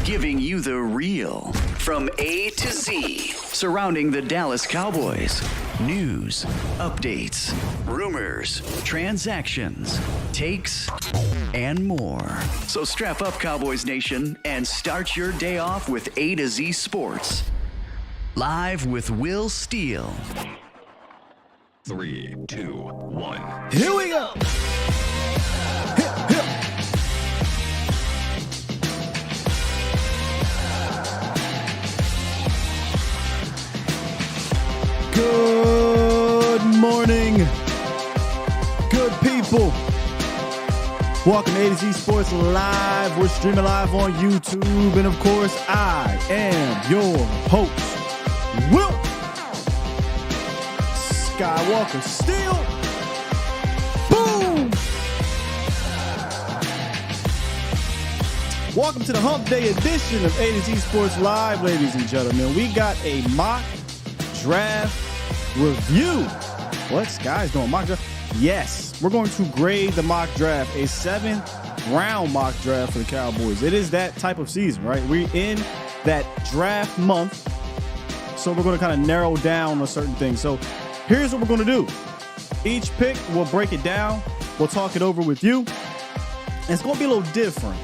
giving you the real from A to Z surrounding the Dallas Cowboys. News, updates, rumors, transactions, takes, and more. So strap up, Cowboys Nation, and start your day off with A to Z Sports. Live with Will Steele. 3, 2, 1. Here we go. Good morning, good people. Welcome to A to Z Sports Live. We're streaming live on YouTube. And of course, I am your host, Will Skywalker Steele. Boom! Welcome to the Hump Day edition of A to Z Sports Live, ladies and gentlemen. We got a mock draft review. What? Guys doing mock draft? Yes, we're going to grade the mock draft, a 7th round mock draft for the Cowboys. It is that type of season, right? We're in that draft month, so we're going to kind of narrow down on certain things. So here's what we're going to do. Each pick, we'll break it down. We'll talk it over with you. And it's going to be a little different.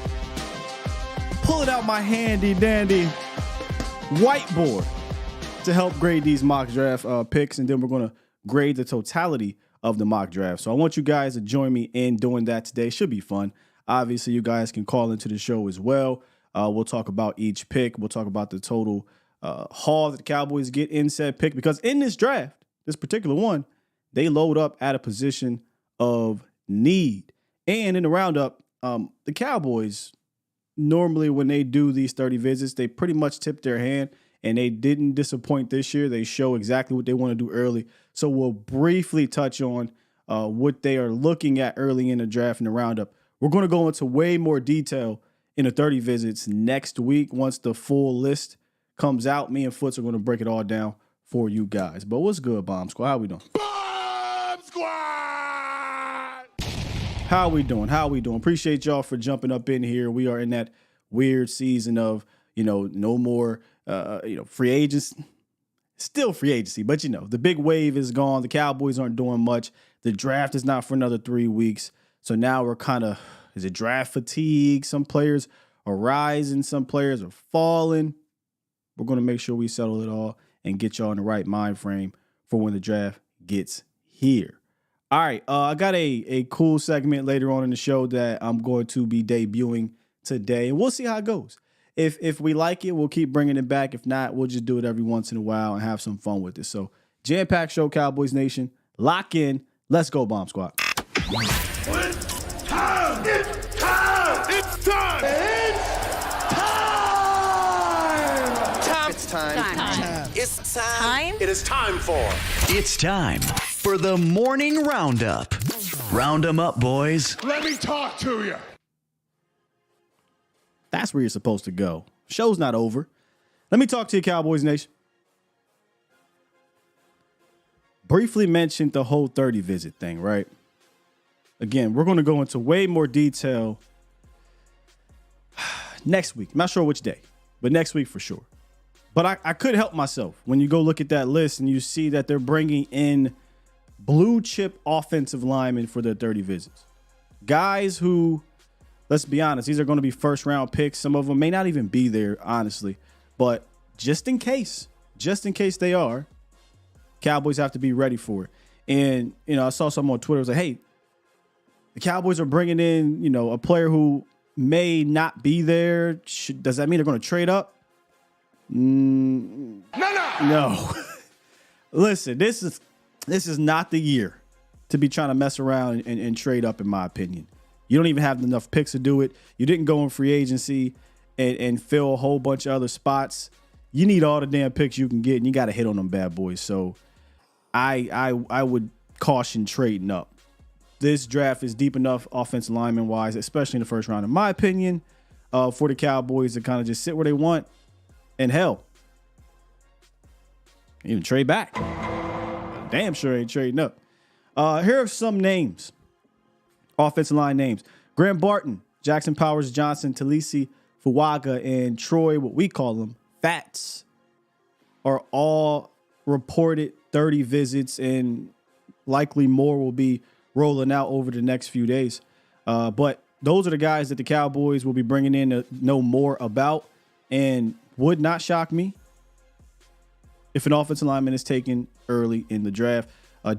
Pulling out my handy dandy whiteboard to help grade these mock draft picks, and then we're going to grade the totality of the mock draft. So I want you guys to join me in doing that today. Should be fun. Obviously, you guys can call into the show as well. We'll talk about each pick. We'll talk about the total haul that the Cowboys get in said pick, because in this draft, this particular one, they load up at a position of need. And in the roundup, the Cowboys, normally when they do these 30 visits, they pretty much tip their hand. And they didn't disappoint this year. They show exactly what they want to do early. So we'll briefly touch on what they are looking at early in the draft and the roundup. We're going to go into way more detail in the 30 visits next week. Once the full list comes out, me and Foots are going to break it all down for you guys. But what's good, Bomb Squad? How we doing? Bomb Squad! How we doing? Appreciate y'all for jumping up in here. We are in that weird season of, no more free agents, still free agency, but the big wave is gone. The Cowboys aren't doing much. The draft is not for another 3 weeks. So now we're kind of, is it draft fatigue? Some players are rising, some players are falling. We're going to make sure we settle it all and get y'all in the right mind frame for when the draft gets here. All right. I got a cool segment later on in the show that I'm going to be debuting today, and we'll see how it goes. If we like it, we'll keep bringing it back. If not, we'll just do it every once in a while and have some fun with it. So, jam-packed show, Cowboys Nation. Lock in. Let's go, Bomb Squad. It's time! It's time! It's time! It's time! It's time! It is time for... It's time for the morning roundup. Round 'em up, boys. Let me talk to you! That's where you're supposed to go. Show's not over. Let me talk to you, Cowboys Nation. Briefly mentioned the whole 30 visit thing, right? Again, we're going to go into way more detail next week. I'm not sure which day, but next week for sure. But I couldn't help myself when you go look at that list and you see that they're bringing in blue chip offensive linemen for their 30 visits. Guys who, let's be honest, these are going to be first round picks. Some of them may not even be there, honestly. But just in case they are, Cowboys have to be ready for it. And, I saw someone on Twitter was like, hey, the Cowboys are bringing in, a player who may not be there. Does that mean they're going to trade up? No. Listen, this is not the year to be trying to mess around and trade up, in my opinion. You don't even have enough picks to do it. You didn't go in free agency and fill a whole bunch of other spots. You need all the damn picks you can get, and you got to hit on them bad boys. So I would caution trading up. This draft is deep enough offensive lineman wise, especially in the first round, in my opinion, for the Cowboys to kind of just sit where they want. And hell, even trade back. Damn sure ain't trading up. Here are some names. Offensive line names: Graham Barton, Jackson Powers Johnson, Talisi Fuaga, and Troy, what we call them, Fats, are all reported 30 visits, and likely more will be rolling out over the next few days. But those are the guys that the Cowboys will be bringing in to know more about, and would not shock me if an offensive lineman is taken early in the draft.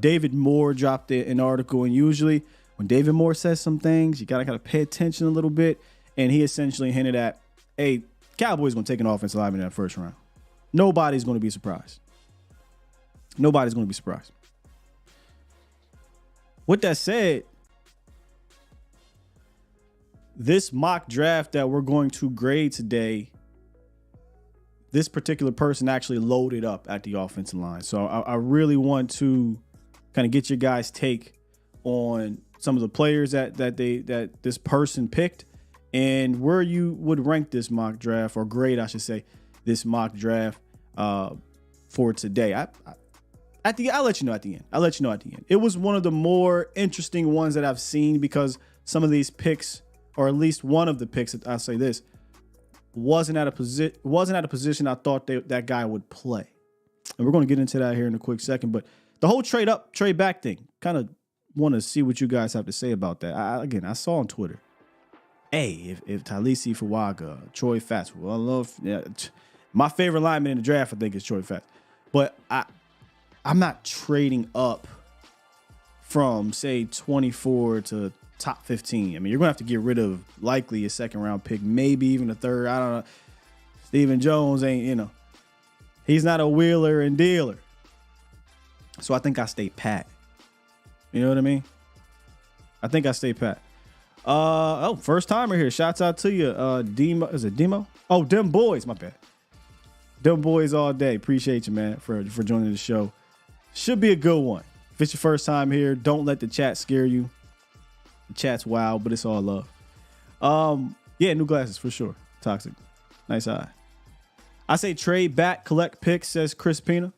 David Moore dropped an article, and usually when David Moore says some things, you got to kind of pay attention a little bit. And he essentially hinted at, hey, Cowboys going to take an offensive lineman in that first round. Nobody's going to be surprised. Nobody's going to be surprised. With that said, this mock draft that we're going to grade today, this particular person actually loaded up at the offensive line. So I really want to kind of get your guys' take on some of the players that this person picked, and where you would rank this mock draft, or grade, I should say, this mock draft for today. I'll let you know at the end. It was one of the more interesting ones that I've seen, because some of these picks, or at least one of the picks, I'll say this, wasn't at a position I thought that guy would play. And we're going to get into that here in a quick second. But the whole trade up, trade back thing, kind of want to see what you guys have to say about that. I saw on Twitter, hey, if Talisi Fuaga, Troy Fats, well, I love, my favorite lineman in the draft, I think, is Troy Fats. But I'm not trading up from, say, 24 to top 15. I mean, you're going to have to get rid of likely a second round pick, maybe even a third. I don't know. Stephen Jones ain't, he's not a wheeler and dealer. So I think I stay pat. You know what I mean? I think I stay pat. First timer here. Shouts out to you. Demo, is it Demo? Oh, them boys. My bad. Them boys all day. Appreciate you, man, for joining the show. Should be a good one. If it's your first time here, don't let the chat scare you. The chat's wild, but it's all love. Yeah, new glasses for sure. Toxic. Nice eye. I say trade back, collect picks, says Chris Pina.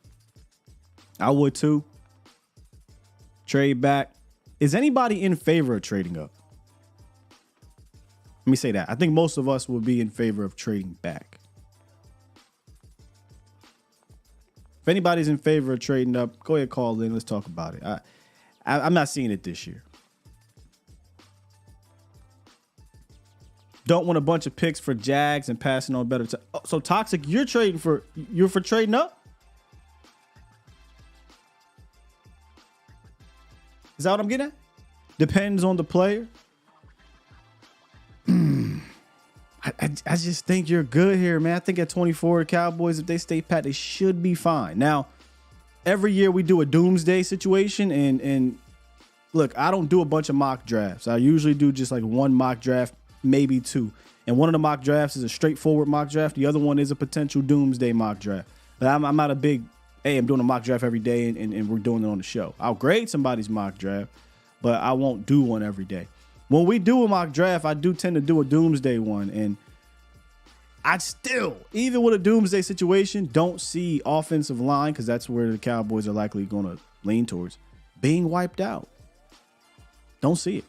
I would too. Trade back. Is anybody in favor of trading up? Let me say that. I think most of us would be in favor of trading back. If anybody's in favor of trading up, go ahead, call in. Let's talk about it. I'm not seeing it this year. Don't want a bunch of picks for Jags and passing on better. So Toxic, you're for trading up? Is that what I'm getting at? Depends on the player. I just think you're good here, man. I think at 24, the Cowboys, if they stay pat, they should be fine. Now, every year we do a doomsday situation, and look, I don't do a bunch of mock drafts. I usually do just like one mock draft, maybe two. And one of the mock drafts is a straightforward mock draft. The other one is a potential doomsday mock draft. But I'm not a big, hey, I'm doing a mock draft every day and we're doing it on the show. I'll grade somebody's mock draft, but I won't do one every day. When we do a mock draft, I do tend to do a doomsday one. And I still, even with a doomsday situation, don't see offensive line, because that's where the Cowboys are likely going to lean towards, being wiped out. Don't see it.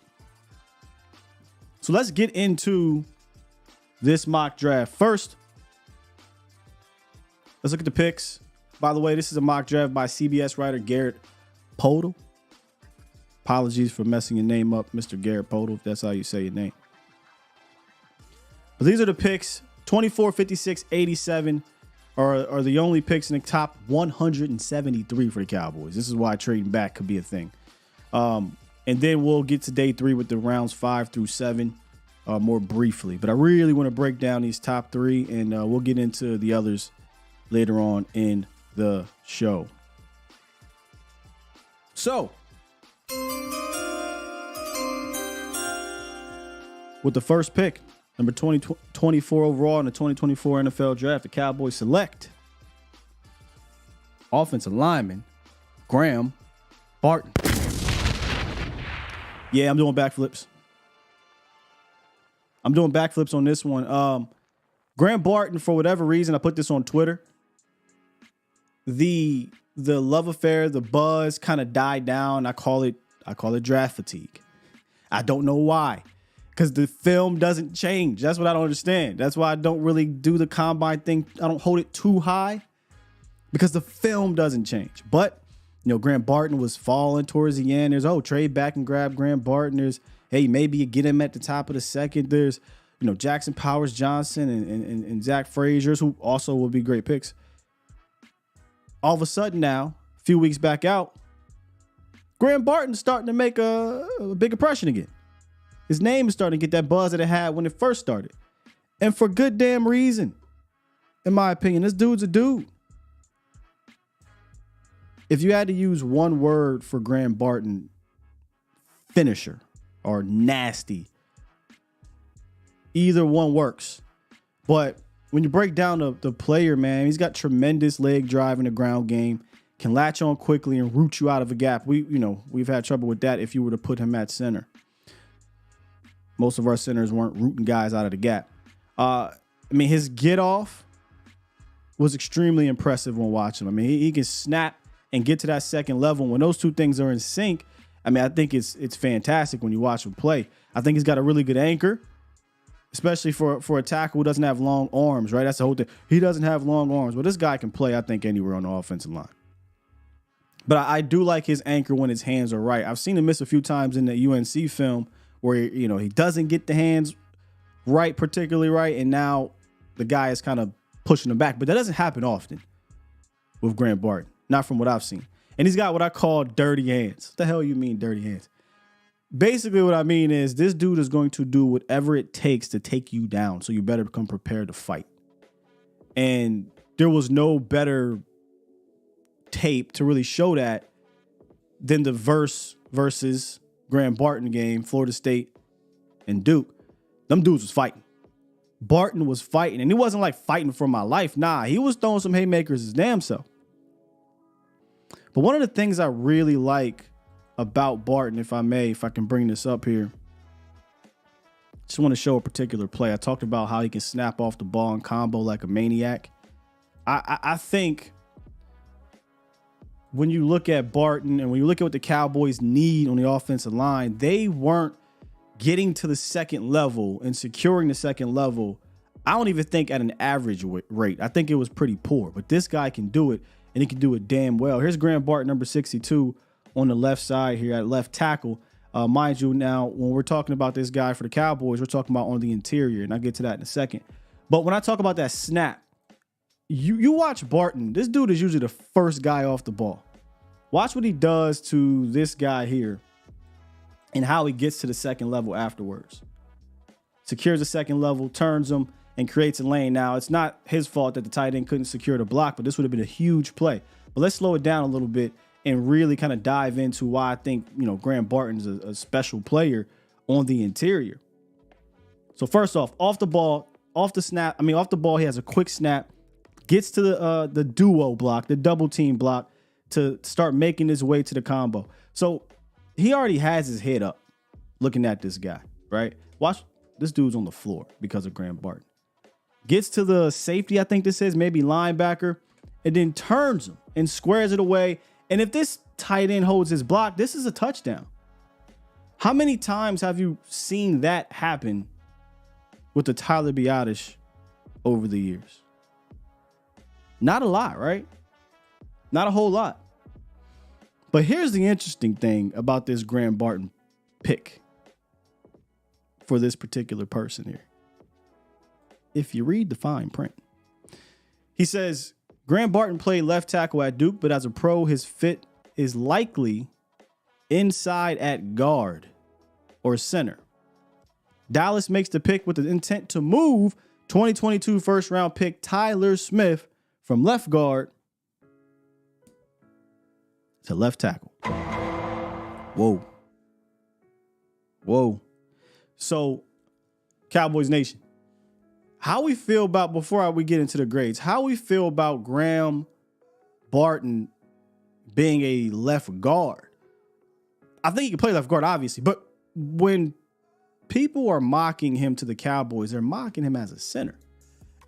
So let's get into this mock draft. First, let's look at the picks. By the way, this is a mock draft by CBS writer Garrett Podal. Apologies for messing your name up, Mr. Garrett Podal, if that's how you say your name. But these are the picks. 24, 56, 87 are the only picks in the top 173 for the Cowboys. This is why trading back could be a thing. And then we'll get to day 3 with the rounds 5 through 7 more briefly. But I really want to break down these top 3, and we'll get into the others later on in the show. So, with the first pick, number 24 overall in the 2024 NFL Draft, the Cowboys select offensive lineman Graham Barton. Yeah, I'm doing backflips. On this one. Graham Barton, for whatever reason, I put this on Twitter. The love affair, the buzz kind of died down. I call it draft fatigue. I don't know why. Because the film doesn't change. That's what I don't understand. That's why I don't really do the combine thing. I don't hold it too high because the film doesn't change. But, Grant Barton was falling towards the end. There's, trade back and grab Grant Barton. There's, hey, maybe you get him at the top of the second. There's, Jackson Powers Johnson and Zach Fraziers, who also will be great picks. All of a sudden now, a few weeks back out, Grant Barton's starting to make a big impression again. His name is starting to get that buzz that it had when it first started. And for good damn reason, in my opinion. This dude's a dude. If you had to use one word for Grant Barton, finisher or nasty, either one works. But when you break down the player, man, he's got tremendous leg drive in the ground game, can latch on quickly and root you out of a gap. We've had trouble with that if you were to put him at center. Most of our centers weren't rooting guys out of the gap. His get off was extremely impressive when watching him. He can snap and get to that second level. When those two things are in sync, I think it's fantastic when you watch him play. I think he's got a really good anchor, especially for a tackle who doesn't have long arms, right? That's the whole thing. He doesn't have long arms. But this guy can play, I think, anywhere on the offensive line. But I do like his anchor when his hands are right. I've seen him miss a few times in the UNC film where, he doesn't get the hands right, particularly right, and now the guy is kind of pushing him back. But that doesn't happen often with Grant Barton, not from what I've seen. And he's got what I call dirty hands. What the hell you mean dirty hands? Basically what I mean is this dude is going to do whatever it takes to take you down, so you better become prepared to fight. And there was no better tape to really show that than the versus Grant Barton game, Florida State and Duke. Them dudes was fighting. Barton was fighting, and he wasn't like fighting for my life. Nah, he was throwing some haymakers his damn self. But one of the things I really like about Barton, if I can bring this up here, just want to show a particular play. I talked about how he can snap off the ball and combo like a maniac. I think when you look at Barton and when you look at what the Cowboys need on the offensive line, they weren't getting to the second level and securing the second level. I don't even think at an average rate. I think it was pretty poor, but this guy can do it, and he can do it damn well. Here's Grant Barton, number 62 on the left side here at left tackle. Mind you, now, when we're talking about this guy for the Cowboys, we're talking about on the interior, and I'll get to that in a second. But when I talk about that snap, you watch Barton. This dude is usually the first guy off the ball. Watch what he does to this guy here and how he gets to the second level afterwards. Secures the second level, turns him, and creates a lane. Now, it's not his fault that the tight end couldn't secure the block, but this would have been a huge play. But let's slow it down a little bit and really kind of dive into why I think, Grant Barton's a special player on the interior. So first off the ball, off the ball, he has a quick snap, gets to the duo block, the double team block, to start making his way to the combo. So he already has his head up looking at this guy, right? Watch, this dude's on the floor because of Grant Barton. Gets to the safety, I think this is, maybe linebacker, and then turns him and squares it away. And if this tight end holds his block, this is a touchdown. How many times have you seen that happen with the Tyler Biadasz over the years? Not a lot, right? Not a whole lot. But here's the interesting thing about this Grant Barton pick for this particular person here. If you read the fine print, he says, Grant Barton played left tackle at Duke, but as a pro, his fit is likely inside at guard or center. Dallas makes the pick with the intent to move 2022 first round pick Tyler Smith from left guard to left tackle. Whoa. So, Cowboys Nation, how we feel about, before we get into the grades, how we feel about Graham Barton being a left guard. I think he can play left guard, obviously, but when people are mocking him to the Cowboys, they're mocking him as a center.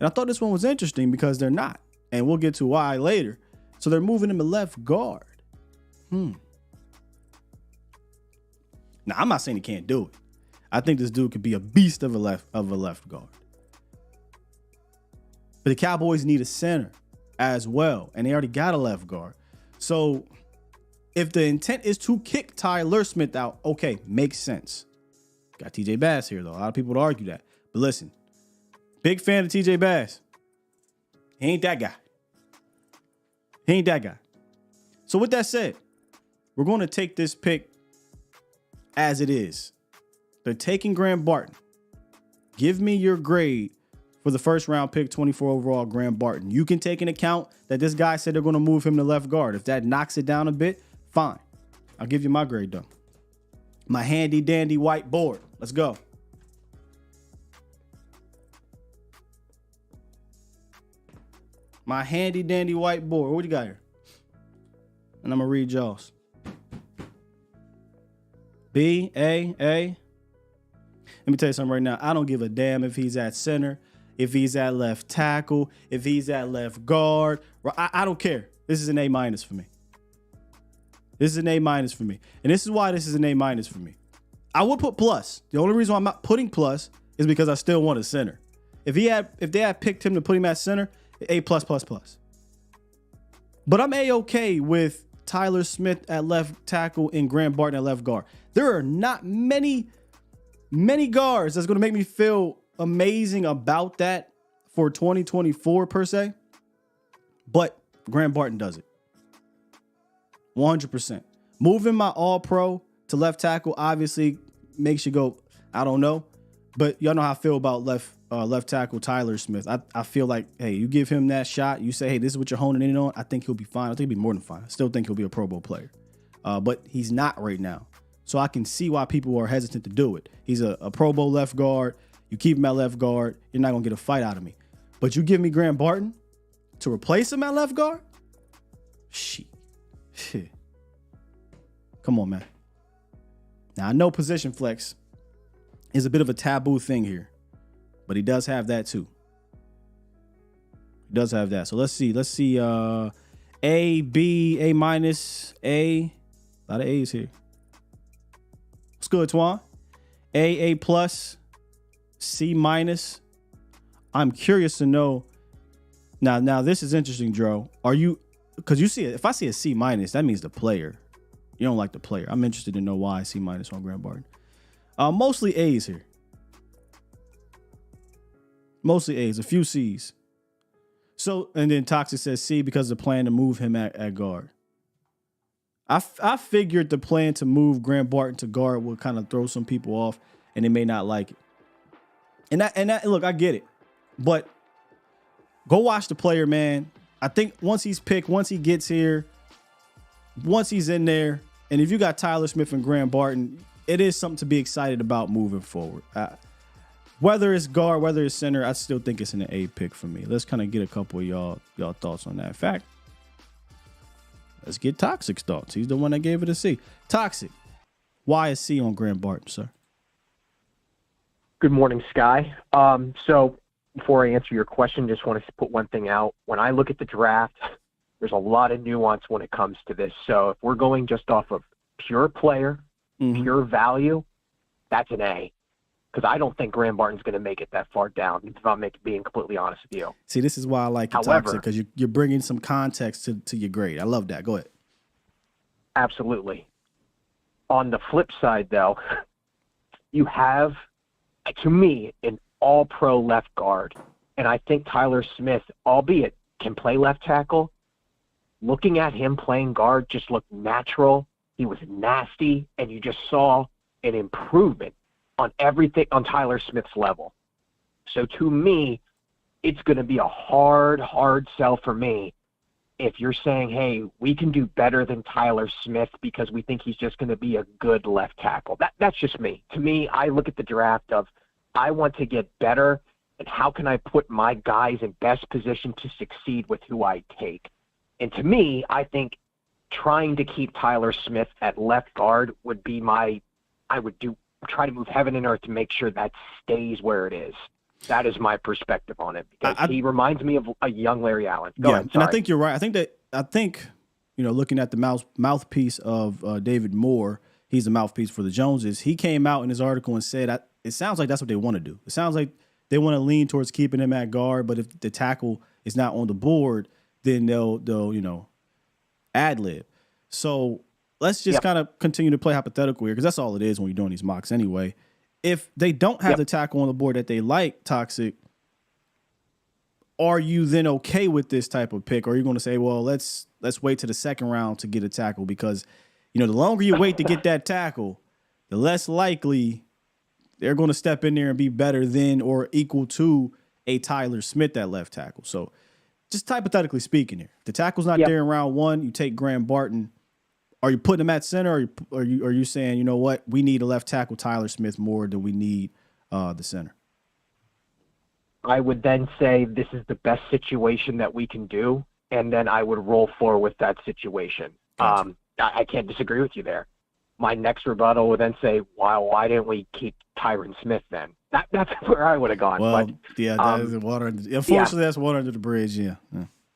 And I thought this one was interesting because they're not. And we'll get to why later. So they're moving him to left guard. Now, I'm not saying he can't do it. I think this dude could be a beast of a left guard. But the Cowboys need a center as well, and they already got a left guard. So if the intent is to kick Tyler Smith out, okay, makes sense. Got TJ Bass here, though. A lot of people would argue that. But listen, big fan of TJ Bass. He ain't that guy. He ain't that guy. So with that said, we're going to take this pick as it is. They're taking Graham Barton. Give me your grade for the first round pick, 24 overall, Graham Barton. You can take into account that this guy said they're going to move him to left guard. If that knocks it down a bit, fine. I'll give you my grade, though. My handy dandy white board. Let's go. My handy dandy white board. What you got here? And I'm going to read y'all's. B, A. Let me tell you something right now. I don't give a damn if he's at center, if he's at left tackle, if he's at left guard. I don't care. This is an A- for me. This is an A- for me. And this is why this is an A- for me. I would put plus. The only reason why I'm not putting plus is because I still want a center. If they had picked him to put him at center, A+++. But I'm A-okay with Tyler Smith at left tackle and Graham Barton at left guard. There are not many guards that's going to make me feel amazing about that for 2024 per se. But Graham Barton does it. 100%. Moving my all-pro to left tackle obviously makes you go, I don't know. But y'all know how I feel about left tackle Tyler Smith. I feel like, hey, you give him that shot. You say, hey, this is what you're honing in on. I think he'll be fine. I think he'll be more than fine. I still think he'll be a Pro Bowl player. But he's not right now. So I can see why people are hesitant to do it. He's a Pro Bowl left guard. You keep him at left guard, you're not going to get a fight out of me. But you give me Graham Barton to replace him at left guard? Shit. Come on, man. Now, I know position flex is a bit of a taboo thing here, but he does have that too. He does have that. So let's see. A, B, A-, A. A lot of A's here. What's good, Twan? A+, C-. I'm curious to know. Now this is interesting, Dro. Are you, because you see it, if I see a C-, that means the player. You don't like the player. I'm interested to know why C- on Graham Barton. Mostly A's here. Mostly A's, a few C's. So, and then Toxic says C because of the plan to move him at guard. I figured the plan to move Graham Barton to guard would kind of throw some people off, and they may not like it. And that look, I get it, but go watch the player, man. I think once he's picked, once he gets here, once he's in there, and if you got Tyler Smith and Graham Barton, it is something to be excited about moving forward. Whether it's guard, whether it's center, I still think it's an A pick for me. Let's kind of get a couple of y'all thoughts on that. In fact, let's get Toxic's thoughts. He's the one that gave it a C. Toxic, why a C on Graham Barton, sir? Good morning, Sky. So before I answer your question, just want to put one thing out. When I look at the draft, there's a lot of nuance when it comes to this. So if we're going just off of pure player, pure value, that's an A. Because I don't think Graham Barton's going to make it that far down, if I'm being completely honest with you. See, this is why I like it, Toxic, because you're bringing some context to your grade. I love that. Go ahead. Absolutely. On the flip side, though, you have, to me, an all-pro left guard. And I think Tyler Smith, albeit can play left tackle, looking at him playing guard just looked natural. He was nasty, and you just saw an improvement on everything on Tyler Smith's level. So to me, it's going to be a hard sell for me if you're saying, hey, we can do better than Tyler Smith because we think he's just going to be a good left tackle. That's just me. To me, I look at the draft of I want to get better, and how can I put my guys in best position to succeed with who I take? And to me, I think trying to keep Tyler Smith at left guard would be try to move heaven and earth to make sure that stays where it is. That is my perspective on it, because he reminds me of a young Larry Allen. Go ahead, and I think you're right. I think looking at the mouthpiece of David Moore, he's a mouthpiece for the Joneses. He came out in his article and said, it sounds like that's what they want to do. It sounds like they want to lean towards keeping him at guard, but if the tackle is not on the board, then they'll ad lib. So let's just kind of continue to play hypothetical here, because that's all it is when you're doing these mocks anyway. If they don't have the tackle on the board that they like, Toxic, are you then okay with this type of pick? Or are you going to say, well, let's wait to the second round to get a tackle? Because, the longer you wait to get that tackle, the less likely they're going to step in there and be better than or equal to a Tyler Smith at left tackle. So just hypothetically speaking here, the tackle's not there in round one, you take Graham Barton. Are you putting him at center, or are you saying, you know what, we need a left tackle Tyler Smith more than we need the center? I would then say this is the best situation that we can do, and then I would roll forward with that situation. Gotcha. I can't disagree with you there. My next rebuttal would then say, wow, why didn't we keep Tyron Smith then? That's where I would have gone. Well, but, that is water. Unfortunately, that's water under the bridge, yeah.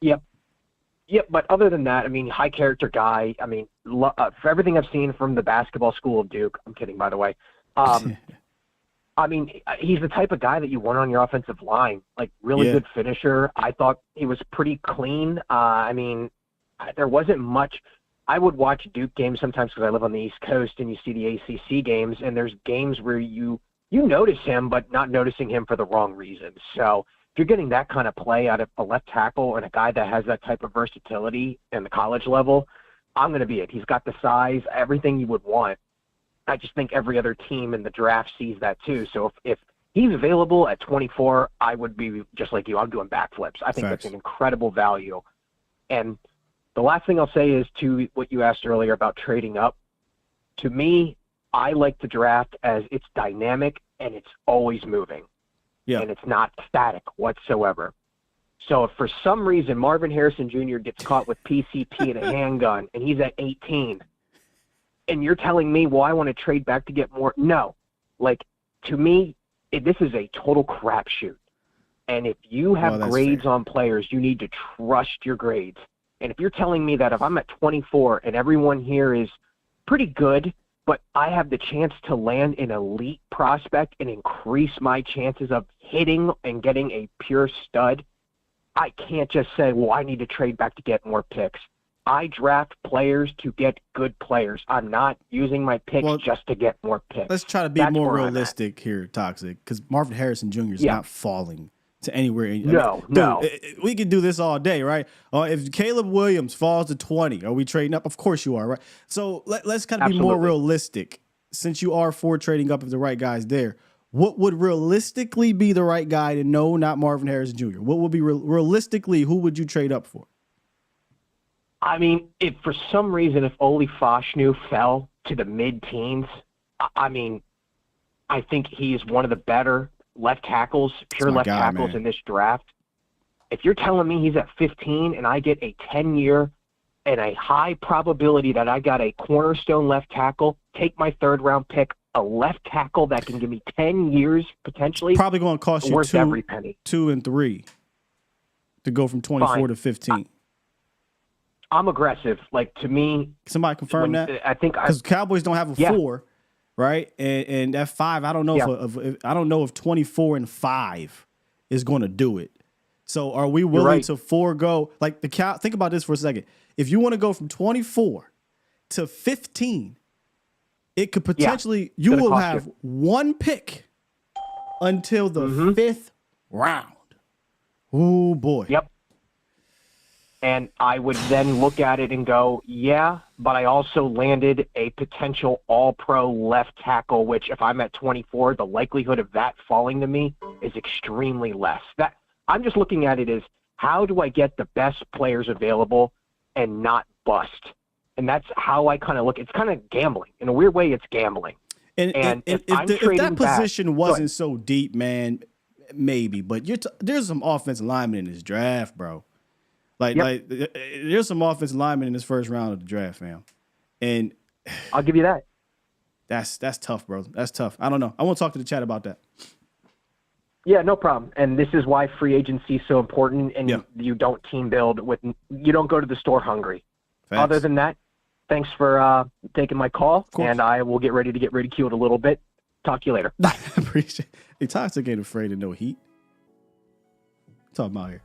Yep, but other than that, I mean, high character guy. I mean, for everything I've seen from the basketball school of Duke, I'm kidding, by the way. I mean, he's the type of guy that you want on your offensive line, like really good finisher. I thought he was pretty clean. I mean, there wasn't much. I would watch Duke games sometimes because I live on the East Coast, and you see the ACC games, and there's games where you notice him, but not noticing him for the wrong reasons. So if you're getting that kind of play out of a left tackle and a guy that has that type of versatility in the college level, I'm going to be it. He's got the size, everything you would want. I just think every other team in the draft sees that too. So if he's available at 24, I would be just like you. I'm doing backflips. I think that's an incredible value. And the last thing I'll say is to what you asked earlier about trading up. To me, I like the draft as it's dynamic and it's always moving. Yeah. And it's not static whatsoever. So if for some reason Marvin Harrison Jr. gets caught with PCP and a handgun and he's at 18, and you're telling me, well, I want to trade back to get more. No. Like, to me, this is a total crapshoot. And if you have grades on players, you need to trust your grades. And if you're telling me that if I'm at 24 and everyone here is pretty good, but I have the chance to land an elite prospect and increase my chances of hitting and getting a pure stud, I can't just say, well, I need to trade back to get more picks. I draft players to get good players. I'm not using my picks just to get more picks. Let's try to be more realistic here, Toxic, because Marvin Harrison Jr. is not falling to anywhere. No. We could do this all day, right? If Caleb Williams falls to 20, are we trading up? Of course you are, right? So let's kind of be more realistic. Since you are for trading up if the right guy's there, what would realistically be the right guy to know, not Marvin Harrison Jr.? What would be realistically, who would you trade up for? I mean, if for some reason, if Oli Fashanu fell to the mid-teens, I mean, I think he is one of the better left tackles, pure left tackles in this draft. If you're telling me he's at 15 and I get a 10-year and a high probability that I got a cornerstone left tackle, take my third-round pick, a left tackle that can give me 10 years potentially. Probably going to cost you worth every penny. 2 and 3 to go from 24 to 15. I'm aggressive. Like, to me, somebody confirm that. I think because Cowboys don't have a 4, right? And that 5, I don't know if 24 and 5 is going to do it. So are we willing to forego like the cow? Think about this for a second. If you want to go from 24 to 15, it could potentially you will have one pick until the 5th round. Oh boy. Yep. And I would then look at it and go, yeah, but I also landed a potential all-pro left tackle, which if I'm at 24, the likelihood of that falling to me is extremely less. That I'm just looking at it as how do I get the best players available and not bust? And that's how I kind of look. It's kind of gambling. In a weird way, it's gambling. And if that position wasn't so deep, man, maybe. But there's some offensive linemen in this draft, bro. Like there's some offensive linemen in this first round of the draft, fam. And I'll give you that. That's tough, bro. That's tough. I don't know. I want to talk to the chat about that. Yeah, no problem. And this is why free agency is so important. And you don't team build you don't go to the store hungry. Facts. Other than that, Thanks for taking my call, and I will get ready to get ridiculed a little bit. Talk to you later. I appreciate it. Hey, Toxic ain't afraid of no heat. Talking about here.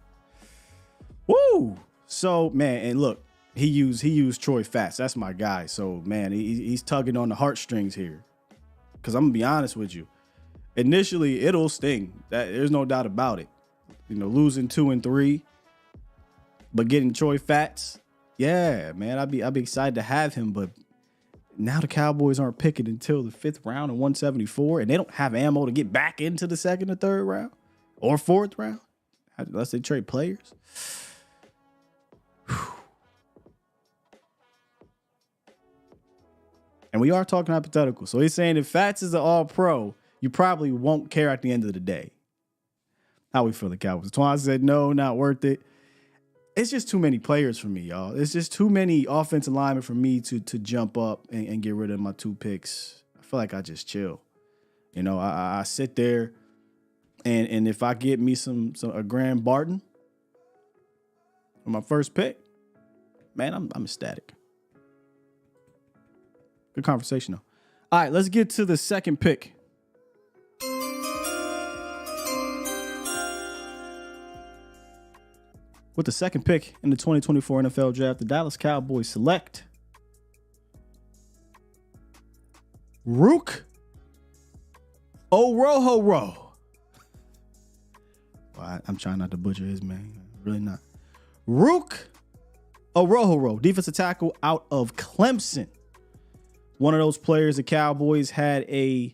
Woo! So, man, and look, he used Troy Fats. That's my guy. So, man, he's tugging on the heartstrings here. Because I'm going to be honest with you. Initially, it'll sting. There's no doubt about it. You know, losing 2 and 3, but getting Troy Fats, yeah, man, I'd be excited to have him. But now the Cowboys aren't picking until the 5th round and 174, and they don't have ammo to get back into the 2nd or 3rd round or 4th round unless they trade players. And we are talking hypothetical. So he's saying if Fats is an all-pro, you probably won't care at the end of the day. How we feel the Cowboys? Twan said no, not worth it. It's just too many players for me, y'all. It's just too many offensive linemen for me to jump up and get rid of my 2 picks. I feel like I just chill. You know, I sit there, and if I get me a grand Barton for my first pick, man, I'm ecstatic. Good conversation, though. All right, let's get to the second pick. With the second pick in the 2024 NFL Draft, the Dallas Cowboys select Ruke Orhorhoro. Well, I'm trying not to butcher his name. Really not. Ruke Orhorhoro, defensive tackle out of Clemson. One of those players the Cowboys had a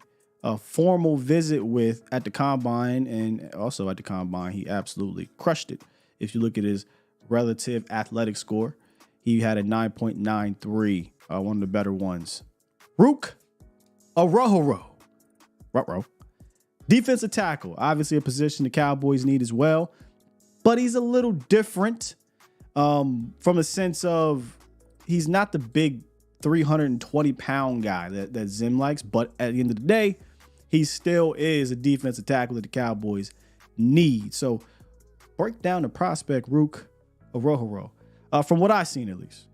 formal visit with at the Combine, and also at the Combine, he absolutely crushed it. If you look at his relative athletic score, he had a 9.93, one of the better ones. Ruke Orhorhoro. Ruh-roh. Defensive tackle, obviously a position the Cowboys need as well, but he's a little different from a sense of he's not the big 320-pound guy that Zim likes, but at the end of the day, he still is a defensive tackle that the Cowboys need. So break down the prospect, Ruke Orhorhoro. From what I've seen, at least,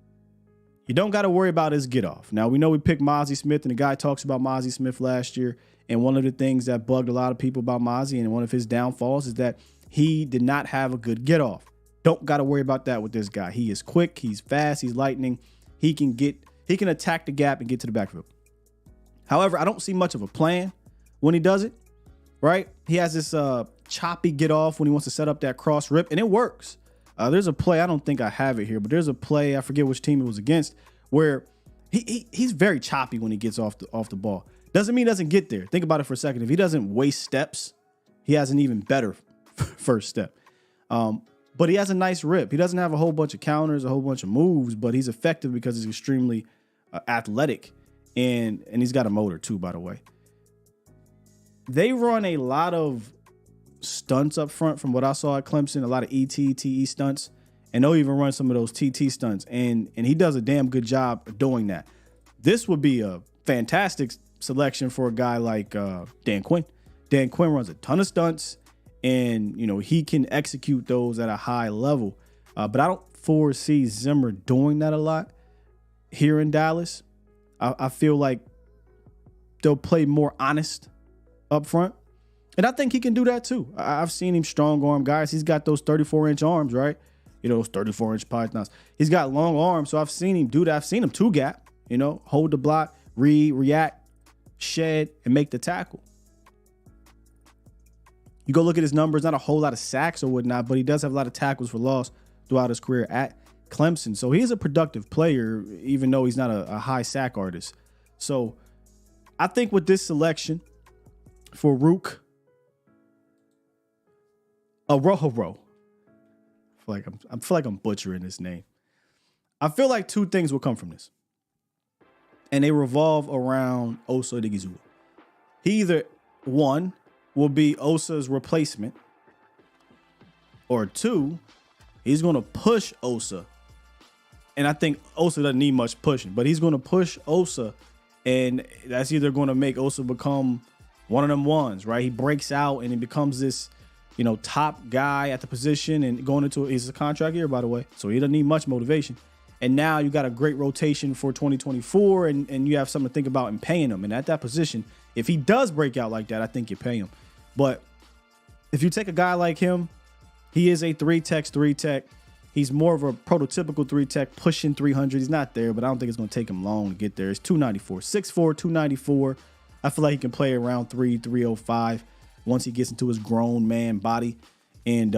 you don't got to worry about his get off. Now, we know we picked Mozzie Smith, and the guy talks about Mozzie Smith last year. And one of the things that bugged a lot of people about Mozzie and one of his downfalls is that he did not have a good get off. Don't got to worry about that with this guy. He is quick. He's fast. He's lightning. He can attack the gap and get to the backfield. However, I don't see much of a plan when he does it, right? He has this choppy get off when he wants to set up that cross rip, and it works. There's a play, I don't think I have it here, but there's a play, I forget which team it was against, where he's very choppy when he gets off the ball. Doesn't mean he doesn't get there. Think about it for a second. If he doesn't waste steps, he has an even better first step. But he has a nice rip. He doesn't have a whole bunch of counters, a whole bunch of moves, but he's effective because he's extremely athletic, and he's got a motor too, by the way. They run a lot of stunts up front from what I saw at Clemson, a lot of TE stunts, and they'll even run some of those TT stunts, and he does a damn good job of doing that. This would be a fantastic selection for a guy like Dan Quinn. Dan Quinn runs a ton of stunts, and he can execute those at a high level. But I don't foresee Zimmer doing that a lot here in Dallas. I feel like they'll play more honest up front. And I think he can do that too. I've seen him strong arm guys. He's got those 34-inch arms, right? Those 34-inch pythons. He's got long arms, so I've seen him do that. I've seen him two gap, hold the block, react, shed, and make the tackle. You go look at his numbers, not a whole lot of sacks or whatnot, but he does have a lot of tackles for loss throughout his career at Clemson. So he is a productive player, even though he's not a high sack artist. So I think with this selection for Ruke Orhorhoro, I feel like I'm butchering his name. I feel like two things will come from this, and they revolve around Osa Odighizuwa. He either, one, will be Osa's replacement, or two, he's going to push Osa. And I think Osa doesn't need much pushing, but he's going to push Osa, and that's either going to make Osa become one of them ones, right? He breaks out and he becomes this, top guy at the position, and going into he's a contract year, by the way, so he doesn't need much motivation. And now you got a great rotation for 2024, and you have something to think about in paying him. And at that position, if he does break out like that, I think you pay him. But if you take a guy like him, he is a 3-tech. He's more of a prototypical 3-tech, pushing 300. He's not there, but I don't think it's going to take him long to get there. It's 294, 6'4", 294. I feel like he can play around 305 once he gets into his grown man body. And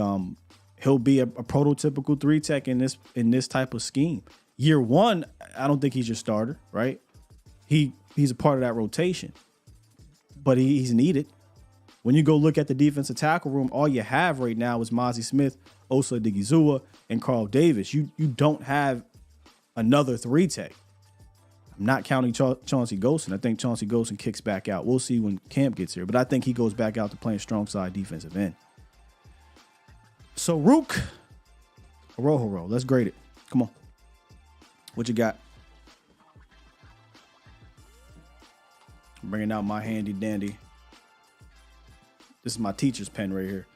he'll be a prototypical 3-tech in this type of scheme. Year one, I don't think he's your starter, right? He's a part of that rotation, but he's needed. When you go look at the defensive tackle room, all you have right now is Mozzie Smith, Osa Odighizuwa, and Carl Davis. You don't have another 3-tech. I'm not counting Chauncey Golston. I think Chauncey Golston kicks back out. We'll see when camp gets here, but I think he goes back out to playing strong side defensive end. So Ruke Orhorhoro, let's grade it. Come on. What you got? I'm bringing out my handy dandy. This is my teacher's pen right here.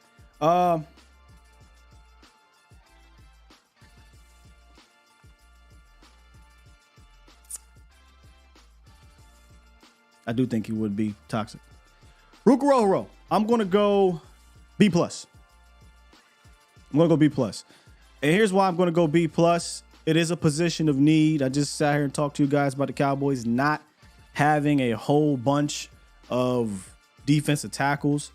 I do think he would be toxic. Ruke Orhorhoro, I'm going to go B+. I'm going to go B+. And here's why I'm going to go B+. It is a position of need. I just sat here and talked to you guys about the Cowboys not having a whole bunch of defensive tackles.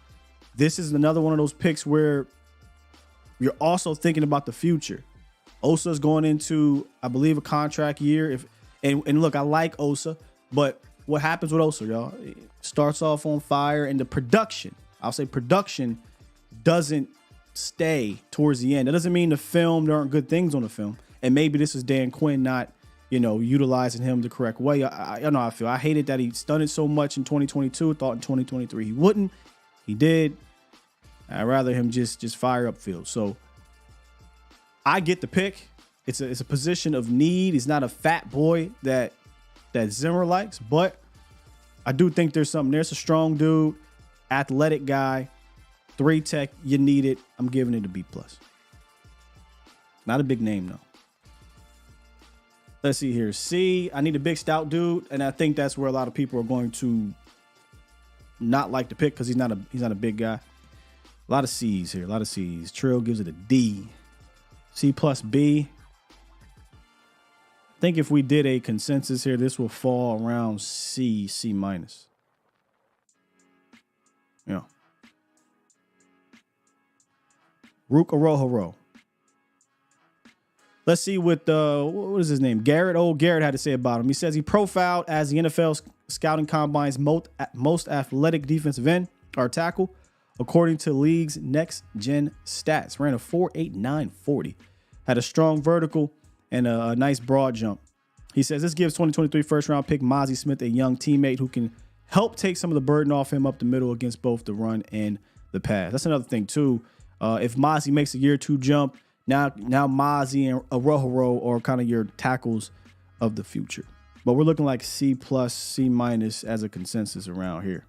This is another one of those picks where you're also thinking about the future. Osa's going into, I believe, a contract year. And look, I like Osa, but what happens with Osa, y'all? It starts off on fire, and the production, I'll say production, doesn't stay towards the end. That doesn't mean there aren't good things on the film. And maybe this is Dan Quinn not, utilizing him the correct way. I know how I feel. I hated that he stunted so much in 2022. Thought in 2023 he wouldn't. He did. I'd rather him just fire up field. So I get the pick. It's a position of need. He's not a fat boy that Zimmer likes, but I do think there's something. There's a strong dude, athletic guy, 3-tech. You need it. I'm giving it a B+. Not a big name though. Let's see here. C, I need a big stout dude, and I think that's where a lot of people are going to not like the pick because he's not a big guy. A lot of C's here. A lot of C's. Trill gives it a D. C+B. I think if we did a consensus here, this will fall around C-. Yeah. Ruke Orhorhoro. Let's see what is his name? Garrett had to say about him. He says he profiled as the NFL Scouting Combine's most athletic defensive end or tackle, according to league's next gen stats. Ran a 4.89 40. Had a strong vertical and a nice broad jump. He says this gives 2023 first round pick Mozzie Smith a young teammate who can help take some of the burden off him up the middle against both the run and the pass. That's another thing too. If Mozzie makes a year 2 jump, now Mozzie and Orhorhoro are kind of your tackles of the future. But we're looking like C+, C- as a consensus around here.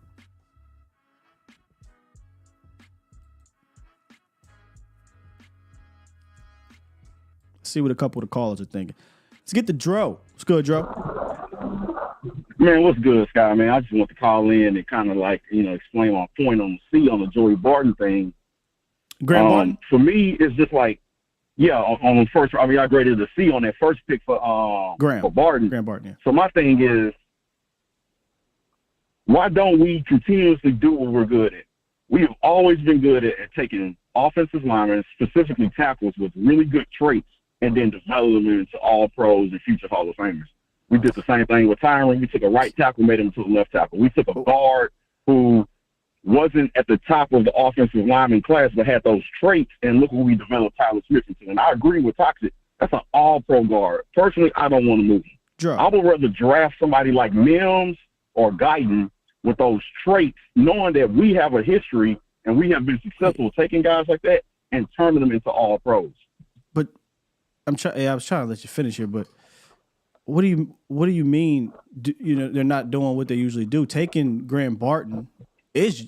See what a couple of the callers are thinking. Let's get the Dro. What's good, Dro? Man, what's good, Sky, man? I just want to call in and kind of explain my point on the C on the Joey Barton thing. Grant Barton? For me, it's just like, on the first, I graded a C on that first pick for Barton. Grant Barton, yeah. So my thing is, why don't we continuously do what we're good at? We have always been good at taking offensive linemen, specifically tackles with really good traits, and then develop them into all pros and future Hall of Famers. We did the same thing with Tyron. We took a right tackle, made him into a left tackle. We took a guard who wasn't at the top of the offensive lineman class, but had those traits, and look what we developed Tyler Smith into. And I agree with Toxic. That's an all-pro guard. Personally, I don't want to move him. Sure. I would rather draft somebody like Mims or Guyton with those traits, knowing that we have a history and we have been successful taking guys like that and turning them into all-pros. But I was trying to let you finish here, but what do you mean? They're not doing what they usually do. Taking Grant Barton is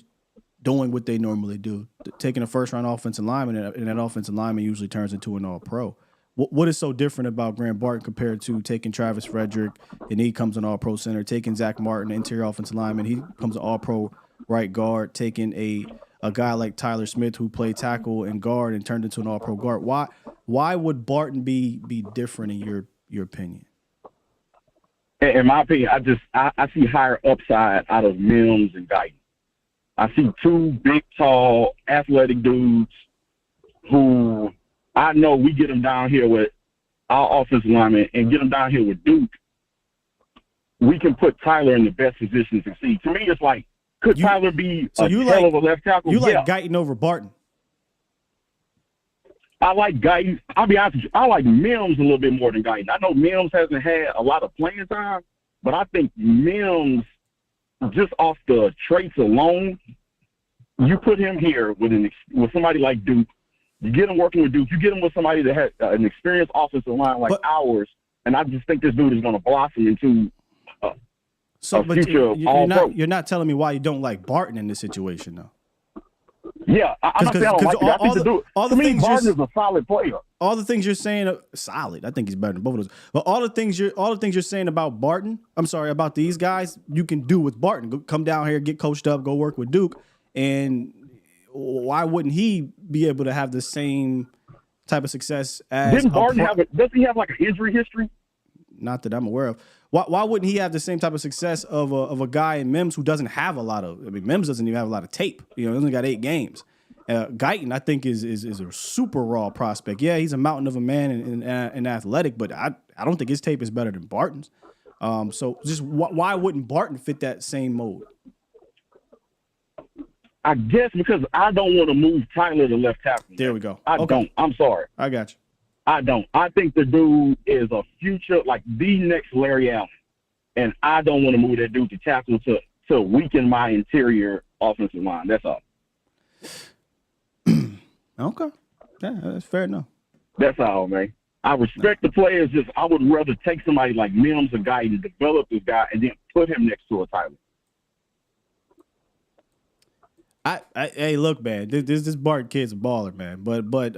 doing what they normally do. Taking a first-round offensive lineman, and that offensive lineman usually turns into an all-pro. What is so different about Graham Barton compared to taking Travis Frederick and he comes an All-Pro center, taking Zach Martin, interior offensive lineman, he becomes an All-Pro right guard, taking a guy like Tyler Smith who played tackle and guard and turned into an All-Pro guard? Why would Barton be different in your opinion? In my opinion, I see higher upside out of Mims and Guyton. I see two big, tall, athletic dudes who I know we get them down here with our offensive linemen and get them down here with Duke. We can put Tyler in the best position to succeed. To me, it's like, could Tyler be a hell of a left tackle? You like Guyton over Barton? I like Guyton. I'll be honest with you. I like Mims a little bit more than Guyton. I know Mims hasn't had a lot of playing time, but I think Mims, just off the traits alone, you put him here with somebody like Duke. You get him working with Duke. You get him with somebody that has an experienced offensive line like ours, and I just think this dude is going to blossom into a future All-Pro. You're not telling me why you don't like Barton in this situation, though. Yeah, I'm not saying I don't like it. I think to me, Barton is a solid player. All the things you're saying are solid. I think he's better than both of those. But all the things you're saying about Barton, about these guys, you can do with Barton. Go, come down here, get coached up, go work with Duke, and why wouldn't he be able to have the same type of success as? Didn't Barton does he have like an injury history? Not that I'm aware of. Why wouldn't he have the same type of success of a guy in Mims who doesn't have a lot of? I mean, Mims doesn't even have a lot of tape. He only got 8 games. Guyton, I think, is a super raw prospect. Yeah, he's a mountain of a man and athletic, but I don't think his tape is better than Barton's. So just why wouldn't Barton fit that same mold? I guess because I don't want to move Tyler to left tackle. There we go. I don't. I'm sorry. I got you. I don't. I think the dude is a future, like the next Larry Allen. And I don't want to move that dude to tackle to weaken my interior offensive line. That's all. Okay. Yeah, that's fair enough. That's all, man. I respect the players. Just I would rather take somebody like Mims, a guy, and develop this guy and then put him next to a Tyler. Hey, look, man. This Barton kid's a baller, man. But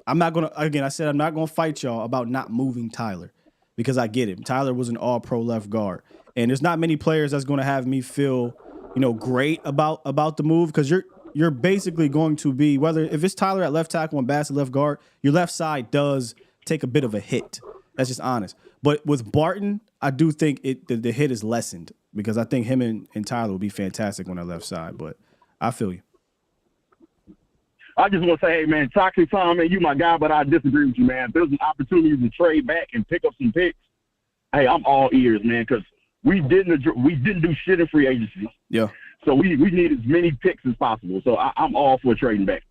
I'm not gonna. Again, I said I'm not gonna fight y'all about not moving Tyler because I get it. Tyler was an All-Pro left guard, and there's not many players that's gonna have me feel, great about the move because you're basically going to be if it's Tyler at left tackle and Bass at left guard, your left side does take a bit of a hit. That's just honest. But with Barton, I do think the hit is lessened because I think him and Tyler will be fantastic on that left side. But I feel you. I just want to say, hey, man, Toxic Tom, man, you my guy, but I disagree with you, man. If there's an opportunity to trade back and pick up some picks, hey, I'm all ears, man, because we didn't do shit in free agency. Yeah. So we need as many picks as possible. So I'm all for trading back.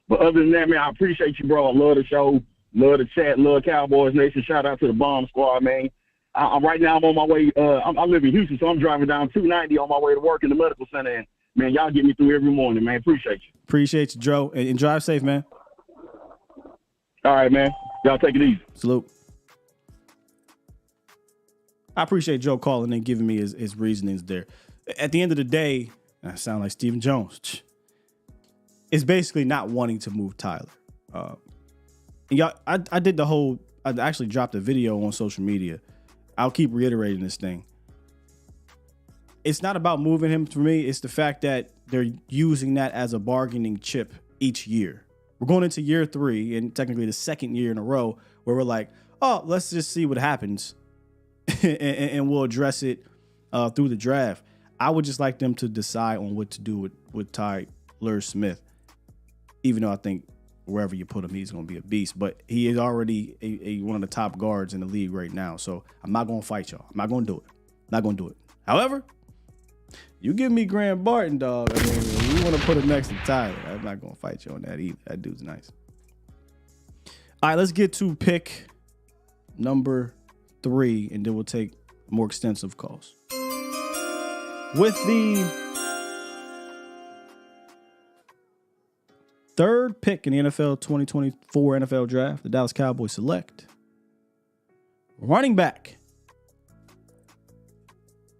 But other than that, man, I appreciate you, bro. I love the show, love the chat, love Cowboys Nation. Shout out to the Bomb Squad, man. Right now I'm on my way. I live in Houston, so I'm driving down 290 on my way to work in the medical center. And, man, y'all get me through every morning, man. Appreciate you. Appreciate you, Joe. And drive safe, man. All right, man. Y'all take it easy. Salute. I appreciate Joe calling and giving me his reasonings there. At the end of the day, I sound like Stephen Jones. It's basically not wanting to move Tyler. Y'all, I actually dropped a video on social media. I'll keep reiterating this thing. It's not about moving him for me. It's the fact that they're using that as a bargaining chip each year. We're going into year 3 and technically the second year in a row where we're like, oh, let's just see what happens and we'll address it through the draft. I would just like them to decide on what to do with Tyler Smith, even though I think wherever you put him, he's going to be a beast. But he is already one of the top guards in the league right now. So I'm not going to fight y'all. I'm not going to do it. Not going to do it. However, you give me Graham Barton, dog. I mean, you want to put him next to Tyler. I'm not going to fight you on that either. That dude's nice. All right, let's get to pick number 3, and then we'll take more extensive calls. With the 3rd pick in the NFL 2024 NFL Draft, the Dallas Cowboys select running back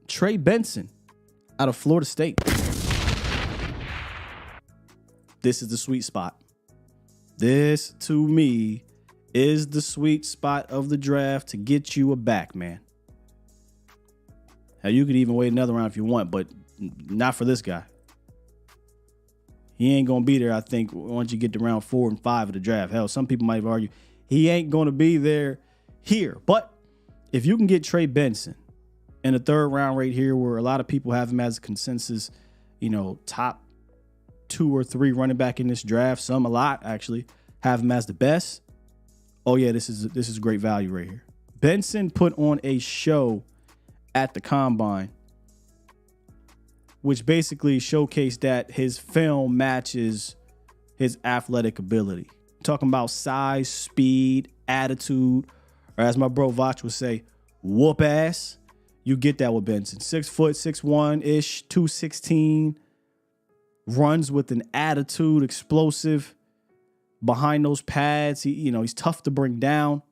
Trey Benson out of Florida State. This is the sweet spot. This, to me, is the sweet spot of the draft to get you a back, man. Now, you could even wait another round if you want, but not for this guy. He ain't going to be there, I think, once you get to round 4 and 5 of the draft. Hell, some people might argue he ain't going to be there here. But if you can get Trey Benson in the 3rd round right here, where a lot of people have him as a consensus, top 2 or 3 running back in this draft, some a lot actually have him as the best. Oh yeah, this is great value right here. Benson put on a show at the combine, which basically showcased that his film matches his athletic ability. Talking about size, speed, attitude, or as my bro Vach would say, whoop ass. You get that with Benson. 6 foot, 6'1"-ish, 216. Runs with an attitude, explosive. Behind those pads, he's tough to bring down.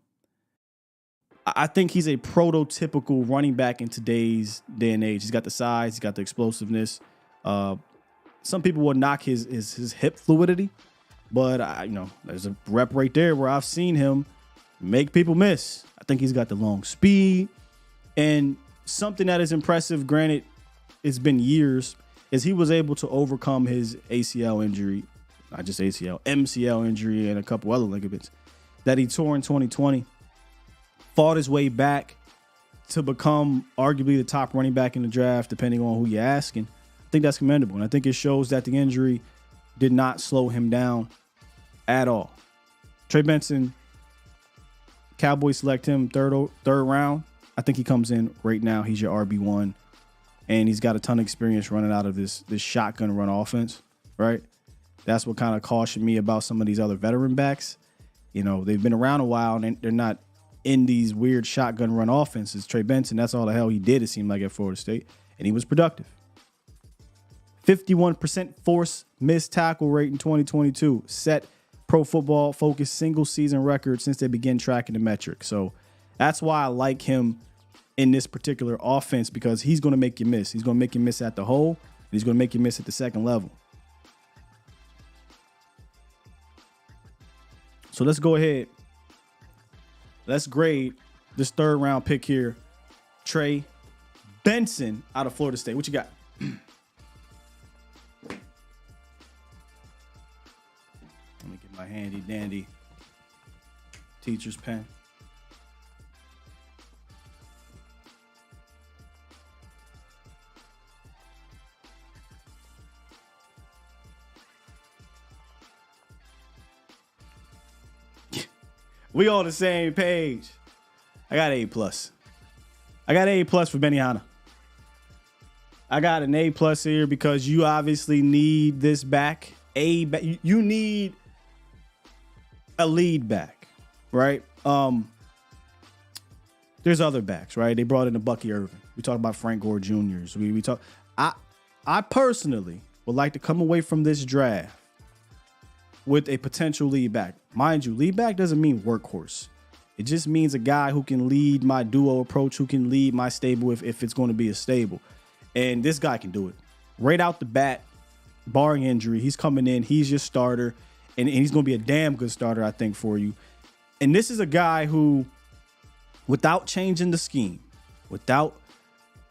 I think he's a prototypical running back in today's day and age. He's got the size, he's got the explosiveness. Some people will knock his hip fluidity, but there's a rep right there where I've seen him make people miss. I think he's got the long speed, and something that is impressive, granted, it's been years, is he was able to overcome his ACL injury, not just ACL, MCL injury, and a couple other ligaments that he tore in 2020. Fought his way back to become arguably the top running back in the draft, depending on who you're asking. I think that's commendable, and I think it shows that the injury did not slow him down at all. Trey Benson, Cowboys select him third round. I think he comes in right now. He's your RB1, and he's got a ton of experience running out of this shotgun run offense, right? That's what kind of cautioned me about some of these other veteran backs. They've been around a while, and they're not in these weird shotgun run offenses. Trey Benson, that's all the hell he did, it seemed like, at Florida State, and he was productive. 51% force missed tackle rate in 2022. Set Pro Football Focus single season record since they began tracking the metric. So that's why I like him in this particular offense, because he's going to make you miss. He's going to make you miss at the hole, and he's going to make you miss at the second level. So let's go ahead. Let's grade this 3rd round pick here. Trey Benson out of Florida State. What you got? Let me get my handy dandy teacher's pen. We on the same page. I got A+. I got A+ for Benihana. I got an A+ here because you obviously need this back. You need a lead back, right? There's other backs, right? They brought in a Bucky Irvin. We talked about Frank Gore Jr.'s. We talk. I personally would like to come away from this draft with a potential lead back. Mind you, lead back doesn't mean workhorse. It just means a guy who can lead my duo approach, who can lead my stable if it's going to be a stable. And this guy can do it. Right out the bat, barring injury, he's coming in. He's your starter, and he's going to be a damn good starter, I think, for you. And this is a guy who, without changing the scheme, I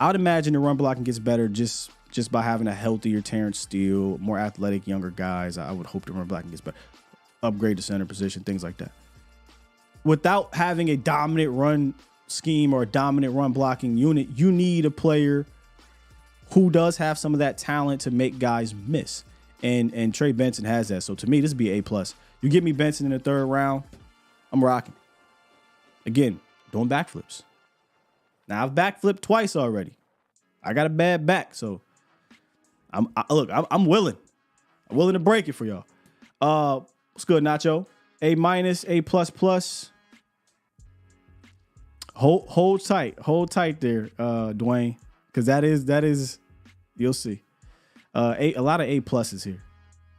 would imagine the run blocking gets better just by having a healthier Terrence Steele, more athletic, younger guys. I would hope the run blocking gets better. Upgrade the center position, things like that. Without having a dominant run scheme or a dominant run blocking unit, you need a player who does have some of that talent to make guys miss. And Trey Benson has that. So to me, this would be A+. You give me Benson in the 3rd round, I'm rocking. Again, doing backflips. Now I've backflipped twice already. I got a bad back, so I'm willing. I'm willing to break it for y'all. What's good, Nacho? A-, A++. Hold tight there, Dwayne, because that is you'll see. A lot of A+ here.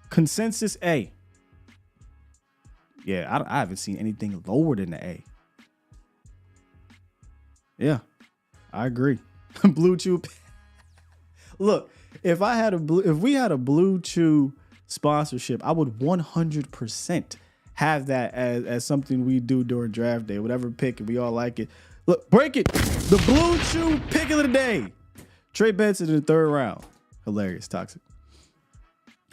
Consensus A. Yeah, I haven't seen anything lower than the A. Yeah, I agree. Blue Chew. Look, if we had a Blue Chew sponsorship, I would 100% have that as something we do during draft day. Whatever pick, we all like it. Look, break it. The Blue Chew pick of the day. Trey Benson in the 3rd round. Hilarious, toxic.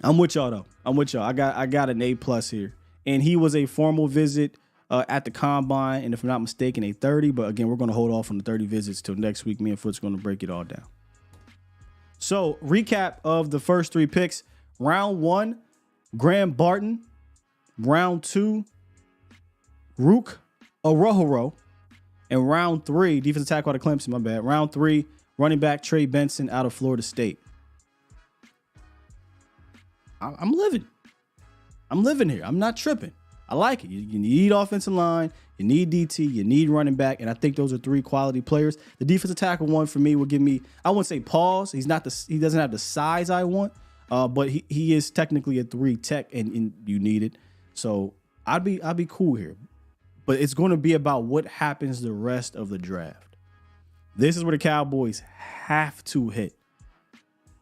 I'm with y'all though. I got an A+ here, and he was a formal visit at the combine, and if I'm not mistaken, a 30. But again, we're going to hold off on the 30 visits till next week. Me and Foot's going to break it all down. So recap of the first 3 picks: round 1, Barton; round 2, Ruke Orhorhoro; and round 3, defensive tackle out of Clemson. My bad. Round 3, running back Trey Benson out of Florida State. I'm living here. I'm not tripping. I like it. You need offensive line, you need DT, you need running back, and I think those are 3 quality players. The defensive tackle one for me will give me, I wouldn't say pause. He doesn't have the size I want, but he is technically a 3 tech, and you need it. So I'd be cool here. But it's going to be about what happens the rest of the draft. This is where the Cowboys have to hit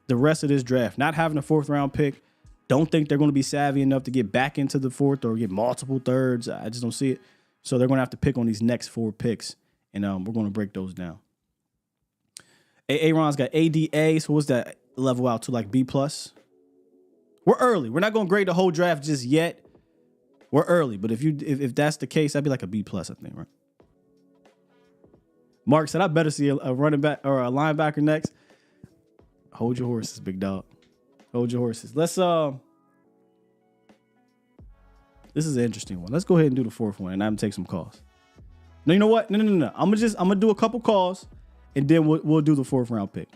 the rest of this draft. Not having a 4th round pick. Don't think they're going to be savvy enough to get back into the 4th or get multiple 3rds. I just don't see it. So they're going to have to pick on these next 4 picks, and we're going to break those down. Aaron's got ADA, so what's that level out to, like B+? We're early. We're not going to grade the whole draft just yet. We're early, but if that's the case, that'd be like a B+, I think, right? Mark said, I better see a running back or a linebacker next. Hold your horses, big dog. Hold your horses. Let's this is an interesting one. Let's go ahead and do the 4th one, and I'm gonna take some calls. No, you know what? No. I'm gonna do a couple calls, and then we'll do the 4th round pick.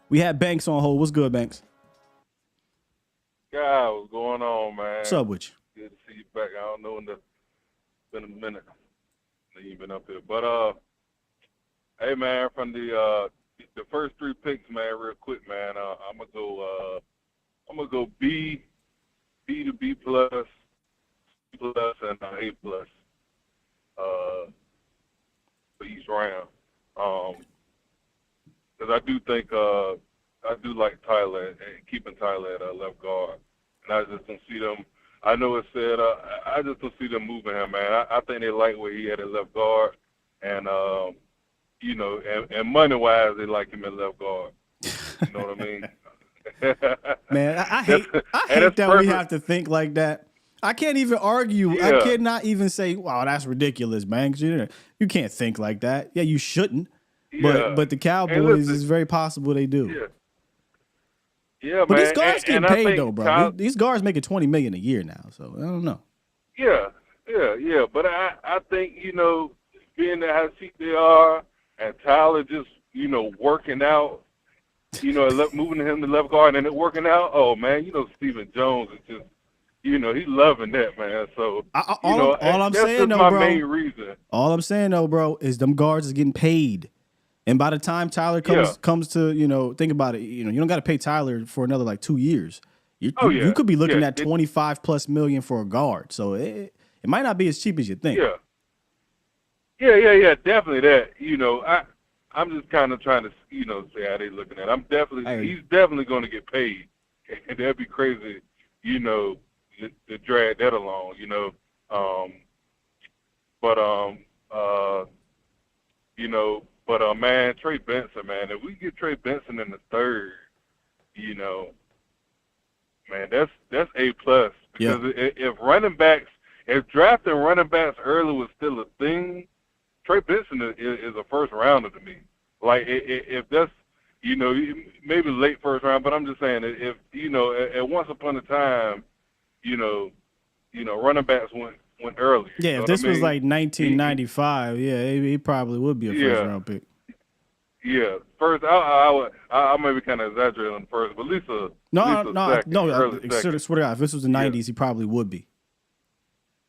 We had Banks on hold. What's good, Banks? God, what's going on, man? What's up with you? Good to see you back. I don't know when it's been a minute that you've been up here, but hey, man, from the first 3 picks, man, real quick, man. I'm gonna go B to B+, C+, and A+. For each round. Because I do think I do like Tyler and keeping Tyler at left guard, and I just don't see them. I know it said I just don't see them moving him, man. I think they like where he had at left guard, and you know, and money-wise, they like him at left guard. You know what I mean? Man, I hate that perfect. We have to think like that. I can't even argue. Yeah. I cannot even say, wow, that's ridiculous, man. 'Cause you can't think like that. Yeah, you shouldn't. Yeah. But the Cowboys, it's very possible they do. Yeah. Yeah, but man. these guards getting paid, though, bro. These guards making $20 million a year now, so I don't know. Yeah. But I think, you know, being the how cheap they are, and Tyler just, you know, working out, you know, moving him to left guard and it working out. Oh man, you know, Stephen Jones is just, you know, he's loving that, man. So all I'm saying, though, bro, main reason. All I'm saying, though, bro, is them guards is getting paid. And by the time Tyler comes to, you know, think about it, you know, you don't got to pay Tyler for another like 2 years. You could be looking at $25+ million for a guard. So it might not be as cheap as you think. Yeah, definitely that. You know, I'm just kind of trying to, you know, say how they looking at it. He's definitely going to get paid. And that'd be crazy, you know, to drag that along, you know. Man, Trey Benson, man, if we get Trey Benson in the 3rd, you know, man, that's A+. Because if drafting running backs early was still a thing, Trey Benson is a first rounder to me. Like, if that's, you know, maybe late first round, but I'm just saying, if, you know, at once upon a time, you know, running backs went early. Yeah, if this was like 1995, he probably would be a first round pick. Yeah, first, I may be kind of exaggerating on the first, but at least a second, I swear to God, if this was the 90s, he probably would be.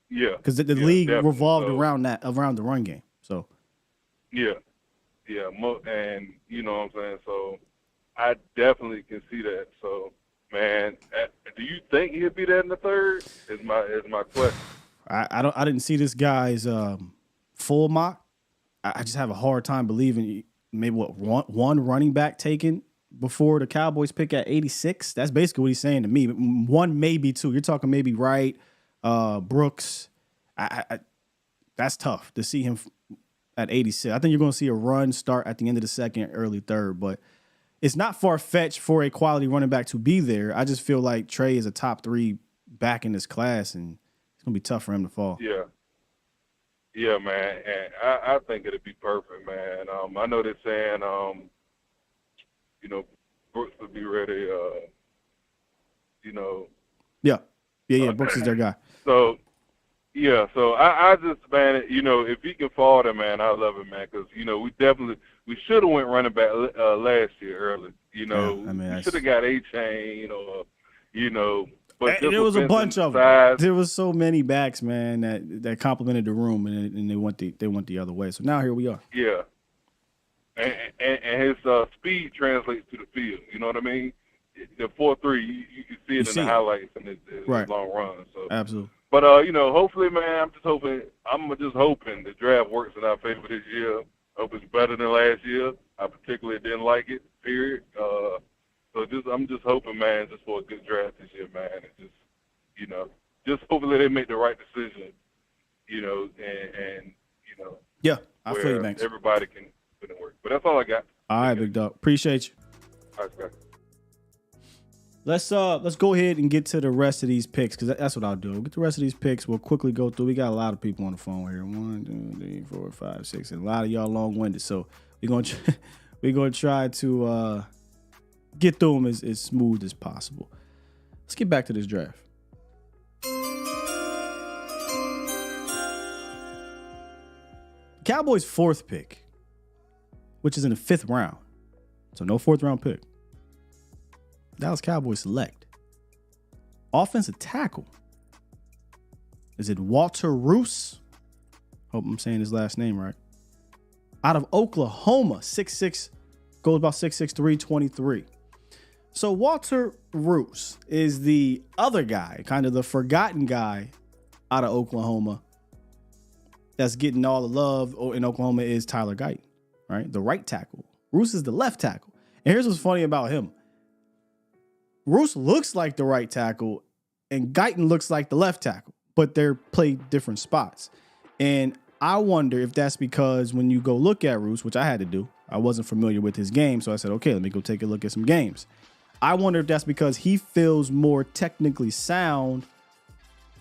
Yeah, because the league revolved around the run game. So. Yeah, and you know what I'm saying. So, I definitely can see that. So, man, do you think he'll be there in the 3rd? Is my question. I didn't see this guy's full mock. I just have a hard time believing maybe one running back taken before the Cowboys pick at 86. That's basically what he's saying to me. One, maybe two. You're talking maybe Wright, Brooks. That's tough to see him at 86. I think you're going to see a run start at the end of the second, early third, but it's not far-fetched for a quality running back to be there. I just feel like Trey is a top 3 back in this class, and it's going to be tough for him to fall. Yeah. Yeah, man. And I think it'll be perfect, man. I know they're saying, Brooks will be ready, Yeah, Brooks is their guy. So, yeah, so I just, man, if he can fall there, man, I love it, man, because, we should have went running back last year early. We should have got A-Chain, But there was a bunch of them. There was so many backs, man, that complimented the room, and they went the other way. So now here we are. Yeah. And his speed translates to the field. You know what I mean? The 4.3, you can see it in the highlights and his long run. So absolutely. But hopefully, man, I'm just hoping the draft works in our favor this year. Hope it's better than last year. I particularly didn't like it. Period. I'm just hoping, man, just for a good draft this year, man, and just hopefully they make the right decision. Yeah, I feel you, Banks. Everybody can put in work. But that's all I got. All right, big dog. Appreciate you. All right, guys. Let's go ahead and get to the rest of these picks, because that's what I'll do. We'll get the rest of these picks. We'll quickly go through. We got a lot of people on the phone here. 1, 2, 3, 4, 5, 6, and a lot of y'all long-winded. So we're gonna try to get through them as smooth as possible. Let's get back to this draft. Cowboys' 4th pick, which is in the 5th round. So no 4th round pick. Dallas Cowboys select offensive tackle. Is it Walter Rouse? Hope I'm saying his last name right. Out of Oklahoma, 6'6", goes about 6'6", 323. So Walter Rouse is the other guy, kind of the forgotten guy out of Oklahoma that's getting all the love in Oklahoma is Tyler Guyton, right? The right tackle. Rouse is the left tackle. And here's what's funny about him. Rouse looks like the right tackle and Guyton looks like the left tackle, but they're played different spots. And I wonder if that's because when you go look at Rouse, which I had to do, I wasn't familiar with his game, so I said, okay, let me go take a look at some games. I wonder if that's because he feels more technically sound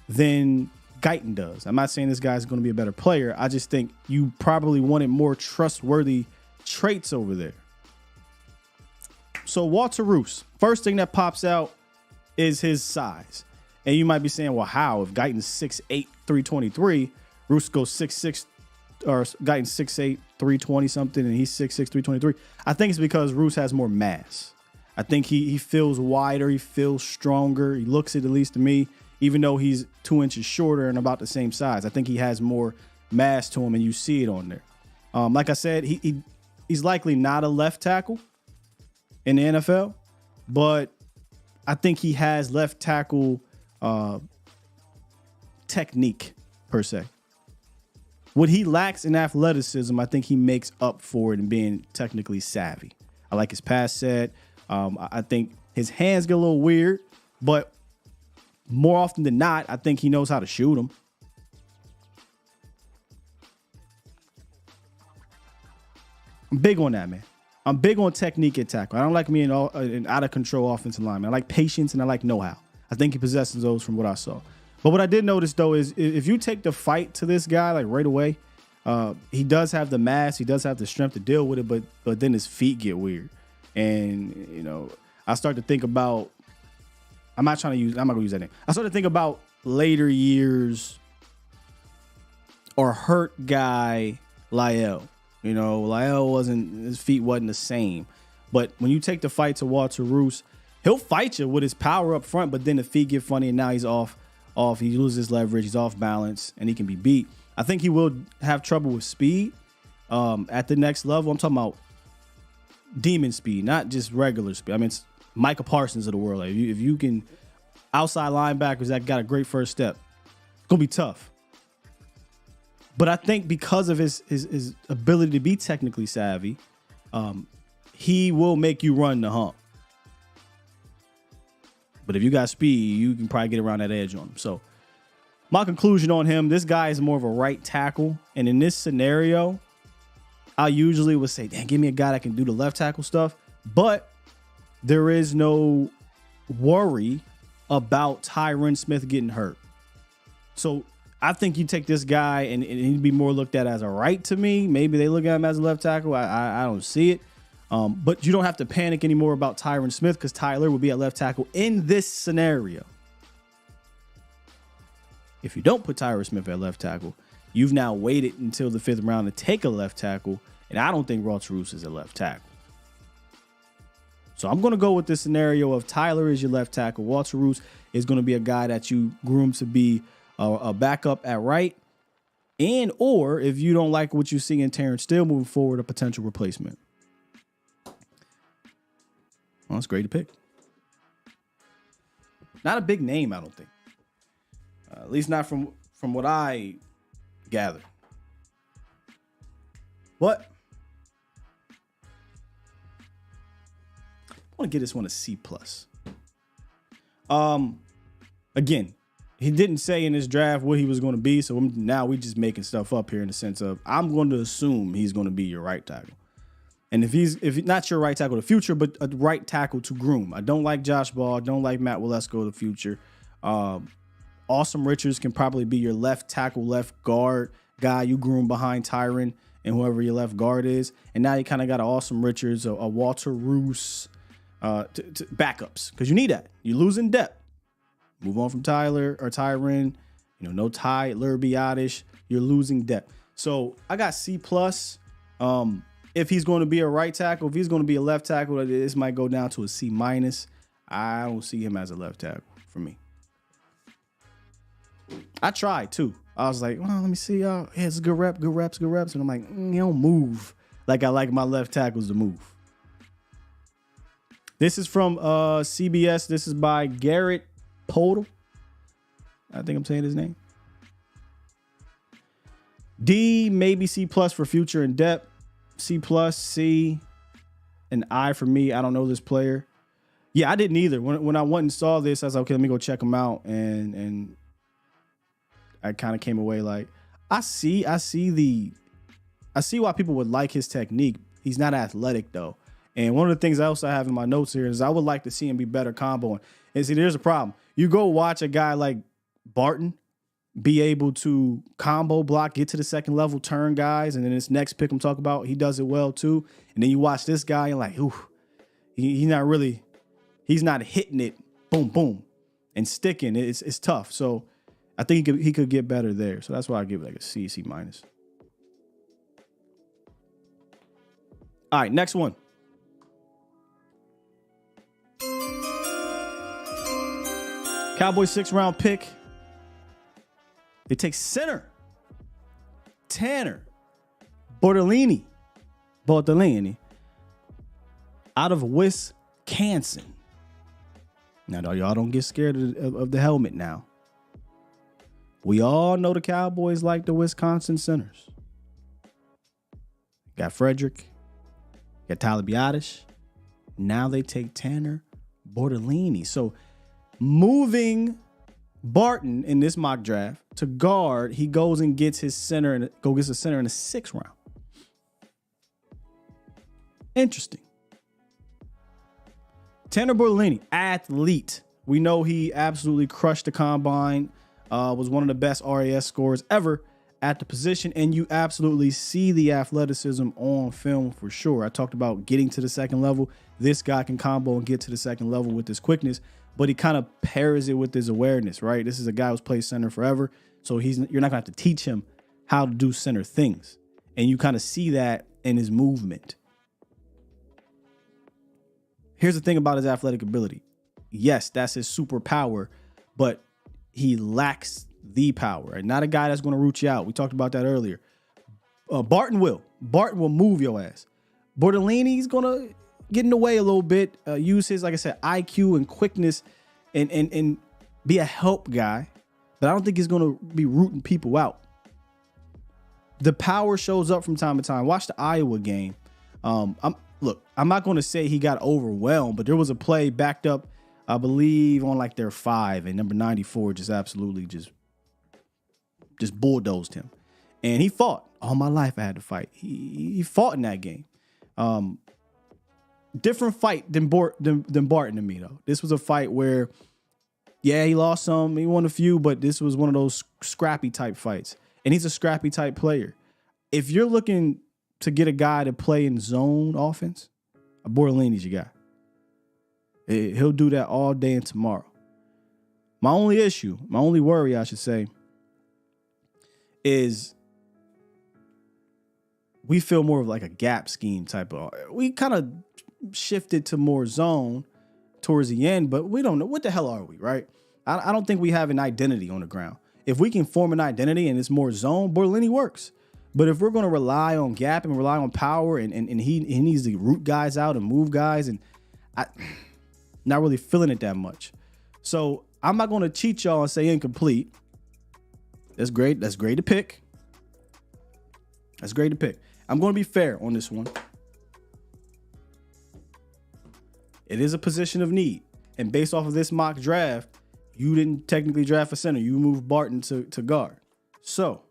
than Guyton does. I'm not saying this guy's going to be a better player. I just think you probably wanted more trustworthy traits over there. So Walter Rouse, first thing that pops out is his size. And you might be saying, well, how? If Guyton's 6'8", 323, Rouse goes 6'6", or Guyton's 6'8", 320 something, and he's 6'6", 323. I think it's because Rouse has more mass. I think he feels wider, he feels stronger. He looks it, at least to me, even though he's 2 inches shorter and about the same size. I think he has more mass to him, and you see it on there. Like I said, he's likely not a left tackle in the NFL, but I think he has left tackle technique, per se. What he lacks in athleticism, I think he makes up for it in being technically savvy. I like his pass set. I think his hands get a little weird, but more often than not, I think he knows how to shoot them. I'm big on that, man. I'm big on technique at tackle. I don't like me an out-of-control offensive lineman. I like patience and I like know-how. I think he possesses those from what I saw. But what I did notice, though, is if you take the fight to this guy, like right away, he does have the mass. He does have the strength to deal with it, but then his feet get weird. And, I start to think about, I'm not going to use that name. I start to think about later years or hurt guy Lyle. Lyle his feet wasn't the same. But when you take the fight to Walter Rouse, he'll fight you with his power up front, but then the feet get funny and now he's off. He loses leverage. He's off balance and he can be beat. I think he will have trouble with speed at the next level. I'm talking about demon speed, not just regular speed. I mean, it's Micah Parsons of the world. Like, if you can outside linebackers that got a great first step, it's going to be tough. But I think because of his ability to be technically savvy, he will make you run the hump. But if you got speed, you can probably get around that edge on him. So my conclusion on him, this guy is more of a right tackle. And in this scenario, I usually would say, damn, give me a guy that can do the left tackle stuff. But there is no worry about Tyron Smith getting hurt. So I think you take this guy and he'd be more looked at as a right to me. Maybe they look at him as a left tackle. I don't see it. But you don't have to panic anymore about Tyron Smith because Tyler will be at left tackle in this scenario. If you don't put Tyron Smith at left tackle, you've now waited until the 5th round to take a left tackle. And I don't think Rouse is a left tackle. So I'm going to go with this scenario of Tyler is your left tackle. Walter Rouse is going to be a guy that you groom to be a backup at right. And or if you don't like what you see in Terrence Steele moving forward, a potential replacement. Well, that's great to pick. Not a big name, I don't think. At least not from what I gather. But I want to give this one a C+. Again, he didn't say in his draft what he was going to be, so now we just making stuff up here in the sense of I'm going to assume he's going to be your right tackle. And if he's not your right tackle of the future, but a right tackle to groom. I don't like Josh Ball. I don't like Matt Walesko of the future. Awesome Richards can probably be your left tackle, left guard guy you groom behind Tyron and whoever your left guard is. And now you kind of got an Awesome Richards, a Walter Rouse to backups because you need that. You're losing depth. Move on from Tyler or Tyron. No Tyler Biotish. You're losing depth. So I got C+. If he's going to be a right tackle, if he's going to be a left tackle, this might go down to a C-. I don't see him as a left tackle for me. I tried too. I was like, well, let me see. Yeah, it's a good reps. And I'm like, you don't move like I like my left tackles to move. This is from CBS. This is by Garrett Podal. I think I'm saying his name. D, maybe C+ for future and depth. C+, C, and I for me. I don't know this player. Yeah, I didn't either. When I went and saw this, I was like, okay, let me go check him out. And I kind of came away like, I see why people would like his technique. He's not athletic though. And one of the things else I have in my notes here is I would like to see him be better comboing. And see, there's a problem. You go watch a guy like Barton be able to combo block, get to the second level, turn guys, and then this next pick I'm talking about, he does it well too. And then you watch this guy and like, ooh, he's not hitting it, boom, boom, and sticking. It's tough. So I think he could get better there. So that's why I give it like a C, C-. All right, next one. Cowboys 6th round pick. They take center Tanner Bortolini out of Wisconsin. Now, y'all don't get scared of the helmet now. We all know the Cowboys like the Wisconsin centers. Got Frederick. Got Tyler Biotish. Now they take Tanner Bortolini. So moving Barton in this mock draft to guard, he goes and gets his center and gets a center in the 6th round. Interesting. Tanner Bortolini, athlete. We know he absolutely crushed the combine. Was one of the best RAS scorers ever at the position, and you absolutely see the athleticism on film for sure. I talked about getting to the second level. This guy can combo and get to the second level with his quickness, but he kind of pairs it with his awareness, right? This is a guy who's played center forever, so you're not gonna have to teach him how to do center things, and you kind of see that in his movement. Here's the thing about his athletic ability. Yes, that's his superpower, but he lacks the power. And not a guy that's going to root you out. We talked about that earlier. Barton will move your ass. Bortolini's going to get in the way a little bit. Use his, like I said, IQ and quickness and be a help guy. But I don't think he's going to be rooting people out. The power shows up from time to time. Watch the Iowa game. look, I'm not going to say he got overwhelmed, but there was a play backed up, I believe, on like their 5, and number 94 just absolutely just bulldozed him. And he fought. All my life I had to fight. He fought in that game. Different fight than Barton to me, though. This was a fight where, yeah, he lost some, he won a few, but this was one of those scrappy type fights. And he's a scrappy type player. If you're looking to get a guy to play in zone offense, a Bortolini's your guy. He'll do that all day and tomorrow. My only worry, I should say, is we feel more of like a gap scheme type of. We kind of shifted to more zone towards the end, but we don't know. What the hell are we, right? I don't think we have an identity on the ground. If we can form an identity and it's more zone, Bortolini works. But if we're going to rely on gap and rely on power and he needs to root guys out and move guys, and not really feeling it that much. So I'm not going to cheat y'all and say incomplete. That's great. That's great to pick. That's great to pick. I'm going to be fair on this one. It is a position of need. And based off of this mock draft, you didn't technically draft a center. You moved Barton to guard. So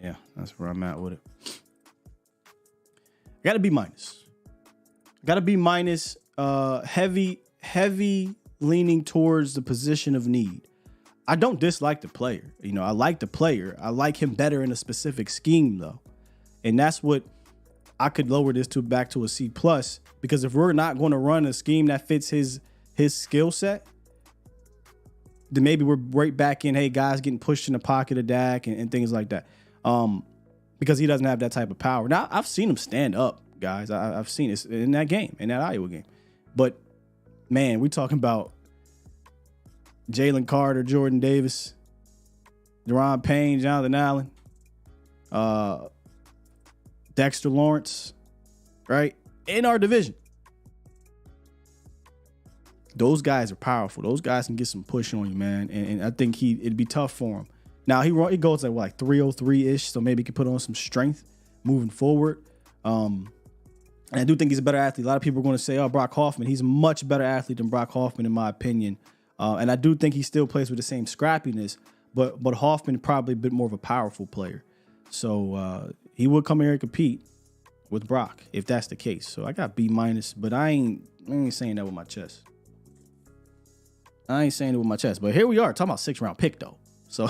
yeah, that's where I'm at with it. I got to be minus. Heavy leaning towards the position of need. I don't dislike the player. You know, I like the player. I like him better in a specific scheme, though. And that's what I could lower this to back to a C+, because if we're not going to run a scheme that fits his skill set, then maybe we're right back in, hey, guys getting pushed in the pocket of Dak and things like that. Because he doesn't have that type of power. Now, I've seen him stand up, guys. I've seen this in that game, in that Iowa game. But, man, we're talking about Jalen Carter, Jordan Davis, Deron Payne, Jonathan Allen, Dexter Lawrence, right? In our division. Those guys are powerful. Those guys can get some push on you, man. And I think it'd be tough for him. Now, he goes like 303-ish, so maybe he can put on some strength moving forward. And I do think he's a better athlete. A lot of people are going to say, oh, Brock Hoffman. He's a much better athlete than Brock Hoffman, in my opinion. And I do think he still plays with the same scrappiness, but Hoffman probably a bit more of a powerful player. So he would come here and compete with Brock if that's the case. So I got B-, but I ain't saying that with my chest. But here we are talking about 6th round pick, though. So,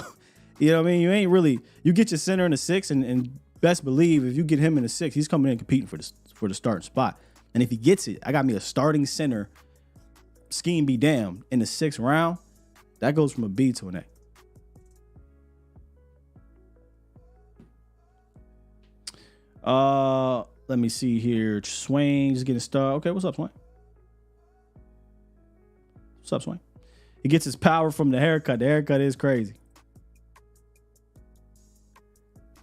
you know what I mean? You get your center in the 6th, and best believe if you get him in the 6th, he's coming in competing for the starting spot. And if he gets it, I got me a starting center, scheme be damned, in the 6th round. That goes from a B to an A. Let me see here. Swain just getting started. Okay, what's up, Swain? What's up, Swain? He gets his power from the haircut. The haircut is crazy.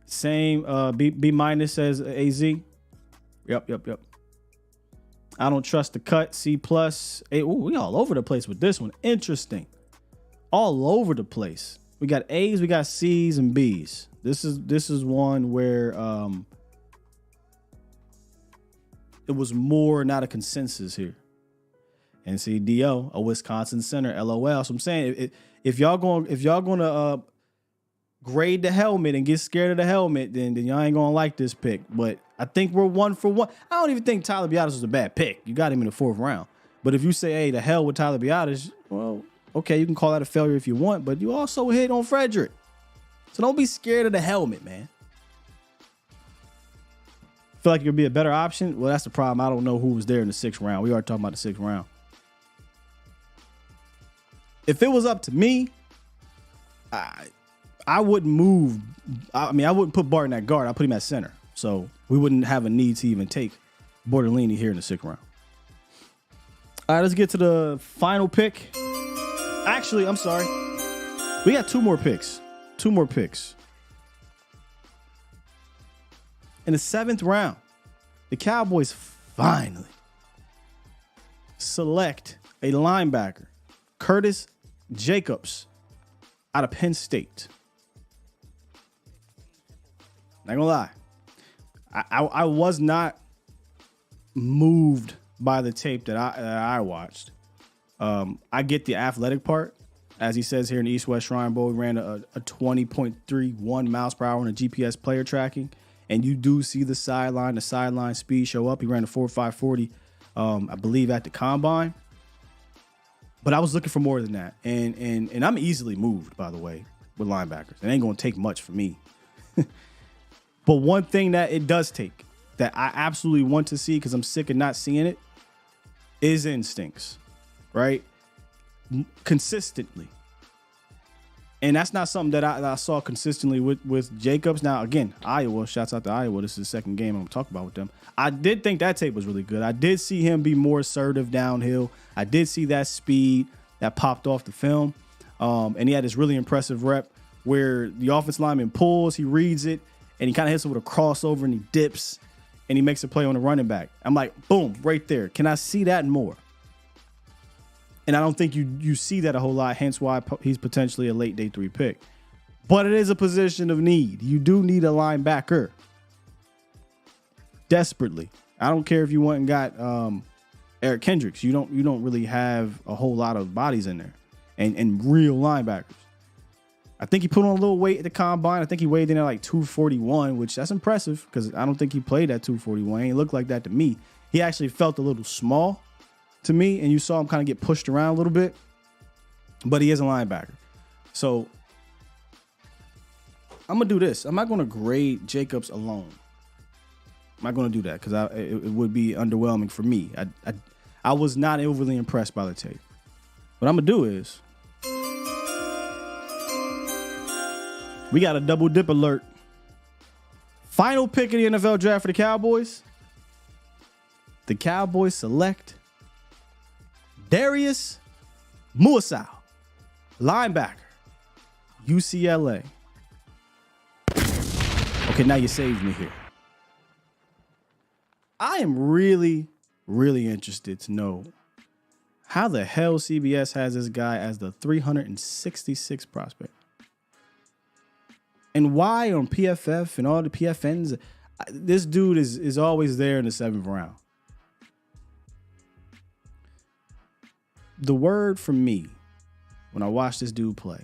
Same B- as AZ. Yep. I don't trust the cut. C+. Hey, ooh, we all over the place with this one. Interesting. All over the place. We got A's, we got C's, and B's. This is one where it was more not a consensus here. NCDO, a Wisconsin center, LOL. So I'm saying if y'all gonna grade the helmet and get scared of the helmet, then y'all ain't gonna like this pick. But I think we're 1 for 1. I don't even think Tyler Biadasz was a bad pick. You got him in the 4th round. But if you say, hey, the hell with Tyler Biadasz, well, okay, you can call that a failure if you want, but you also hit on Frederick. So don't be scared of the helmet, man. Feel like it could be a better option? Well, that's the problem. I don't know who was there in the 6th round. We are talking about the 6th round. If it was up to me, I wouldn't move. I wouldn't put Barton at guard. I'd put him at center. So we wouldn't have a need to even take Bortolini here in the 6th round. All right, let's get to the final pick. Actually, I'm sorry. We got 2 more picks. 2 more picks. In the 7th round, the Cowboys finally select a linebacker, Curtis Jacobs out of Penn State. Not gonna lie. I was not moved by the tape that I watched. I get the athletic part. As he says here in the East-West Shrine Bowl, he ran a 20.31 miles per hour on a GPS player tracking. And you do see the sideline speed show up. He ran a 4.540, I believe, at the combine. But I was looking for more than that. And I'm easily moved, by the way, with linebackers. It ain't going to take much for me. But one thing that it does take that I absolutely want to see, because I'm sick of not seeing it, is instincts, right? Consistently. And that's not something that I saw consistently with Jacobs. Now, again, Iowa, shouts out to Iowa. This is the second game I'm going to talk about with them. I did think that tape was really good. I did see him be more assertive downhill. I did see that speed that popped off the film. And he had this really impressive rep where the offensive lineman pulls, he reads it, and he kind of hits it with a crossover, and he dips, and he makes a play on the running back. I'm like, boom, right there. Can I see that more? And I don't think you see that a whole lot, hence why he's potentially a late day 3 pick. But it is a position of need. You do need a linebacker. Desperately. I don't care if you went and got Eric Kendricks. You don't really have a whole lot of bodies in there. And real linebackers. I think he put on a little weight at the combine. I think he weighed in at like 241, which that's impressive because I don't think he played at 241. He looked like that to me. He actually felt a little small to me, and you saw him kind of get pushed around a little bit, but he is a linebacker. So I'm going to do this. I'm not going to grade Jacobs alone. I'm not going to do that because it would be underwhelming for me. I was not overly impressed by the tape. What I'm going to do is we got a double dip alert. Final pick of the NFL draft for the Cowboys. The Cowboys select Darius Muasau, linebacker, UCLA. Okay, now you saved me here. I am really, really interested to know how the hell CBS has this guy as the 366th prospect. And why on PFF and all the PFNs, this dude is always there in the 7th round. The word from me when I watch this dude play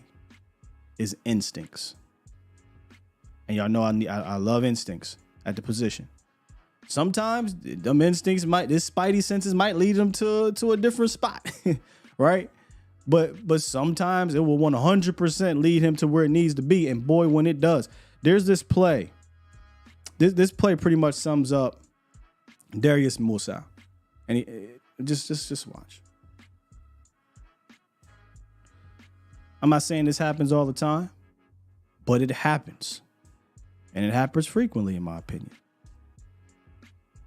is instincts. And y'all know I love instincts at the position. Sometimes them instincts this spidey senses might lead him to a different spot, right? But sometimes it will 100% lead him to where it needs to be. And boy, when it does, there's this play. This play pretty much sums up Darius Muasau. And just watch. I'm not saying this happens all the time, but it happens. And it happens frequently, in my opinion.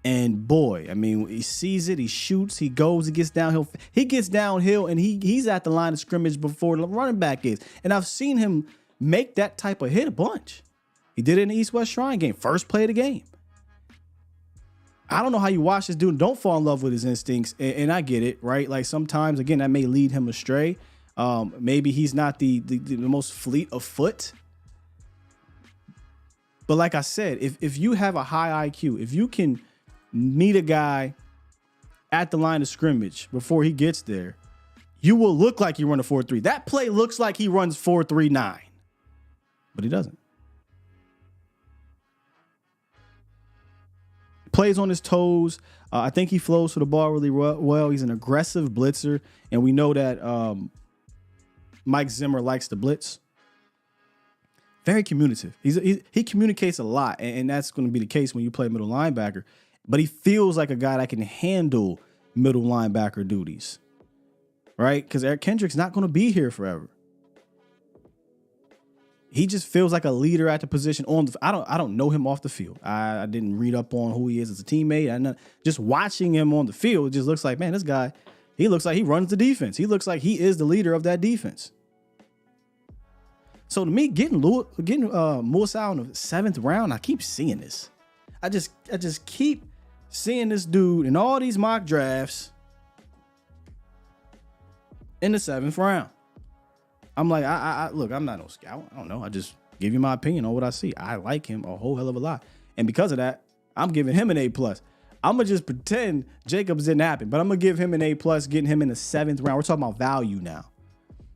And boy, I mean, he sees it, he shoots, he goes, he gets downhill. He gets downhill, and he's at the line of scrimmage before the running back is. And I've seen him make that type of hit a bunch. He did it in the East-West Shrine game, first play of the game. I don't know how you watch this dude and don't fall in love with his instincts, and I get it, right? Like sometimes, again, that may lead him astray. Maybe he's not the most fleet of foot. But like I said, if you have a high IQ, if you can meet a guy at the line of scrimmage before he gets there, you will look like you run a 4.3. That play looks like he runs 4.39, but he doesn't. Plays on his toes. I think he flows for the ball really well. He's an aggressive blitzer, and we know that Mike Zimmer likes to blitz. Very communicative. He communicates a lot, and that's going to be the case when you play middle linebacker. But he feels like a guy that can handle middle linebacker duties, right? Because Eric Kendricks not going to be here forever. He just feels like a leader at the position. I don't know him off the field. I didn't read up on who he is as a teammate. Just watching him on the field, it just looks like, man, this guy, he looks like he runs the defense. He looks like he is the leader of that defense. So to me, getting Muasau in the 7th round, I keep seeing this. I just keep seeing this dude in all these mock drafts in the 7th round. I'm like, I look, I'm not no scout. I don't know. I just give you my opinion on what I see. I like him a whole hell of a lot. And because of that, I'm giving him an A+. I'm going to just pretend Jacobs didn't happen, but I'm going to give him an A+, getting him in the 7th round. We're talking about value now.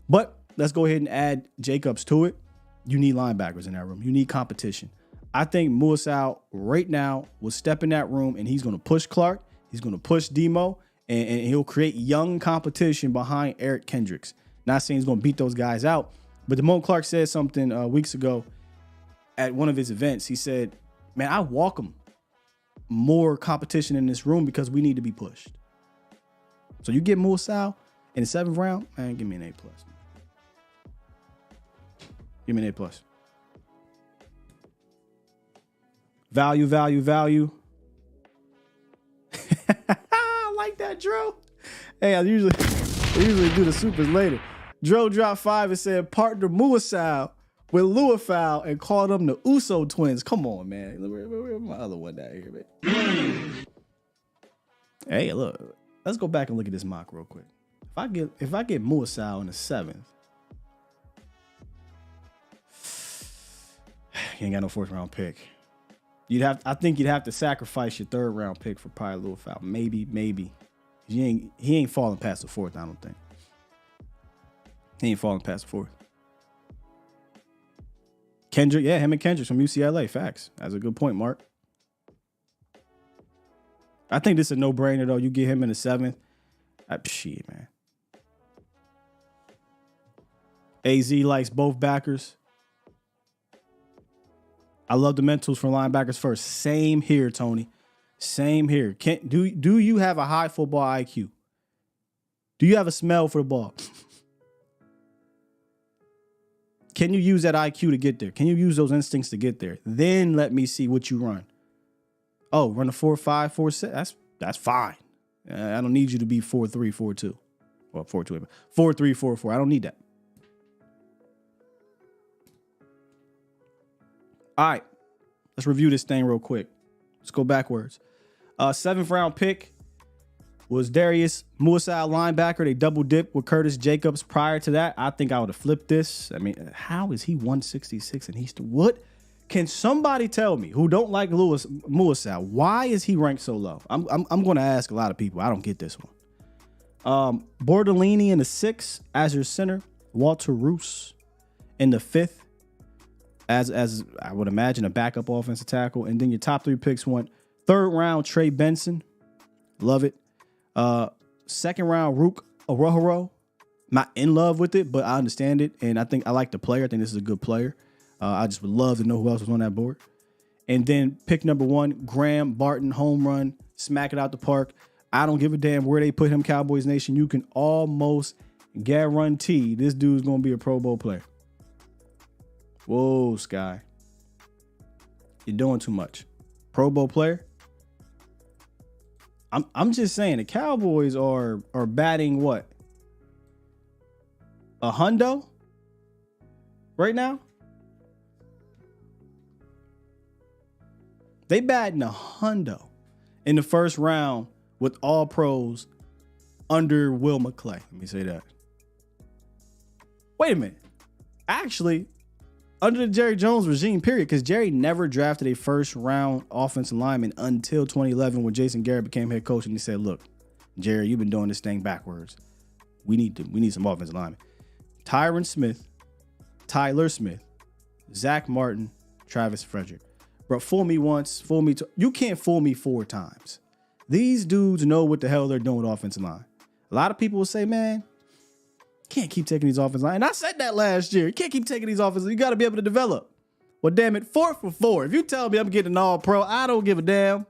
But let's go ahead and add Jacobs to it. You need linebackers in that room. You need competition. I think Muasau right now will step in that room and he's going to push Clark. He's going to push Demo, and he'll create young competition behind Eric Kendricks. Not saying he's going to beat those guys out, but Damone Clark said something weeks ago at one of his events. He said, man, I welcome more competition in this room because we need to be pushed. So you get Muasau in the 7th round, man, give me an A+. Give me an A+. Value, value, value. I like that, Dro. Hey, I usually do the supers later. Dro dropped 5 and said partner Muasau with Luafau and called them the Uso twins. Come on, man. Where's my other one down here, man? Hey, look. Let's go back and look at this mock real quick. If I get Muasau in the 7th, you ain't got no 4th round pick. I think you'd have to sacrifice your 3rd round pick for probably Luafau. Maybe. He ain't falling past the 4th, I don't think. He ain't falling past the 4th. Kendrick, yeah, him and Kendrick from UCLA. Facts. That's a good point, Mark. I think this is a no-brainer, though. You get him in the 7th. Shit, man. AZ likes both backers. I love the mentals for linebackers first. Same here, Tony. Same here. Do you have a high football IQ? Do you have a smell for the ball? Can you use that IQ to get there? Can you use those instincts to get there? Then let me see what you run. Oh, run a 4.5, 4.6. That's fine. I don't need you to be 4.3, 4.2. Well, 4.2. 4.3, 4.4. I don't need that. All right, let's review this thing real quick. Let's go backwards. 7th round pick was Darius Muasau, linebacker. They double dipped with Curtis Jacobs. Prior to that, I think I would have flipped this. I mean, how is he 166 and he's what? Can somebody tell me who don't like Muasau, why is he ranked so low? I'm going to ask a lot of people. I don't get this one. Bortolini in the 6th as your center. Walter Rouse in the 5th. As I would imagine, a backup offensive tackle. And then your top 3 picks went 3rd round, Trey Benson. Love it. 2nd round, Ruke Orhorhoro. Not in love with it, but I understand it. And I think I like the player. I think this is a good player. I just would love to know who else was on that board. And then pick number 1, Graham Barton, home run, smack it out the park. I don't give a damn where they put him, Cowboys Nation. You can almost guarantee this dude's going to be a Pro Bowl player. Whoa, Sky. You're doing too much. Pro Bowl player? I'm just saying the Cowboys are batting what? A hundo right now? They batting a hundo in the 1st round with all pros under Will McClay. Let me say that. Wait a minute. Actually, under the Jerry Jones regime, period, because Jerry never drafted a 1st round offensive lineman until 2011 when Jason Garrett became head coach, and he said, look, Jerry, you've been doing this thing backwards. We need some offensive linemen. Tyler Smith, Zach Martin, Travis Frederick. Bro, fool me once, fool me twice. You can't fool me 4 times. These dudes know what the hell they're doing with offensive line. A lot of people will say, man, can't keep taking these offensive line. And I said that last year. You can't keep taking these offensive. You got to be able to develop. Well, damn it, 4 for 4. If you tell me I'm getting an all-pro, I don't give a damn.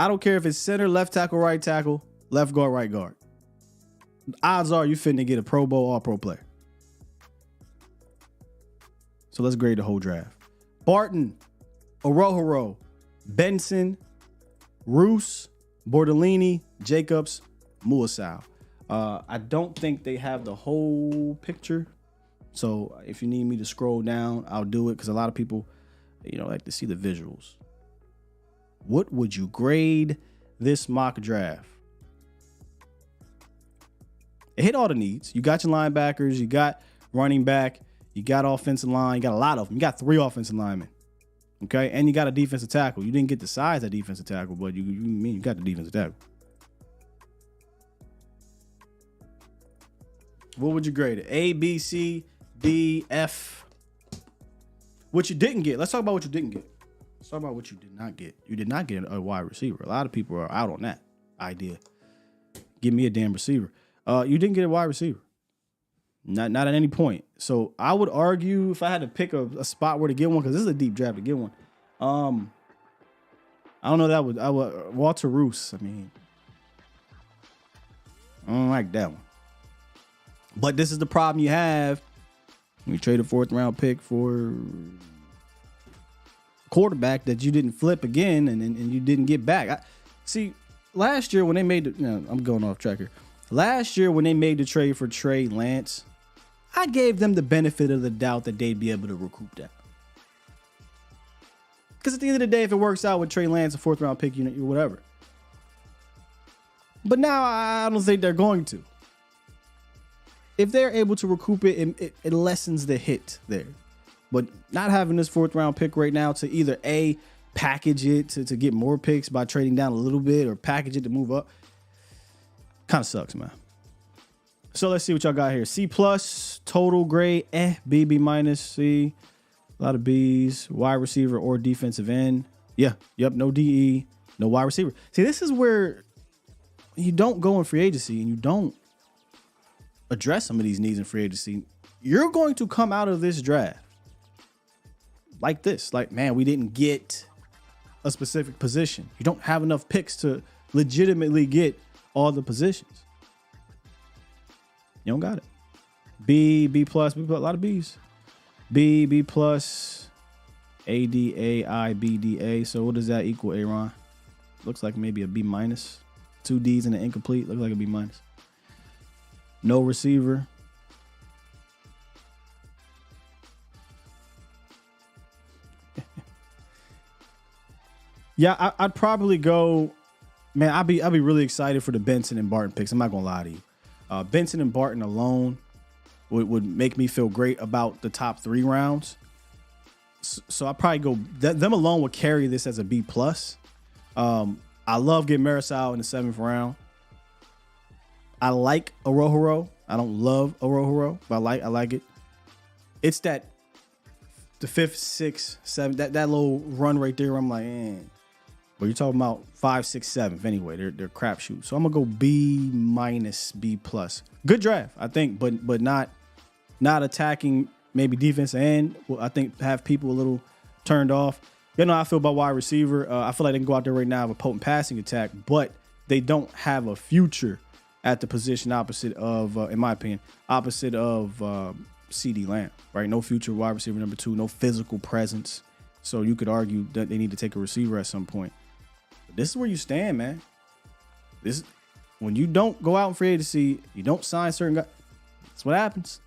I don't care if it's center, left tackle, right tackle, left guard, right guard. Odds are you finna get a Pro Bowl, all-pro player. So let's grade the whole draft. Barton, Orhorhoro, Benson, Rouse, Bortolini, Jacobs, Muasau. I don't think they have the whole picture. So if you need me to scroll down, I'll do it because a lot of people, like to see the visuals. What would you grade this mock draft? It hit all the needs. You got your linebackers, you got running back, you got offensive line, you got a lot of them. You got 3 offensive linemen. Okay, and you got a defensive tackle. You didn't get the size of defensive tackle, but you got the defensive tackle. What would you grade it? A, B, C, D, F. What you didn't get. Let's talk about what you didn't get. Let's talk about what you did not get. You did not get a wide receiver. A lot of people are out on that idea. Give me a damn receiver. You didn't get a wide receiver. Not at any point. So I would argue if I had to pick a spot where to get one, because this is a deep draft to get one. I don't know. I would Walter Rouse. I mean, I don't like that one. But this is the problem you have. You trade a 4th round pick for quarterback that you didn't flip again, and you didn't get back. See, last year when they made I'm going off track here. Last year when they made the trade for Trey Lance, I gave them the benefit of the doubt that they'd be able to recoup that. Because at the end of the day, if it works out with Trey Lance, a 4th round pick, whatever. But now I don't think they're going to. If they're able to recoup it, it lessens the hit there. But not having this 4th round pick right now to either A, package it to get more picks by trading down a little bit, or package it to move up, kind of sucks, man. So let's see what y'all got here. C+, total grade, B, B minus, C. A lot of B's. Wide receiver or defensive end. Yeah, yep, no DE, no wide receiver. See, this is where you don't go in free agency and you don't address some of these needs in free agency. You're going to come out of this draft like this. Like, man, we didn't get a specific position. You don't have enough picks to legitimately get all the positions. You don't got it. B, B plus, a lot of B's. B, B plus, A, D, A, I, B, D, A. So what does that equal, Aaron? Looks like maybe a B minus. 2 D's and an incomplete. Looks like a B minus. No receiver. Yeah, I'd probably go. Man, I'd be really excited for the Benson and Barton picks. I'm not gonna lie to you. Benson and Barton alone would make me feel great about the top 3 rounds. So I probably go. Them alone would carry this as a B plus. I love getting Marisal in the 7th round. I like Orhorhoro. I don't love Orhorhoro, but I like it. It's the 5th, 6th, 7th, that little run right there. I'm like, but you're talking about 5, 6, 7th anyway. They're crapshoot. So I'm gonna go B minus, B plus. Good draft, I think, but not attacking maybe defense end. Well, I think have people a little turned off. You know how I feel about wide receiver. I feel like they can go out there right now with a potent passing attack, but they don't have a future at the position opposite of, in my opinion, opposite of CD Lamb, right? No future wide receiver number 2, no physical presence. So you could argue that they need to take a receiver at some point. But this is where you stand, man. This when you don't go out in free agency, you don't sign certain guys. That's what happens.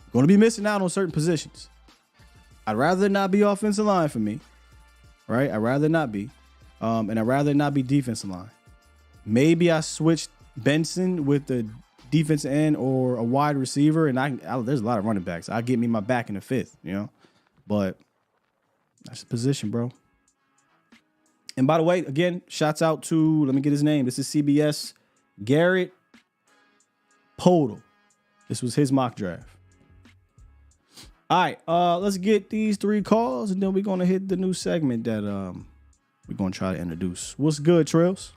You're going to be missing out on certain positions. I'd rather not be offensive line for me, right? I'd rather not be. And I'd rather not be defensive line. Maybe I switched Benson with the defensive end or a wide receiver, and there's a lot of running backs. I'll get me my back in the 5th, But that's the position, bro. And by the way, again, shouts out to, let me get his name. This is CBS, Garrett Podal. This was his mock draft. All right, let's get these 3 calls, and then we're going to hit the new segment that we're going to try to introduce. What's good, Trails?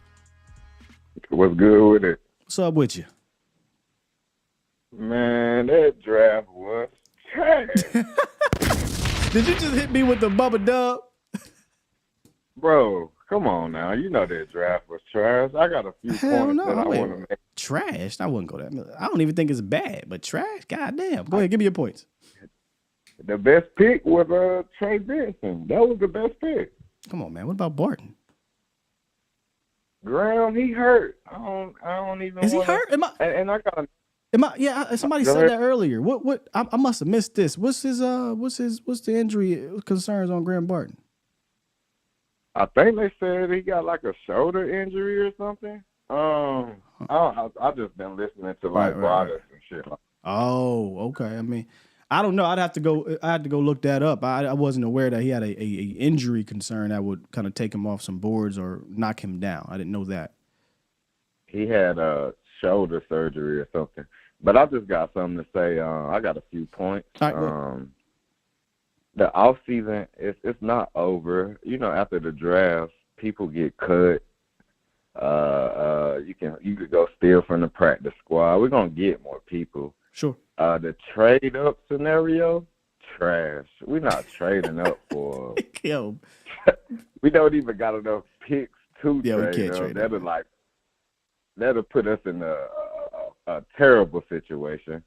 What's good with it? What's up with you? Man, that draft was trash. Did you just hit me with the Bubba Dub? Bro, come on now. You know that draft was trash. I got a few points that I want to make. Trash? I wouldn't go that. I don't even think it's bad, but trash? Goddamn. Go ahead, give me your points. The best pick was Trey Benson. That was the best pick. Come on, man. What about Barton? Graham, he hurt. I don't even. Is he hurt? Somebody said that earlier. What? I must have missed this. What's the injury concerns on Graham Barton? I think they said he got like a shoulder injury or something. I just been listening to like Brothers and shit. Oh, okay. I mean, I don't know. I had to go look that up. I wasn't aware that he had a injury concern that would kind of take him off some boards or knock him down. I didn't know that. He had a shoulder surgery or something. But I just got something to say. I got a few points. All right, the off season it's not over. You know, after the draft, people get cut. You could go steal from the practice squad. We're gonna get more people. Sure. The trade up scenario, trash. We're not trading up for. Yo. We don't even got enough picks to we trade can't up. trade That'll put us in a terrible situation.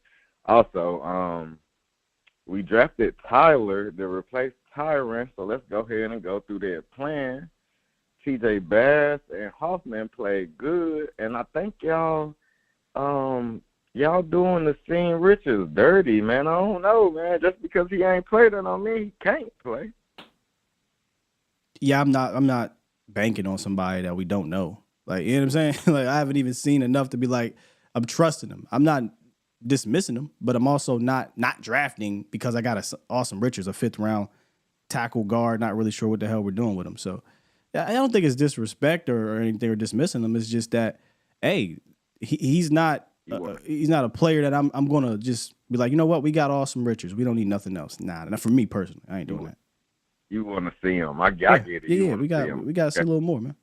Also, we drafted Tyler to replace Tyron, so let's go ahead and go through their plan. T.J. Bass and Hoffman played good, and I think y'all doing the scene Richards dirty, man. I don't know, man. Just because he ain't played it on me, he can't play. Yeah, I'm not banking on somebody that we don't know. Like, you know what I'm saying? Like, I haven't even seen enough to be like, I'm trusting him. I'm not dismissing him, but I'm also not drafting because I got a awesome Richards, a 5th round tackle guard. Not really sure what the hell we're doing with him. So I don't think it's disrespect or anything or dismissing him. It's just that, hey, he's not a player that I'm going to just be like, you know what? We got awesome Richards. We don't need nothing else. Nah, not for me personally. I ain't doing that. You want to see him. I get it. Yeah, we got to see a little more, man.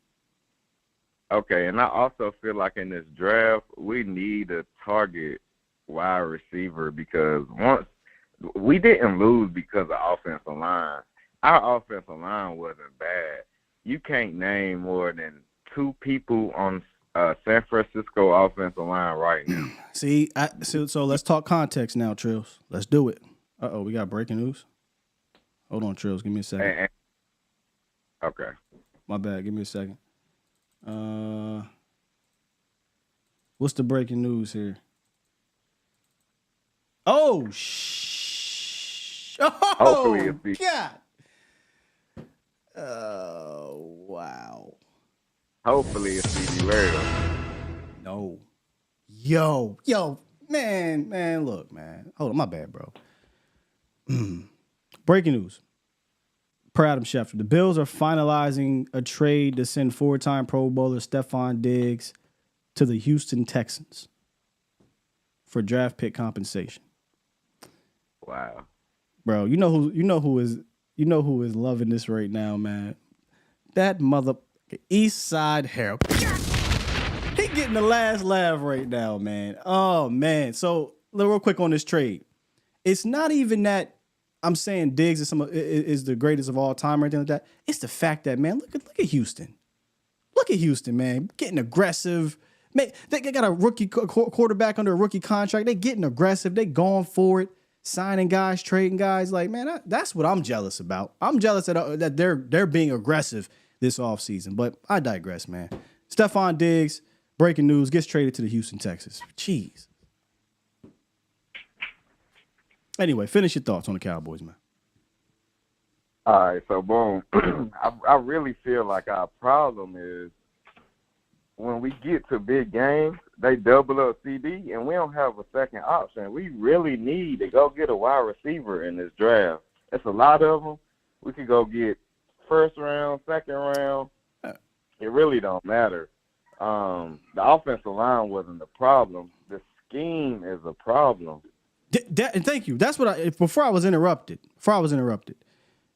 Okay, and I also feel like in this draft, we need a target wide receiver because once we didn't lose because of offensive line. Our offensive line wasn't bad. You can't name more than 2 people on San Francisco offensive line right now. See, so let's talk context now, Trills. Let's do it. Uh-oh, we got breaking news. Hold on, Trills. Give me a second. Okay. My bad. Give me a second. What's the breaking news here? Oh, Hopefully it'll be. God. Oh, wow. Hopefully it's CeeDee Lamb. No. Yo, man, look, man. Hold on, my bad, bro. Breaking news. Per Adam Schefter, the Bills are finalizing a trade to send 4-time Pro Bowler Stephon Diggs to the Houston Texans for draft pick compensation. Wow. Bro, you know who is loving this right now, man. That mother East Side Harold. He getting the last laugh right now, man. Oh man. So real quick on this trade. It's not even that I'm saying Diggs is the greatest of all time or anything like that. It's the fact that, man, look at Houston. Look at Houston, man. Getting aggressive. Man, they got a rookie quarterback under a rookie contract. They getting aggressive. They going for it. Signing guys, trading guys. Like, man, that's what I'm jealous about. I'm jealous that they're being aggressive this offseason. But I digress, man. Stephon Diggs, breaking news, gets traded to the Houston Texans. Jeez. Anyway, finish your thoughts on the Cowboys, man. All right, so boom. I really feel like our problem is when we get to big games, they double up CD, and we don't have a second option. We really need to go get a wide receiver in this draft. It's a lot of them. We could go get first round, second round. It really don't matter. The offensive line wasn't the problem. The scheme is a problem. And thank you. That's what before I was interrupted.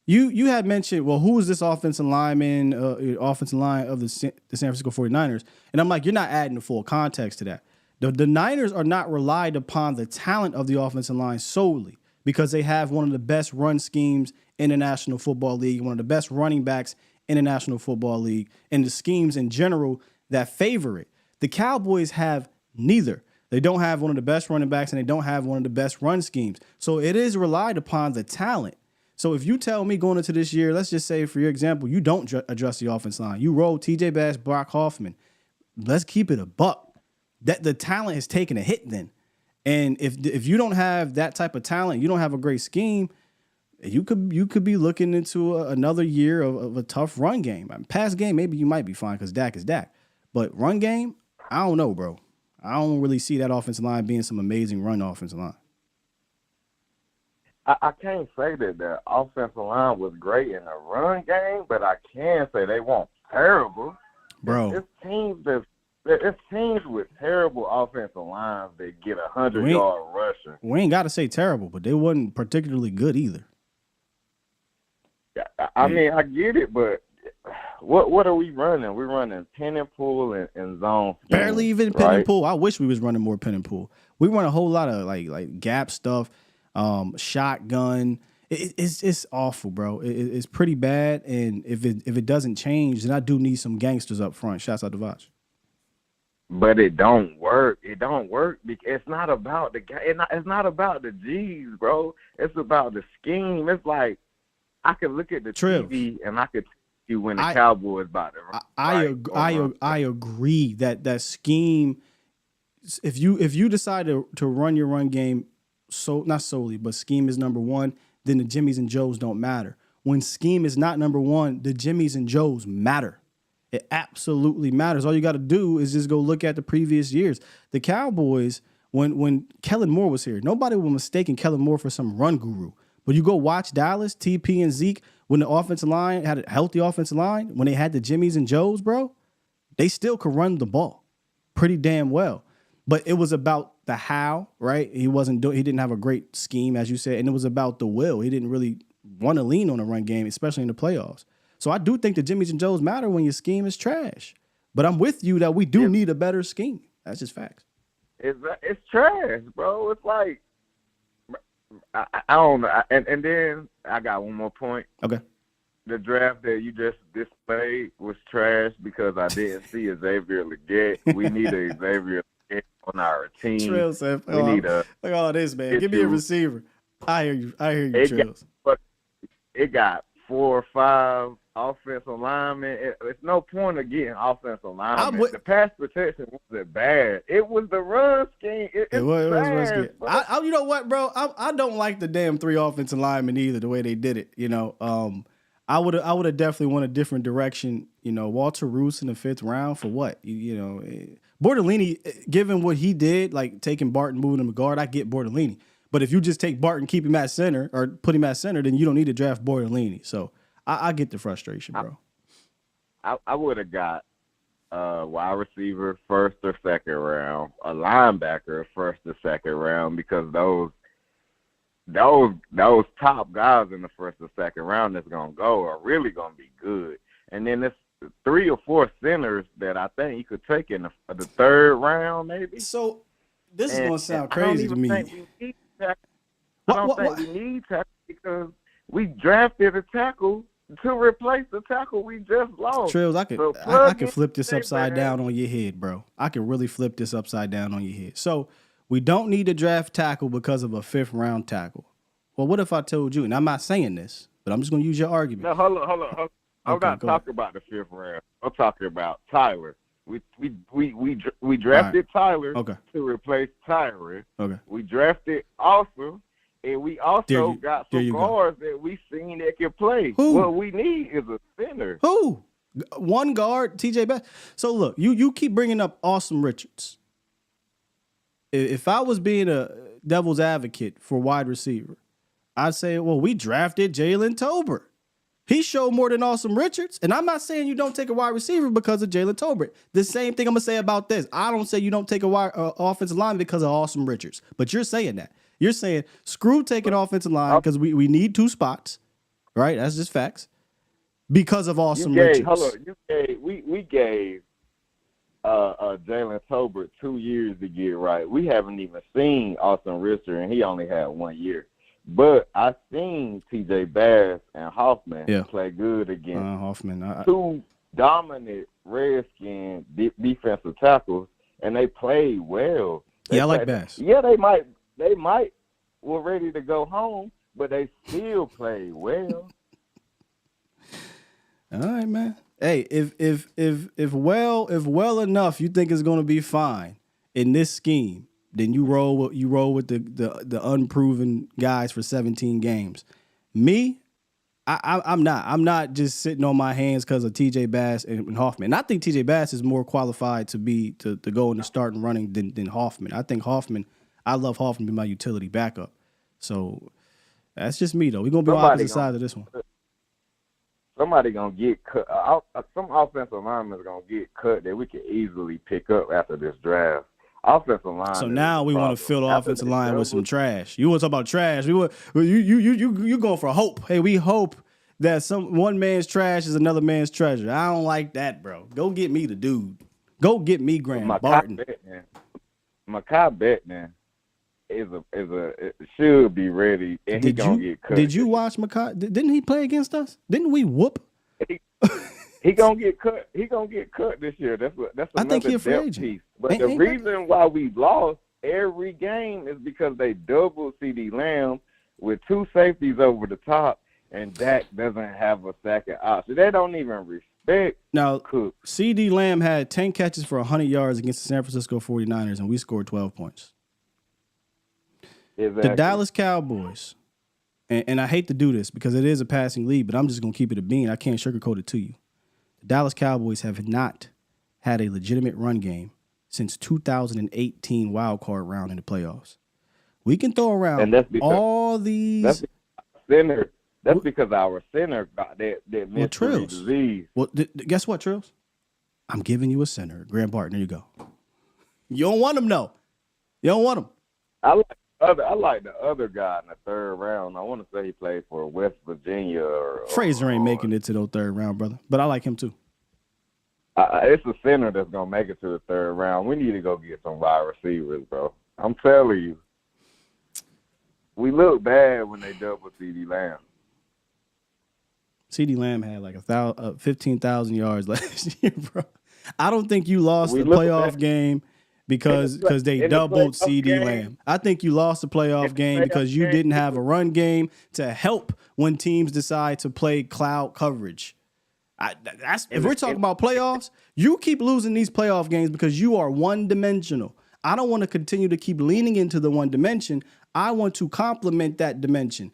You had mentioned, well, who is this offensive line of the San Francisco 49ers? And I'm like, you're not adding the full context to that. The Niners are not relied upon the talent of the offensive line solely because they have one of the best run schemes in the National Football League, one of the best running backs in the National Football League, and the schemes in general that favor it. The Cowboys have neither. They don't have one of the best running backs, and they don't have one of the best run schemes. So it is relied upon the talent. So if you tell me going into this year, let's just say, for your example, you don't address the offense line. You roll T.J. Bass, Brock Hoffman. Let's keep it a buck. That the talent has taken a hit then. And if you don't have that type of talent, you don't have a great scheme, you could be looking into another year of a tough run game. Pass game, maybe you might be fine because Dak is Dak. But run game, I don't know, bro. I don't really see that offensive line being some amazing run offensive line. I can't say that the offensive line was great in the run game, but I can say they weren't terrible. Bro. It's teams with terrible offensive lines that get 100-yard rushing. We ain't got to say terrible, but they wasn't particularly good either. I mean, I get it, but what are we running? We're running pin and pull and zone scheme, barely even pin and pull. I wish we was running more pin and pull. We run a whole lot of like gap stuff, shotgun. It's awful, bro. It's pretty bad, and if it doesn't change, then I do need some gangsters up front. Shouts out to Voch. But it don't work. It don't work because it's not about the guy. It's not about the G's, bro. It's about the scheme. It's like I could look at the TV and I could tell you when the Cowboys about to. I agree that scheme. If you decide to run your run game, so not solely, but scheme is number one, then the Jimmies and Joes don't matter. When scheme is not number one, the Jimmies and Joes matter. It absolutely matters. All you got to do is just go look at the previous years. The Cowboys, when Kellen Moore was here, nobody was mistaking Kellen Moore for some run guru. But you go watch Dallas, TP and Zeke, when the offensive line had a healthy offensive line, when they had the Jimmies and Joes, bro, they still could run the ball pretty damn well. But it was about the how, right? He didn't have a great scheme, as you said, and it was about the will. He didn't really want to lean on the run game, especially in the playoffs. So I do think the Jimmies and Joes matter when your scheme is trash. But I'm with you that we do need a better scheme. That's just facts. It's trash, bro. It's like I don't know. And then I got one more point. Okay. The draft that you just displayed was trash because I didn't see Xavier Legette. We need a Xavier Legette on our team. Trail said, we need a look at all this, man. Give me a receiver. I hear you, Trails. But it got 4 or 5 offensive linemen. It's no point of getting offensive linemen. The pass protection wasn't bad. It was the run scheme. It was run scheme. You know what, bro? I don't like the damn 3 offensive linemen either. The way they did it, you know. I would have definitely went a different direction. You know, Walter Rouse in the 5th round for what? You know, Bortolini, given what he did, like taking Barton, moving him to guard, I get Bortolini. But if you just take Barton, keep him at center, or put him at center, then you don't need to draft Bortolini. So I get the frustration, bro. I would have got a wide receiver 1st or 2nd round, a linebacker 1st or 2nd round, because those top guys in the 1st or 2nd round that's gonna go are really gonna be good. And then there's 3 or 4 centers that I think you could take in the 3rd round, maybe. So this is gonna sound crazy to me. I don't think we need tackle because we drafted a tackle to replace the tackle we just lost. Trails, I could flip this upside down on your head, bro. I can really flip this upside down on your head. So we don't need to draft tackle because of a 5th round tackle. Well, what if I told you, and I'm not saying this, but I'm just going to use your argument. No, hold on. I'm not talking about the 5th round. I'm talking about Tyler. We drafted Tyler to replace Tyler. Okay. We drafted Awesome, and we also got some guards that we seen that can play. Who? What we need is a center. Who? One guard, TJ Bass. So look, you keep bringing up Awesome Richards. If I was being a devil's advocate for wide receiver, I'd say, well, we drafted Jalen Tolbert. He showed more than Awesome Richards. And I'm not saying you don't take a wide receiver because of Jalen Tolbert. The same thing I'm going to say about this. I don't say you don't take a offensive line because of Awesome Richards. But you're saying that. You're saying, screw taking offensive line because we need 2 spots. Right? That's just facts. Because of Awesome Richards. Hold on. We gave Jalen Tolbert 2 years to get right. We haven't even seen Awesome Richards, and he only had 1 year. But I seen TJ Bass and Hoffman play good against Hoffman. 2 dominant Redskin defensive tackles, and they played well. I like Bass. Yeah, they might were ready to go home, but they still played well. All right, man. Hey, if well enough you think it's going to be fine in this scheme, then you roll with the unproven guys for 17 games. Me, I'm not. I'm not just sitting on my hands because of T.J. Bass and Hoffman. And I think T.J. Bass is more qualified to go in the starting running than Hoffman. I think Hoffman. I love Hoffman to be my utility backup. So that's just me though. We're gonna be on opposite sides of this one. Somebody gonna get cut. Some offensive linemen are gonna get cut that we can easily pick up after this draft. Offensive line. So now we want to fill the offensive line with some trash. You want to talk about trash? You going for hope? Hey, we hope that one man's trash is another man's treasure. I don't like that, bro. Go get me the dude. Go get me Graham Barton. Mekhi Bettman should be ready, and he gonna get cut. Did you watch Mekhi? Didn't he play against us? Didn't we whoop? He gonna get cut. He gonna get cut this year. That's another depth piece. But the reason why we lost every game is because they doubled CeeDee Lamb with two safeties over the top, and Dak doesn't have a second option. They don't even respect Cook. CeeDee Lamb had 10 catches for 100 yards against the San Francisco 49ers, and we scored 12 points. Exactly. The Dallas Cowboys, and I hate to do this because it is a passing lead, but I'm just going to keep it a bean. I can't sugarcoat it to you. The Dallas Cowboys have not had a legitimate run game since 2018 wild card round in the playoffs. We can throw around all these. That's because our center got that mystery disease. Well, guess what, Trills? I'm giving you a center, Graham Barton. There you go. You don't want him, no. You don't want him. I like the other guy in the third round. I want to say he played for West Virginia. Fraser ain't making it to the third round, brother. But I like him too. It's a center that's gonna make it to the third round. We need to go get some wide receivers, bro. I'm telling you, we look bad when they double CeeDee Lamb. CeeDee Lamb had like 15,000 yards last year, bro. I don't think you lost the playoff game because they doubled CeeDee Lamb. I think you lost the playoff game because you didn't have a run game to help when teams decide to play cloud coverage. If we're talking about playoffs, you keep losing these playoff games because you are one-dimensional. I don't want to continue to keep leaning into the one dimension. I want to complement that dimension.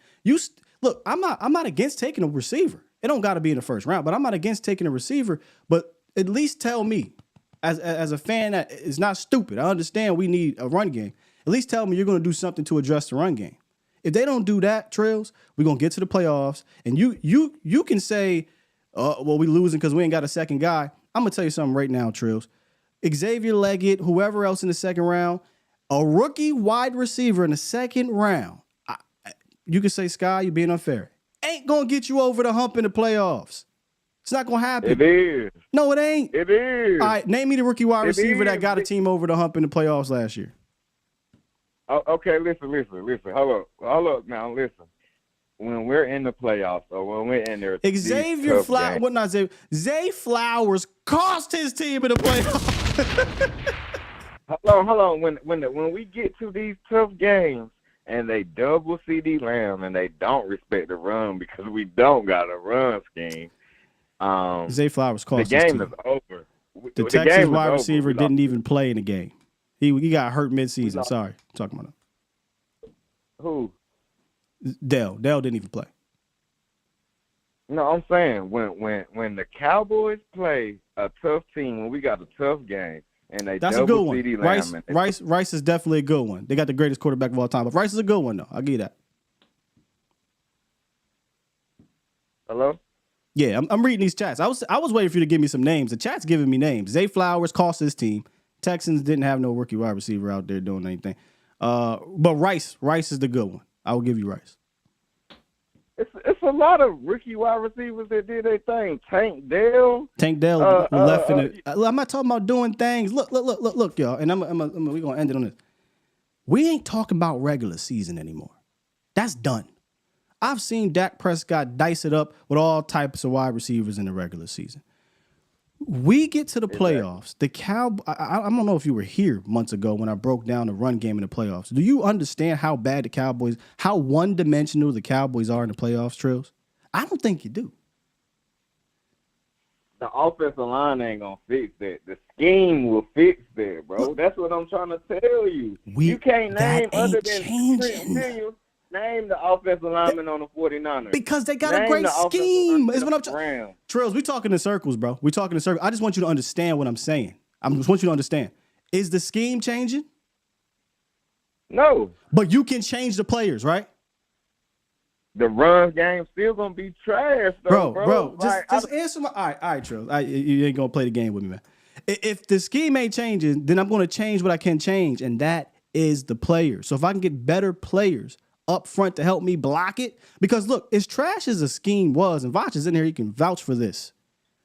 Look, I'm not against taking a receiver. It don't got to be in the first round, but I'm not against taking a receiver. But at least tell me, as a fan that is not stupid, I understand we need a run game. At least tell me you're going to do something to address the run game. If they don't do that, Trails, we're going to get to the playoffs, and you can say, well, we losing because we ain't got a second guy. I'm going to tell you something right now, Trails. Xavier Leggett, whoever else in the second round, a rookie wide receiver in the second round, you can say, Sky, you're being unfair. Ain't going to get you over the hump in the playoffs. It's not going to happen. It is. No, it ain't. It is. All right, name me the rookie wide receiver that got a team over the hump in the playoffs last year. Okay, listen. Hold up now, listen. When we're in the playoffs or when we're in there, Xavier Flowers, what not Xavier? Zay Flowers cost his team in the playoffs. Hold on. When we get to these tough games and they double CeeDee Lamb and they don't respect the run because we don't got a run scheme, Zay Flowers cost the his game team. is over. The Texas wide receiver didn't even play in the game. He got hurt midseason. Sorry, I'm talking about him. Who? Dell didn't even play. No, I'm saying when the Cowboys play a tough team, when we got a tough game, and that's a good one. CeeDee Lamb Rice is definitely a good one. They got the greatest quarterback of all time, but Rice is a good one though. I'll give you that. Hello? Yeah, I'm reading these chats. I was waiting for you to give me some names. The chat's giving me names. Zay Flowers cost his team. Texans didn't have no rookie wide receiver out there doing anything. But Rice is the good one. I will give you Rice. It's a lot of rookie wide receivers that did their thing. Tank Dell left in it. I'm not talking about doing things. Look, y'all. And we're gonna end it on this. We ain't talking about regular season anymore. That's done. I've seen Dak Prescott dice it up with all types of wide receivers in the regular season. We get to the playoffs. The I don't know if you were here months ago when I broke down the run game in the playoffs. Do you understand how bad how one-dimensional the Cowboys are in the playoffs, Trills? I don't think you do. The offensive line ain't gonna fix that. The scheme will fix that, bro. That's what I'm trying to tell you. You can't name other than changing. Name the offensive lineman on the 49ers. Because they got a great scheme. Is what I'm trying. Trills, we talking in circles, bro. We talking in circles. I just want you to understand what I'm saying. I just want you to understand. Is the scheme changing? No. But you can change the players, right? The run game still gonna be trash, though, bro. Just answer my. All right, Trills. You ain't gonna play the game with me, man. If the scheme ain't changing, then I'm gonna change what I can change, and that is the players. So if I can get better players up front to help me block it, because look, as trash as the scheme was, and Vach is in here, he can vouch for this.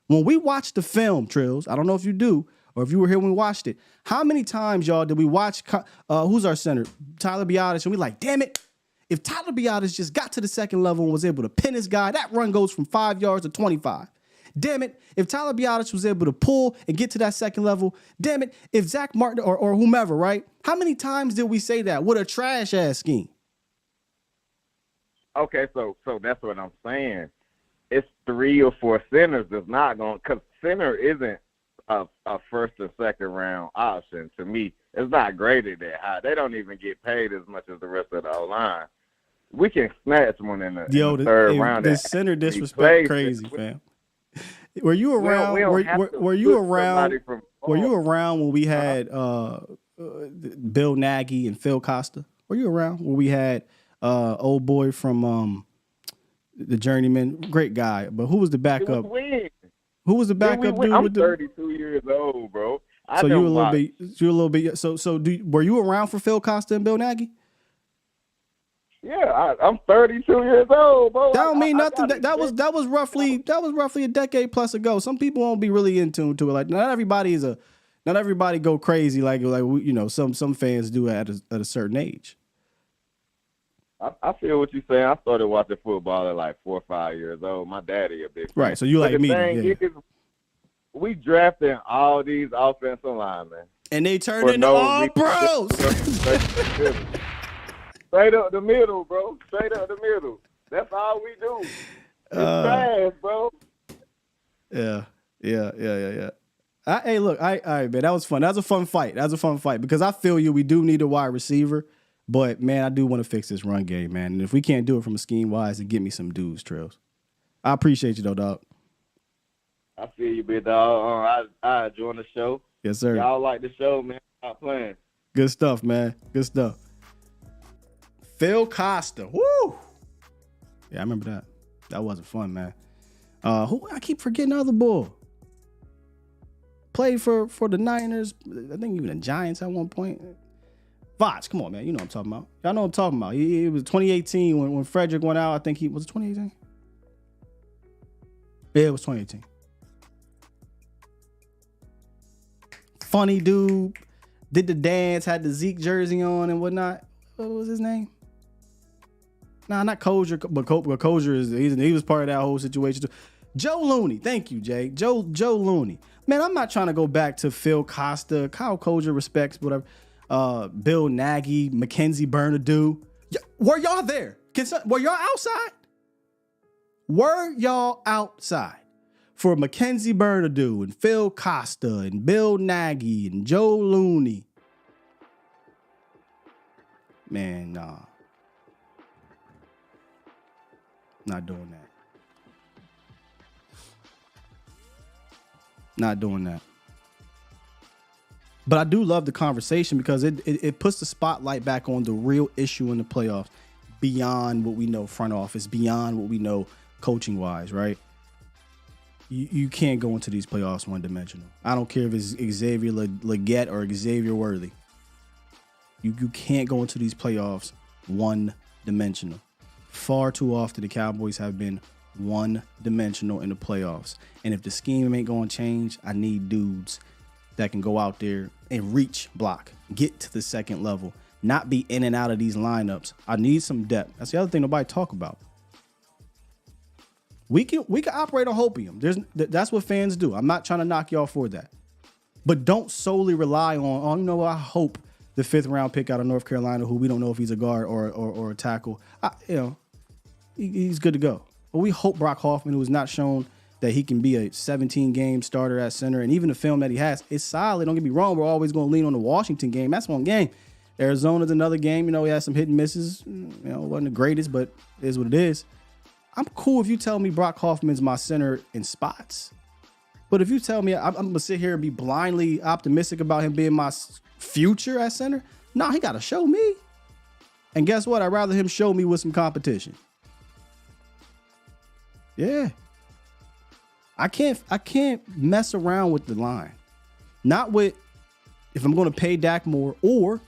When we watch the film, Trills, I don't know if you do, or if you were here when we watched it, how many times, y'all, did we watch, who's our center? Tyler Biadasz, and we like, damn it, if Tyler Biadasz just got to the second level and was able to pin his guy, that run goes from 5 yards to 25. Damn it, if Tyler Biadasz was able to pull and get to that second level, damn it, if Zach Martin or whomever, right? How many times did we say that with a trash-ass scheme? Okay, so that's what I'm saying. It's 3 or 4 centers that's not going, because center isn't a first or second round option to me. It's not graded that high. They don't even get paid as much as the rest of the O-line. We can snatch one in the third round. The center disrespect crazy, fam. Were you around? Were you around? Were you around when we had Bill Nagy and Phil Costa? Were you around when we had old boy from the Journeyman? Great guy, but who was the backup? Who was the backup dude? I'm 32 years old, bro. So you a little bit. So were you around for Phil Costa and Bill Nagy? Yeah, I'm 32 years old, bro. That don't mean nothing. That was roughly a decade plus ago. Some people won't be really in tune to it. Like not everybody go crazy like some fans do at a certain age. I feel what you're saying. I started watching football at like 4 or 5 years old. My daddy a big fan. Right, so you like me. Yeah. We drafted all these offensive linemen. And they turned into all pros. Straight up the middle, bro. Straight up the middle. That's all we do. It's trash, bro. Yeah. Hey, look, all right, man. That was fun. That was a fun fight. Because I feel you. We do need a wide receiver. But, man, I do want to fix this run game, man. And if we can't do it from a scheme-wise, then get me some dudes, Trails. I appreciate you, though, dog. I feel you, big dog. I join the show. Yes, sir. Y'all like the show, man. Stop playing. Good stuff, man. Good stuff. Phil Costa. Woo! Yeah, I remember that. That wasn't fun, man. Who I keep forgetting the other boy. Played for the Niners. I think even the Giants at one point. Vach, come on, man. You know what I'm talking about. Y'all know what I'm talking about. It was 2018 when Frederick went out. I think was it 2018? Yeah, it was 2018. Funny dude. Did the dance, had the Zeke jersey on and whatnot. What was his name? Nah, not Kozier, but Kozier he was part of that whole situation too. Joe Looney. Thank you, Jay. Joe Looney. Man, I'm not trying to go back to Phil Costa, Kyle Kozier, respects, whatever. Bill Nagy, Mackenzie Bernadou. Were y'all there? Were y'all outside? Were y'all outside for Mackenzie Bernadou and Phil Costa and Bill Nagy and Joe Looney? Man, nah. Not doing that. Not doing that. But I do love the conversation because it puts the spotlight back on the real issue in the playoffs beyond what we know front office, beyond what we know coaching wise, right? You can't go into these playoffs one-dimensional. I don't care if it's Xavier Legette or Xavier Worthy. You can't go into these playoffs one-dimensional. Far too often the Cowboys have been one-dimensional in the playoffs. And if the scheme ain't going to change, I need dudes that can go out there and reach block, get to the second level, not be in and out of these lineups. I need some depth. That's the other thing nobody talk about. We can operate on hopium. That's what fans do. I'm not trying to knock y'all for that. But don't solely rely on I hope the 5th round pick out of North Carolina, who we don't know if he's a guard or a tackle. He's good to go. But we hope Brock Hoffman, who has not shown that he can be a 17-game starter at center, and even the film that he has is solid. Don't get me wrong, we're always going to lean on the Washington game. That's one game. Arizona's another game. You know, we had some hit and misses. You know, it wasn't the greatest, but it is what it is. I'm cool if you tell me Brock Hoffman's my center in spots. But if you tell me I'm going to sit here and be blindly optimistic about him being my future at center, no, he got to show me. And guess what? I'd rather him show me with some competition. Yeah. I can't mess around with the line. Not with if I'm going to pay Dak more or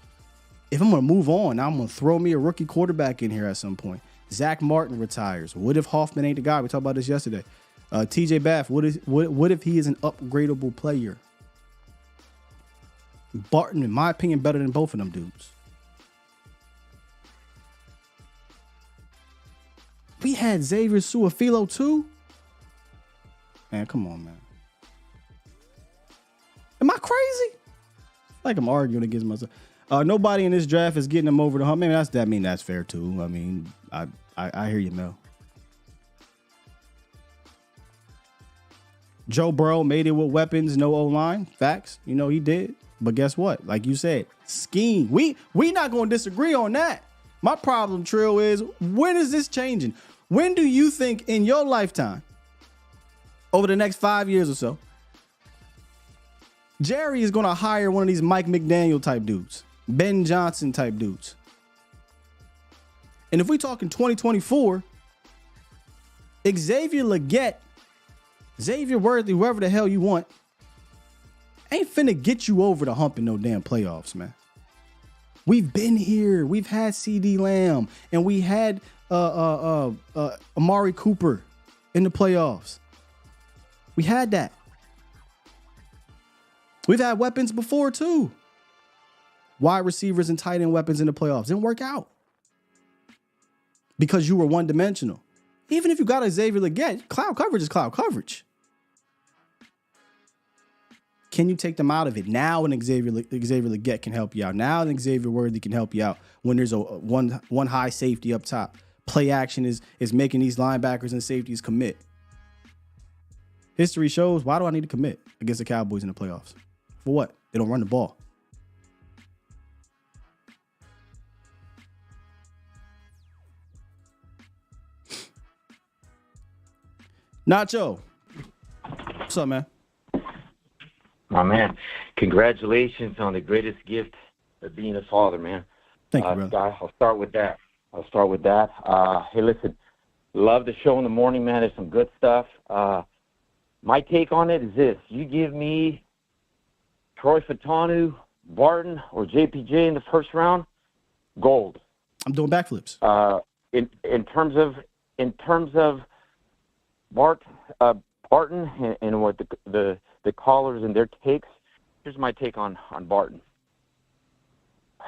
if I'm going to move on. Now I'm going to throw me a rookie quarterback in here at some point. Zach Martin retires. What if Hoffman ain't the guy? We talked about this yesterday. TJ Bath, what if he is an upgradable player? Barton, in my opinion, better than both of them dudes. We had Xavier Su'a-Filo too. Man, come on, man. Am I crazy? Like I'm arguing against myself. Nobody in this draft is getting him over the hump. Maybe that's fair too. I mean, I hear you, Mel. Joe Burrow made it with weapons, no O-line. Facts. You know, he did. But guess what? Like you said, scheme. We not going to disagree on that. My problem, Trill, is when is this changing? When do you think in your lifetime, over the next 5 years or so, Jerry is going to hire one of these Mike McDaniel type dudes, Ben Johnson type dudes? And if we talk in 2024, Xavier Legette, Xavier Worthy, whoever the hell you want, ain't finna get you over the hump in no damn playoffs, man. We've been here. We've had CD Lamb and we had Amari Cooper in the playoffs. We had that. We've had weapons before too. Wide receivers and tight end weapons in the playoffs. Didn't work out. Because you were one-dimensional. Even if you got a Xavier Legette, cloud coverage is cloud coverage. Can you take them out of it? Now an Xavier Legette can help you out. Now an Xavier Worthy can help you out when there's a one high safety up top. Play action is making these linebackers and safeties commit. History shows, why do I need to commit against the Cowboys in the playoffs? For what? They don't run the ball. Nacho, what's up, man? My man, congratulations on the greatest gift of being a father, man. Thank you, brother. I'll start with that. Hey, listen, love the show in the morning, man. There's some good stuff. My take on it is this. You give me Troy Fautanu, Barton, or JPJ in the first round, gold. I'm doing backflips. In terms of Barton and what the callers and their takes, here's my take on Barton.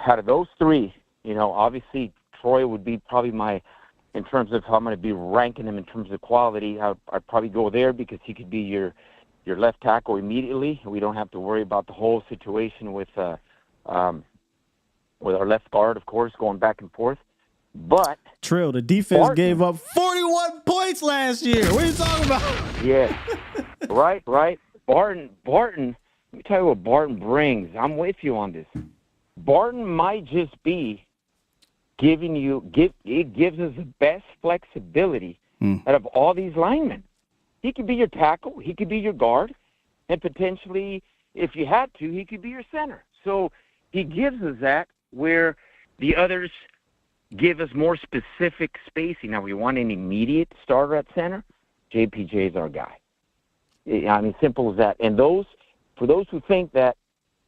Out of those three, you know, obviously Troy would be probably in terms of how I'm going to be ranking him in terms of quality, I'd probably go there because he could be your left tackle immediately. We don't have to worry about the whole situation with our left guard, of course, going back and forth. But Trill, the defense gave up 41 points last year. What are you talking about? Yeah, right. Barton, let me tell you what Barton brings. I'm with you on this. Barton might just be it gives us the best flexibility out of all these linemen. He could be your tackle, he could be your guard, and potentially, if you had to, he could be your center. So he gives us that where the others give us more specific spacing. Now, we want an immediate starter at center, JPJ is our guy. I mean, simple as that. And for those who think that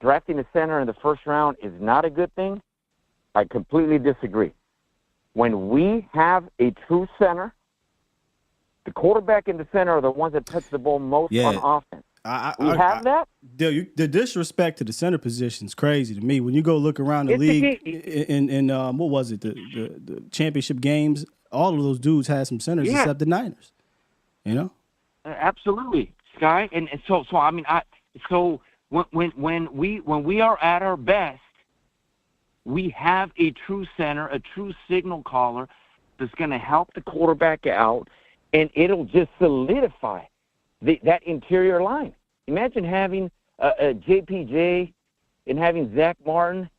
drafting a center in the first round is not a good thing, I completely disagree. When we have a true center, the quarterback and the center are the ones that touch the ball most on offense. We have that. The disrespect to the center position is crazy to me. When you go look around the league in what was it, the championship games, all of those dudes had some centers except the Niners. You know? Absolutely, Sky. And so I mean, when we are at our best, we have a true center, a true signal caller that's going to help the quarterback out, and it'll just solidify that interior line. Imagine having a JPJ and having Zach Martin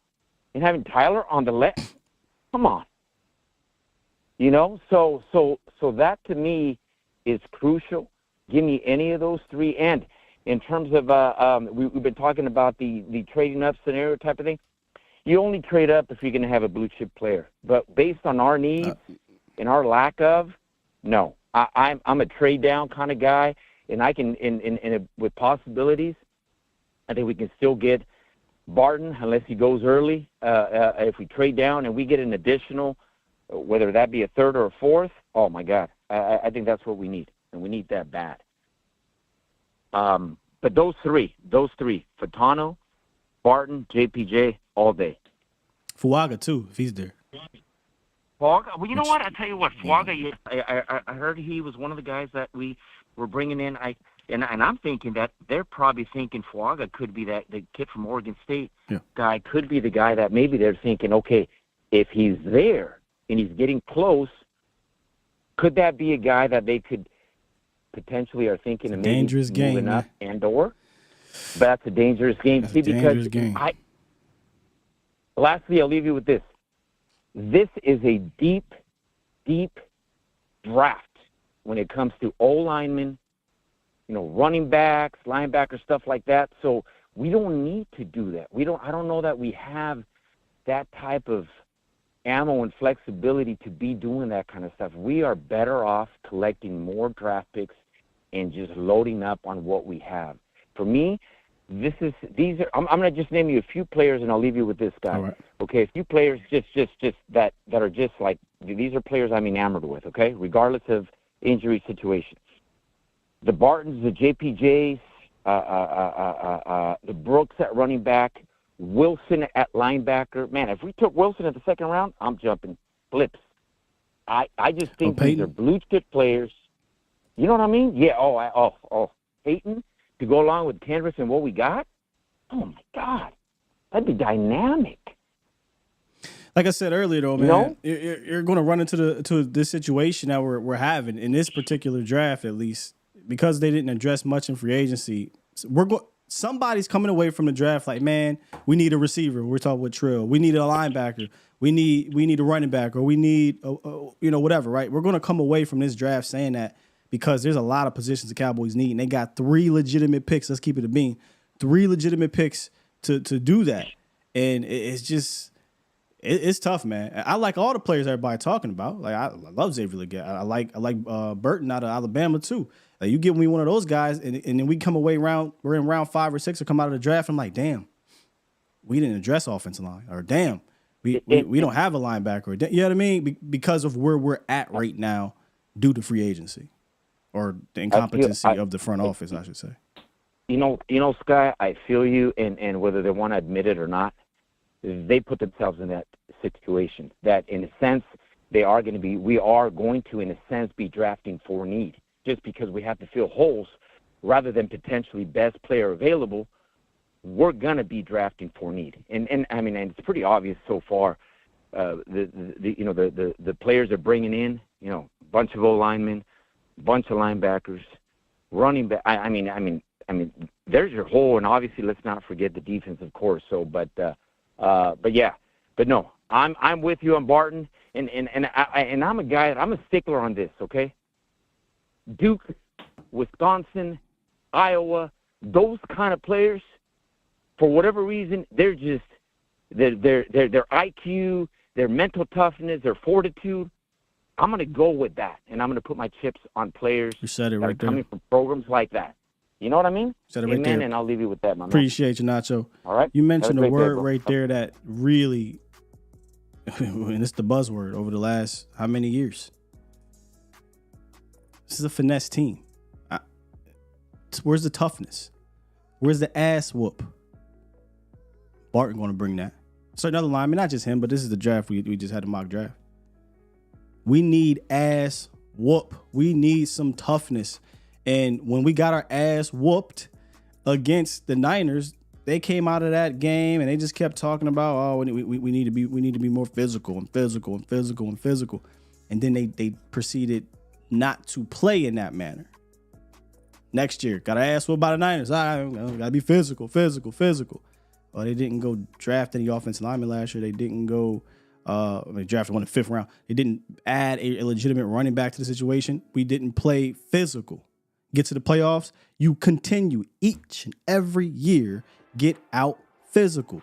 and having Tyler on the left. Come on. You know, so that to me is crucial. Give me any of those three. And in terms of we've been talking about the trading up scenario type of thing. You only trade up if you're going to have a blue chip player. But based on our needs and our lack of, no. I'm a trade down kind of guy, and I can with possibilities. I think we can still get Barton unless he goes early. If we trade down and we get an additional, whether that be a third or a fourth, oh my God, I think that's what we need, and we need that bad. But those three, Fatano, Barton, JPJ, all day. Fuaga too, if he's there. Fuaga, well, you know what? I tell you what, Fuaga. I heard he was one of the guys that we were bringing in. And I'm thinking that they're probably thinking Fuaga could be the kid from Oregon State guy, could be the guy that maybe they're thinking, okay, if he's there and he's getting close, could that be a guy that they could potentially are thinking of maybe dangerous moving game, up and/or? But that's a dangerous game. That's See, a dangerous game. Lastly, I'll leave you with this. This is a deep, deep draft when it comes to O-linemen, running backs, linebackers, stuff like that. So we don't need to do that. I don't know that we have that type of ammo and flexibility to be doing that kind of stuff. We are better off collecting more draft picks and just loading up on what we have. For me, I'm going to just name you a few players, and I'll leave you with this guy. All right. Okay, a few players just that are just like, these are players I'm enamored with, okay, regardless of injury situation. The Bartons, the JPJs, the Brooks at running back, Wilson at linebacker. Man, if we took Wilson at the second round, I'm jumping flips. I just think these are blue chip players. You know what I mean? Yeah. Peyton to go along with Canvas and what we got. Oh my God, that'd be dynamic. Like I said earlier, though, man, you're going to run into this situation that we're having in this particular draft, at least, because they didn't address much in free agency. Somebody's coming away from the draft like, man, we need a receiver. We're talking with Trill. We need a linebacker. We need a running back, or we need whatever. Right? We're going to come away from this draft saying that because there's a lot of positions the Cowboys need, and they got 3 legitimate picks. Let's keep it a bean. 3 legitimate picks to do that, and it's just. It's tough, man. I like all the players everybody talking about. Like I love Xavier Legette. I like Burton out of Alabama too. Like you give me one of those guys, and then we come away we're in round 5 or 6 or come out of the draft. I'm like, damn, we didn't address offensive line, or damn, we don't have a linebacker. Or, you know what I mean? Because of where we're at right now, due to free agency or the incompetency of the front office, I should say. You know, Sky, I feel you, and whether they want to admit it or not, they put themselves in that situation that, in a sense, we are going to, in a sense, be drafting for need just because we have to fill holes rather than potentially best player available. We're going to be drafting for need. And I mean, and it's pretty obvious so far. The players are bringing in, a bunch of O-linemen, bunch of linebackers, running back. I mean, there's your hole. And obviously, let's not forget the defense, of course. So, but no, I'm with you on Barton, and I'm a guy. I'm a stickler on this. Okay, Duke, Wisconsin, Iowa, those kind of players, for whatever reason, they're just their IQ, their mental toughness, their fortitude. I'm gonna go with that, and I'm gonna put my chips on players that are coming from programs like that. You know what I mean? Said it right Amen, there. and I'll leave you with that, my man. Appreciate you, Nacho. All right. You mentioned a word right there that really, and it's the buzzword over the last how many years? This is a finesse team. Where's the toughness? Where's the ass whoop? Barton going to bring that. So another lineman, not just him, but this is the draft. We just had a mock draft. We need ass whoop. We need some toughness. And when we got our ass whooped against the Niners, they came out of that game and they just kept talking about, we need to be more physical and physical and physical and physical. And then they proceeded not to play in that manner. Next year, got our ass whooped by the Niners. Got to be physical. They didn't go draft any offensive linemen last year. They didn't go they drafted one in the 5th round. They didn't add a legitimate running back to the situation. We didn't play physical. Get to the playoffs, you continue each and every year, get out physical.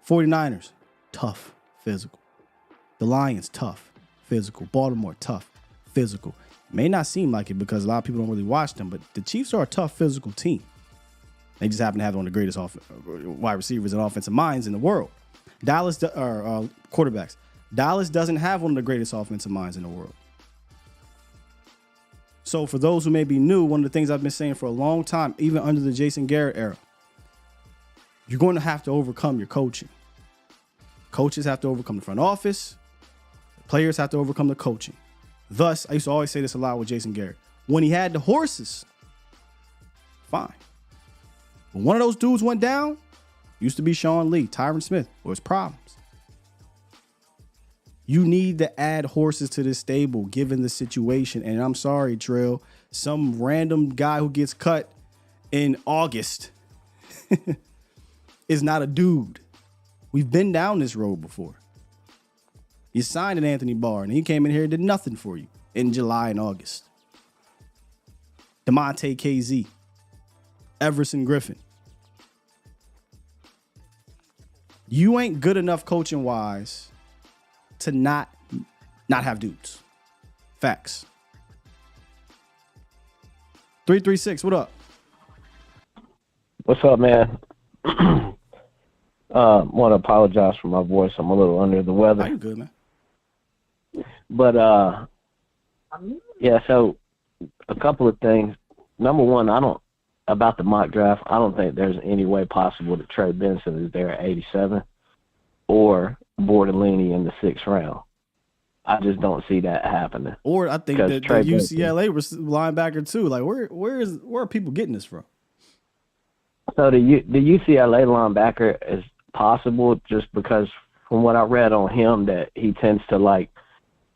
49ers, tough, physical. The Lions, tough, physical. Baltimore, tough, physical. May not seem like it because a lot of people don't really watch them, but the Chiefs are a tough, physical team. They just happen to have one of the greatest wide receivers and offensive minds in the world. Quarterbacks. Dallas doesn't have one of the greatest offensive minds in the world. So for those who may be new, one of the things I've been saying for a long time, even under the Jason Garrett era, you're going to have to overcome your coaching. Coaches have to overcome the front office. Players have to overcome the coaching. Thus, I used to always say this a lot with Jason Garrett. When he had the horses, fine. When one of those dudes went down, used to be Sean Lee, Tyron Smith, or his problems. You need to add horses to this stable, given the situation. And I'm sorry, Trill, some random guy who gets cut in August is not a dude. We've been down this road before. You signed an Anthony Barr, and he came in here and did nothing for you in July and August. DeMonte KZ, Everson Griffin. You ain't good enough coaching-wise to not have dudes. Facts. 336, what up? What's up, man? Want to apologize for my voice. I'm a little under the weather. You good, man? But yeah. So a couple of things. Number one, about the mock draft. I don't think there's any way possible that Trey Benson is there at 87 or Bortolini in the 6th round. I just don't see that happening. Or I think that the UCLA linebacker too. Like where are people getting this from? So the UCLA linebacker is possible just because from what I read on him that he tends to like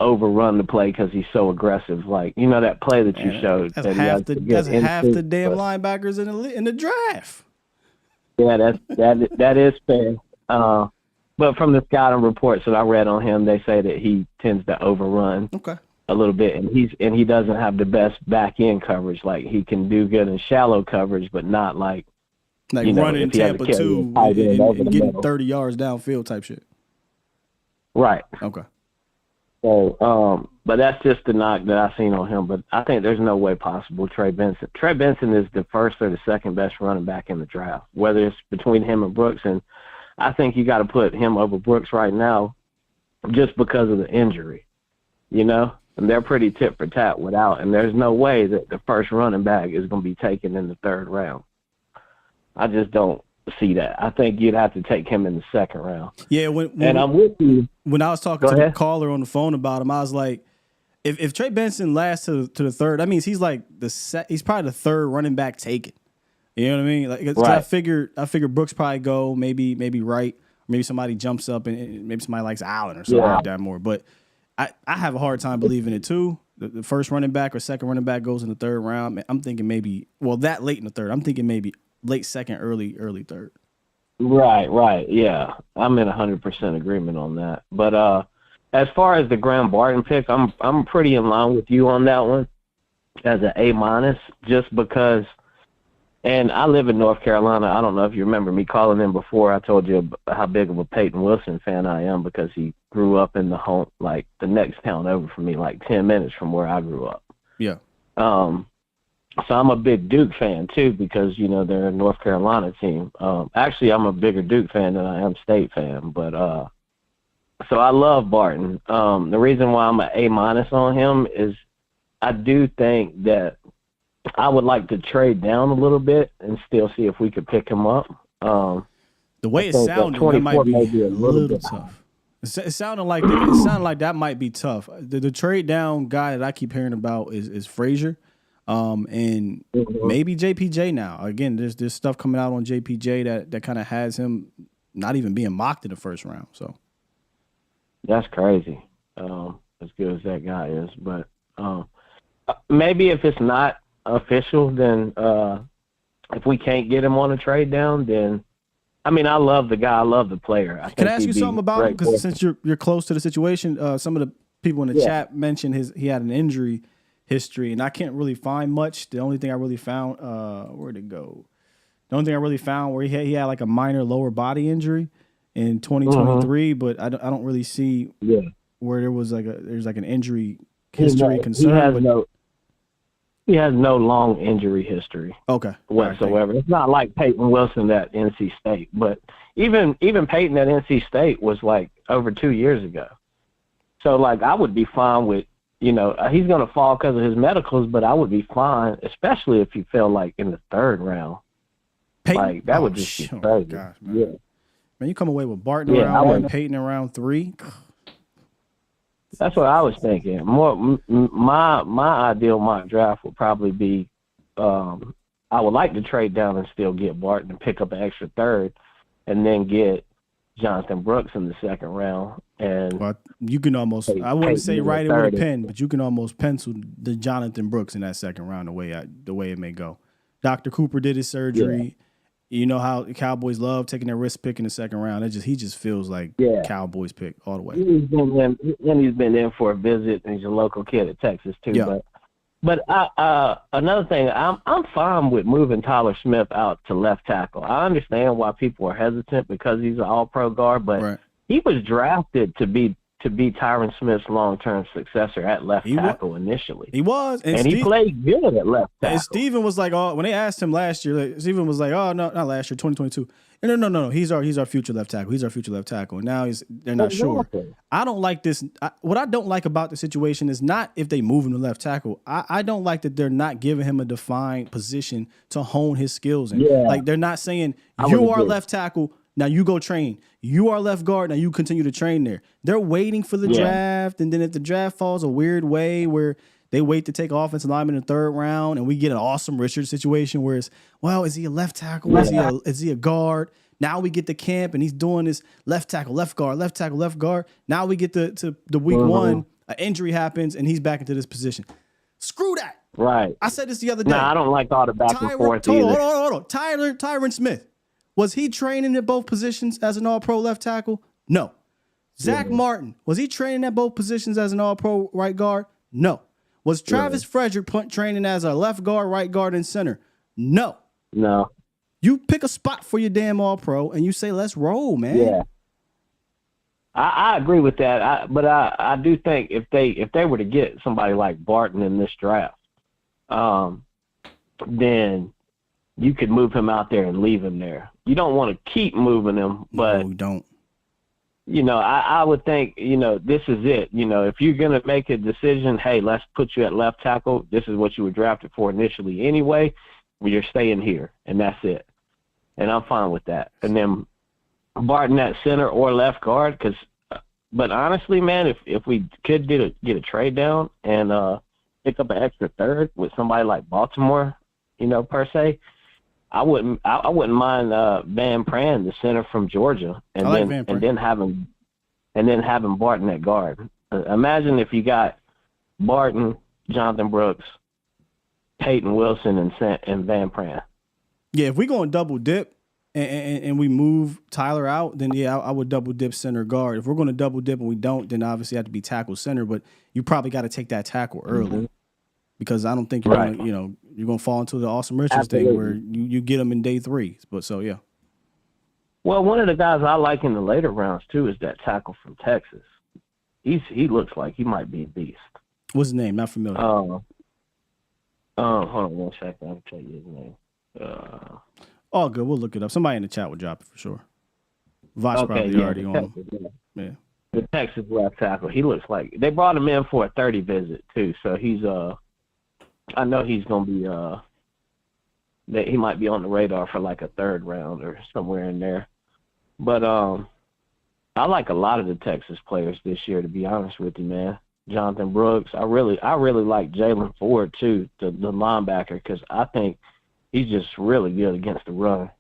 overrun the play because he's so aggressive. Like, you know, that play that you showed. That's half the damn linebackers in the draft. Yeah, that is fair. But from the scouting reports that I read on him, they say that he tends to overrun a little bit, and he doesn't have the best back end coverage. Like, he can do good in shallow coverage, but not like running Tampa 2 and getting 30 yards downfield type shit. Right. Okay. So, but that's just the knock that I've seen on him. But I think there's no way possible Trey Benson. Trey Benson is the first or the second best running back in the draft, whether it's between him and Brooks. And I think you got to put him over Brooks right now just because of the injury, you know? And they're pretty tit for tat without. And there's no way that the first running back is going to be taken in the 3rd round. I just don't see that. I think you'd have to take him in the 2nd round. Yeah, I'm with you. When I was talking to the caller on the phone about him, I was like, if Trey Benson lasts to the 3rd, that means he's like he's probably the 3rd running back taken. You know what I mean? Like, right. I figure Brooks probably go, maybe Wright, maybe somebody jumps up and maybe somebody likes Allen or something like that more. But I have a hard time believing it too. The first running back or second running back goes in the 3rd round. I'm thinking maybe that late in the 3rd. I'm thinking maybe late 2nd, early 3rd. Right. Yeah, I'm in 100% agreement on that. But as far as the Graham Barton pick, I'm pretty in line with you on that one as an A-, just because. And I live in North Carolina. I don't know if you remember me calling in before. I told you how big of a Peyton Wilson fan I am because he grew up in the next town over from me, like 10 minutes from where I grew up. Yeah. So I'm a big Duke fan too because, you know, they're a North Carolina team. Actually, I'm a bigger Duke fan than I am State fan. But so I love Barton. The reason why I'm an A- on him is I do think that I would like to trade down a little bit and still see if we could pick him up. The way it sounded, that might be a little tough. It sounded like that might be tough. The trade down guy that I keep hearing about is Frazier, and maybe JPJ now. Again, there's stuff coming out on JPJ that kind of has him not even being mocked in the 1st round. So that's crazy. As good as that guy is, but maybe if it's not official, then if we can't get him on a trade down, then I mean, I love the guy. I love the player. Can I ask you something about him? Because since you're close to the situation, some of the people in the chat mentioned he had an injury history, and I can't really find much. The only thing I really found, where'd it go? The only thing I really found where he had like a minor lower body injury in 2023, but I don't really see where there's like an injury history concern. He has no long injury history. Whatsoever. Right, it's not like Peyton Wilson at NC State, but even Peyton at NC State was like over 2 years ago. So like I would be fine with, he's going to fall because of his medicals, but I would be fine, especially if he fell like in the third round. Peyton? Like that would just be crazy. Gosh, man. Man, you come away with Barton around 1, Peyton around 3. That's what I was thinking. My ideal mock draft would probably be, I would like to trade down and still get Barton and pick up an extra third, and then get Jonathan Brooks in the second round. And you can almost, I wouldn't say write it with a pen, but you can almost pencil the Jonathan Brooks in that second round the way it may go. Dr. Cooper did his surgery. Yeah. You know how the Cowboys love taking their risk pick in the second round. He just feels like Cowboys pick all the way. He's been in for a visit, and he's a local kid at Texas too. Yeah. But another thing, I'm fine with moving Tyler Smith out to left tackle. I understand why people are hesitant because he's an All-Pro guard, but he was drafted to be Tyron Smith's long-term successor at left tackle initially. He was. And he played good at left tackle. And Steven was like, when they asked him last year, Steven was like, no, not last year, 2022. No. He's our future left tackle. He's our future left tackle. And now they're not sure. I don't like this. What I don't like about the situation is not if they move him to left tackle. I don't like that they're not giving him a defined position to hone his skills in. Yeah. Like they're not saying, you are left tackle, now you go train. You are left guard. Now you continue to train there. They're waiting for the draft. And then if the draft falls a weird way where they wait to take offensive lineman in the third round and we get an awesome Richard situation where it's, is he a left tackle? Yeah. Is he a guard? Now we get to camp and he's doing this left tackle, left guard, left tackle, left guard. Now we get to the week one, an injury happens and he's back into this position. Screw that. Right. I said this the other day. No, I don't like all the back and forth either. Hold on. Tyron Smith. Was he training at both positions as an All-Pro left tackle? No. Zach Martin, was he training at both positions as an All-Pro right guard? No. Was Travis Frederick training as a left guard, right guard, and center? No. No. You pick a spot for your damn All-Pro and you say, let's roll, man. Yeah. I agree with that. But I do think if they were to get somebody like Barton in this draft, then you could move him out there and leave him there. You don't want to keep moving him, but no, you don't. I would think, this is it. If you're going to make a decision, hey, let's put you at left tackle. This is what you were drafted for initially anyway. You're staying here, and that's it. And I'm fine with that. And then Barton at center or left guard, but honestly, man, if we could get a trade down and pick up an extra third with somebody like Baltimore, per se, I wouldn't mind Van Pran, the center from Georgia, and then having Barton at guard. Imagine if you got Barton, Jonathan Brooks, Peyton Wilson, and Van Pran. Yeah, if we go and double dip and we move Tyler out, then I would double dip center guard. If we're going to double dip and we don't, then obviously have to be tackle center. But you probably got to take that tackle early. Because I don't think you're gonna fall into the Awesome Richards thing where you get them in day 3. But so yeah. Well, one of the guys I like in the later rounds too is that tackle from Texas. He looks like he might be a beast. What's his name? Not familiar. Hold on 1 second. I'll tell you his name. All good. We'll look it up. Somebody in the chat will drop it for sure. Vosh probably already on him. Yeah. The Texas left tackle. He looks like they brought him in for a 30 visit too. So he's I know he's going to be that he might be on the radar for like a third round or somewhere in there. But I like a lot of the Texas players this year, to be honest with you, man. Jonathan Brooks. I really like Jalen Ford too, the linebacker, because I think he's just really good against the run.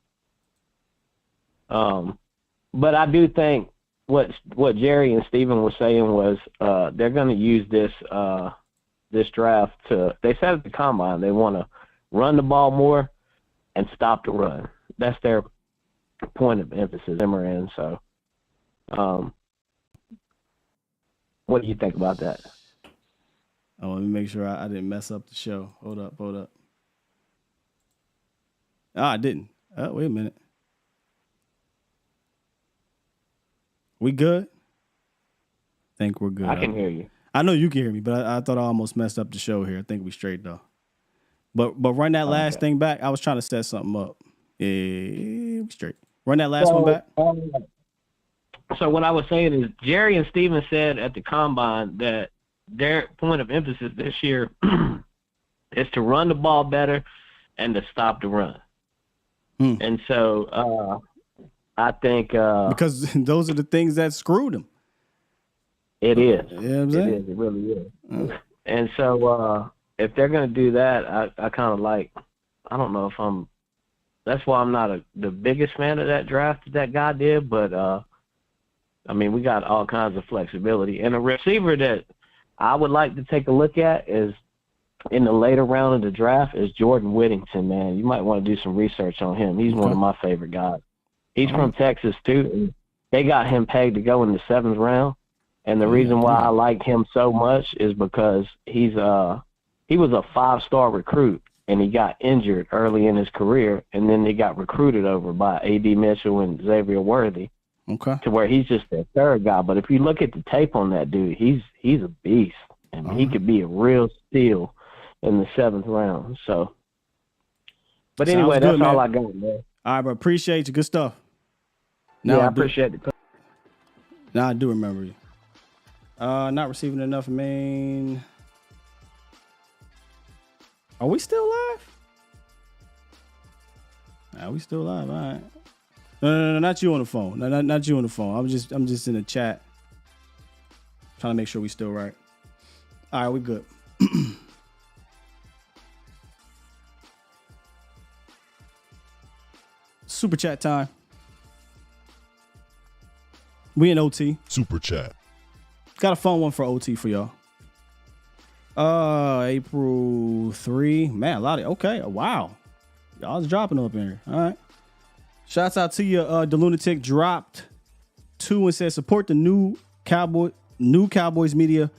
But I do think what Jerry and Steven were saying was they're going to use this draft they said at the combine they want to run the ball more, and stop the run. That's their point of emphasis, Zimmer in. So, what do you think about that? Oh, let me make sure I didn't mess up the show. Hold up. Oh, I didn't. Wait a minute. We good? Think we're good. I can hear you. I know you can hear me, but I thought I almost messed up the show here. I think we straight though. But run that last thing back. I was trying to set something up. Yeah, we straight. Run that last one back. So what I was saying is Jerry and Steven said at the combine that their point of emphasis this year is to run the ball better and to stop the run. And so I think because those are the things that screwed them. It is. You know what I'm saying? It is. It really is. And so if they're going to do that, I kind of like. I don't know if I'm. That's why I'm not the biggest fan of that draft that guy did, but I mean, we got all kinds of flexibility. And a receiver that I would like to take a look at is in the later round of the draft is Jordan Whittington, man. You might want to do some research on him. He's one of my favorite guys. He's from Texas, too. And they got him pegged to go in the 7th round. And the reason why I like him so much is because he was a 5-star recruit, and he got injured early in his career, and then he got recruited over by A.D. Mitchell and Xavier Worthy. Okay. To where he's just their third guy. But if you look at the tape on that dude, he's a beast. And he could be a real steal in the 7th round. So, but anyway, that's all I got, man. All right, but appreciate you. Good stuff. Now I appreciate it. Now I do remember you. Not receiving enough main. Are we still live? Nah, we still live. All right. No, not you on the phone. No, not you on the phone. I'm just in the chat. Trying to make sure we still right. All right, we good. Super chat time. We in OT. Super chat. Got a fun one for OT for y'all. April 3. Man, a lot of okay. Wow. Y'all's dropping up in here. All right. Shouts out to you. The Lunatic dropped 2 and said support the new Cowboys media.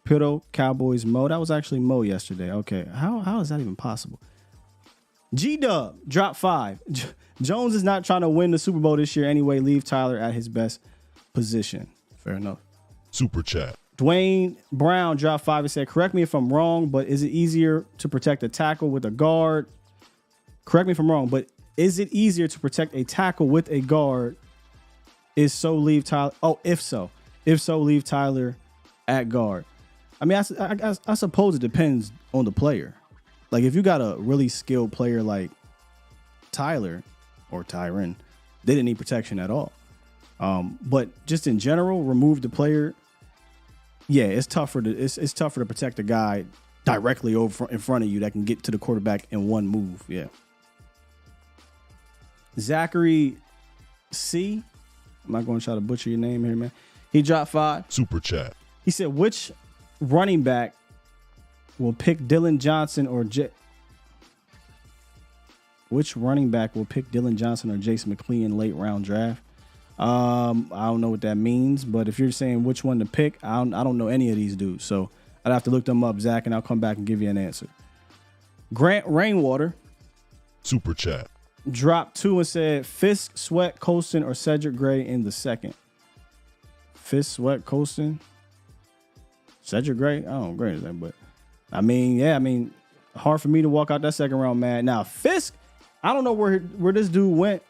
Pito Cowboys Mo. That was actually Mo yesterday. Okay. How is that even possible? G-Dub dropped 5. Jones is not trying to win the Super Bowl this year anyway. Leave Tyler at his best position. Fair enough. Super chat. Dwayne Brown dropped 5 and said, correct me if I'm wrong, but is it easier to protect a tackle with a guard? Correct me if I'm wrong, but is it easier to protect a tackle with a guard? If so, leave Tyler at guard. I mean, I suppose it depends on the player. Like if you got a really skilled player like Tyler or Tyron, they didn't need protection at all. But just in general, remove the player. Yeah, it's tougher to protect a guy directly over in front of you that can get to the quarterback in one move. Yeah. Zachary C. I'm not going to try to butcher your name here, man. He dropped 5. Super chat. He said, which running back will pick Dylan Johnson or Which running back will pick Dylan Johnson or Jason McLean in late round draft? I don't know what that means, but if you're saying which one to pick, I don't know any of these dudes. So I'd have to look them up, Zach, and I'll come back and give you an answer. Grant Rainwater. Super chat. Dropped 2 and said Fisk, Sweat, Colston, or Cedric Gray in the 2nd. Fisk, Sweat, Colston, Cedric Gray. I don't know great that, but I mean, hard for me to walk out that 2nd round, man. Now Fisk, I don't know where this dude went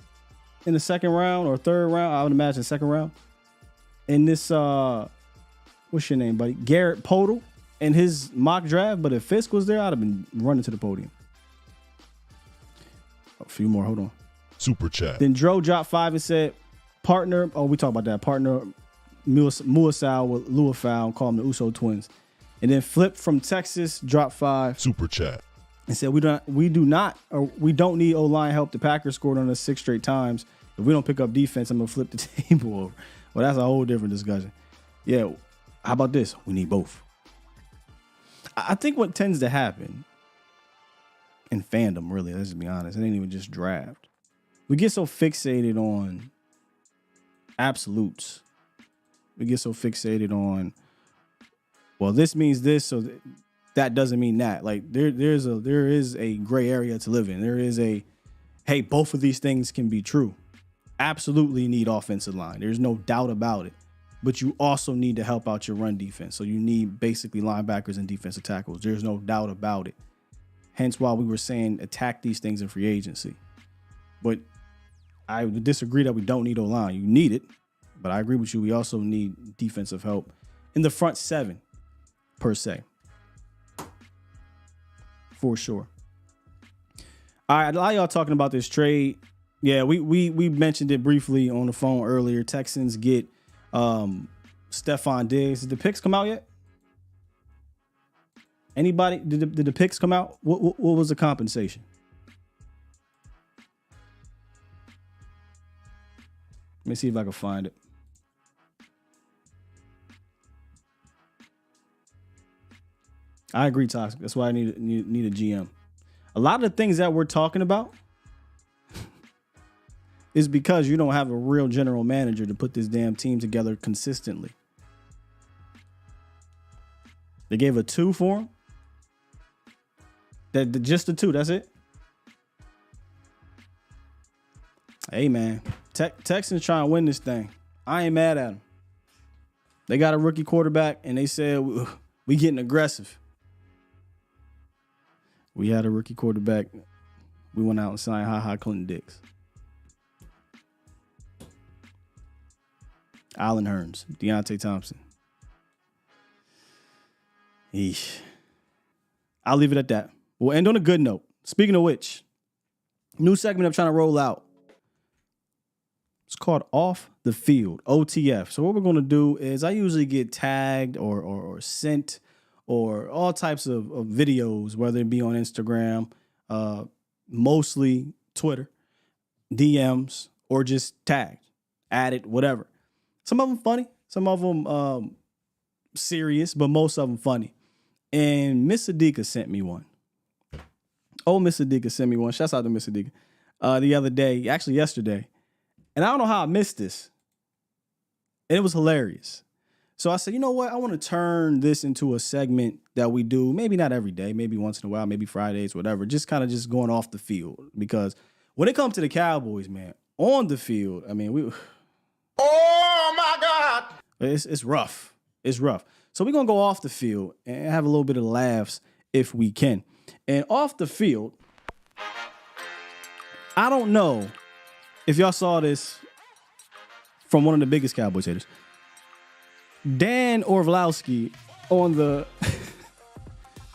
in the 2nd round or 3rd round. I would imagine 2nd round. In this, what's your name, buddy? Garrett Podal in his mock draft. But if Fisk was there, I'd have been running to the podium. A few more. Hold on. Super chat. Then Dro dropped 5 and said, partner. Oh, we talked about that. Partner Muasau with Luafau, call them the Uso twins. And then Flip from Texas dropped 5. Super chat. And said, we don't need O-line help. The Packers scored on us 6 straight times. If we don't pick up defense, I'm going to flip the table over. Well, that's a whole different discussion. Yeah. How about this? We need both. I think what tends to happen in fandom, really. Let's be honest. It ain't even just draft. We get so fixated on absolutes. We get so fixated on, well, this means this, so that doesn't mean that. Like there is a gray area to live in. There is a, hey, both of these things can be true. Absolutely need offensive line. There's no doubt about it. But you also need to help out your run defense. So you need basically linebackers and defensive tackles. There's no doubt about it. Hence why we were saying attack these things in free agency. But I would disagree that we don't need O-line. You need it. But I agree with you. We also need defensive help in the front seven, per se. For sure. All right, a lot of y'all talking about this trade. Yeah, we mentioned it briefly on the phone earlier. Texans get Stephon Diggs. Did the picks come out yet? Anybody? Did the picks come out? What was the compensation? Let me see if I can find it. I agree, Toxic. That's why I need a GM. A lot of the things that we're talking about is because you don't have a real general manager to put this damn team together consistently. They gave a 2 for him. Just the 2, that's it. Hey, man. Texans trying to win this thing. I ain't mad at them. They got a rookie quarterback, and they said, we getting aggressive. We had a rookie quarterback. We went out and signed Ha Clinton Dix. Allen Hurns, Deontay Thompson. Eesh. I'll leave it at that. We'll end on a good note. Speaking of which, new segment I'm trying to roll out. It's called Off the Field, OTF. So what we're going to do is I usually get tagged or sent or all types of videos, whether it be on Instagram, mostly Twitter, DMs, or just tagged, added, whatever. Some of them funny, some of them serious, but most of them funny. And Miss Adika sent me one. Oh, Miss Adika sent me one. Shouts out to Miss Adika. The other day, actually yesterday. And I don't know how I missed this. And it was hilarious. So I said, you know what? I want to turn this into a segment that we do, maybe not every day, maybe once in a while, maybe Fridays, whatever, just kind of just going off the field. Because when it comes to the Cowboys, man, on the field, I mean, oh my God. It's rough. It's rough. So we're going to go off the field and have a little bit of laughs if we can. And off the field, I don't know if y'all saw this from one of the biggest Cowboys haters. Dan Orlovsky on the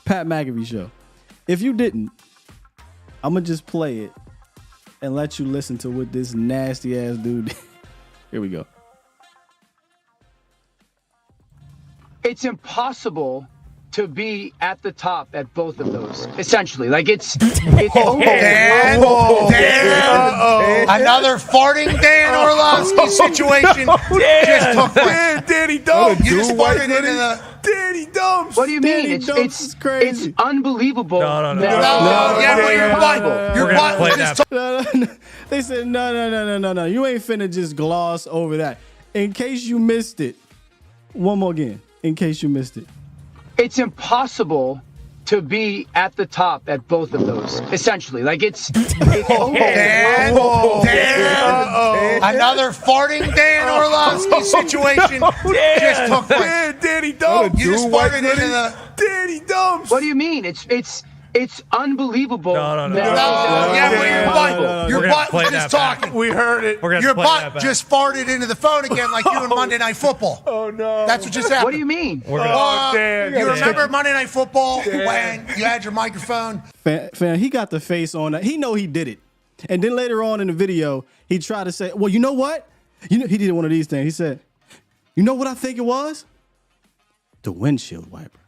Pat McAfee show. If you didn't, I'm going to just play it and let you listen to what this nasty ass dude did. Here we go. It's impossible to be at the top at both of those, essentially. Like, it's Dan, another farting Dan Orlovsky situation just took place. Danny Dumps. You just farted into the... Danny Dumps. What do you mean? It's crazy. It's unbelievable. No. Your butt was just... They said, no. You ain't finna just gloss over that. In case you missed it. One more again. In case you missed it. It's impossible to be at the top at both of those, essentially. Like, it's Dan, another farting Dan Orlovsky situation just took place. Danny Dumps. You just farted into the... Danny Dumps. What do you mean? It's unbelievable. No. Your butt was just talking. We heard it. Your butt just farted into the phone again like you in Monday Night Football. Oh, no. That's what just happened. What do you mean? Dan. You remember Monday Night Football when you had your microphone? Fan, he got the face on that. He know he did it. And then later on in the video, he tried to say, well, you know what? He did one of these things. He said, you know what I think it was? The windshield wiper.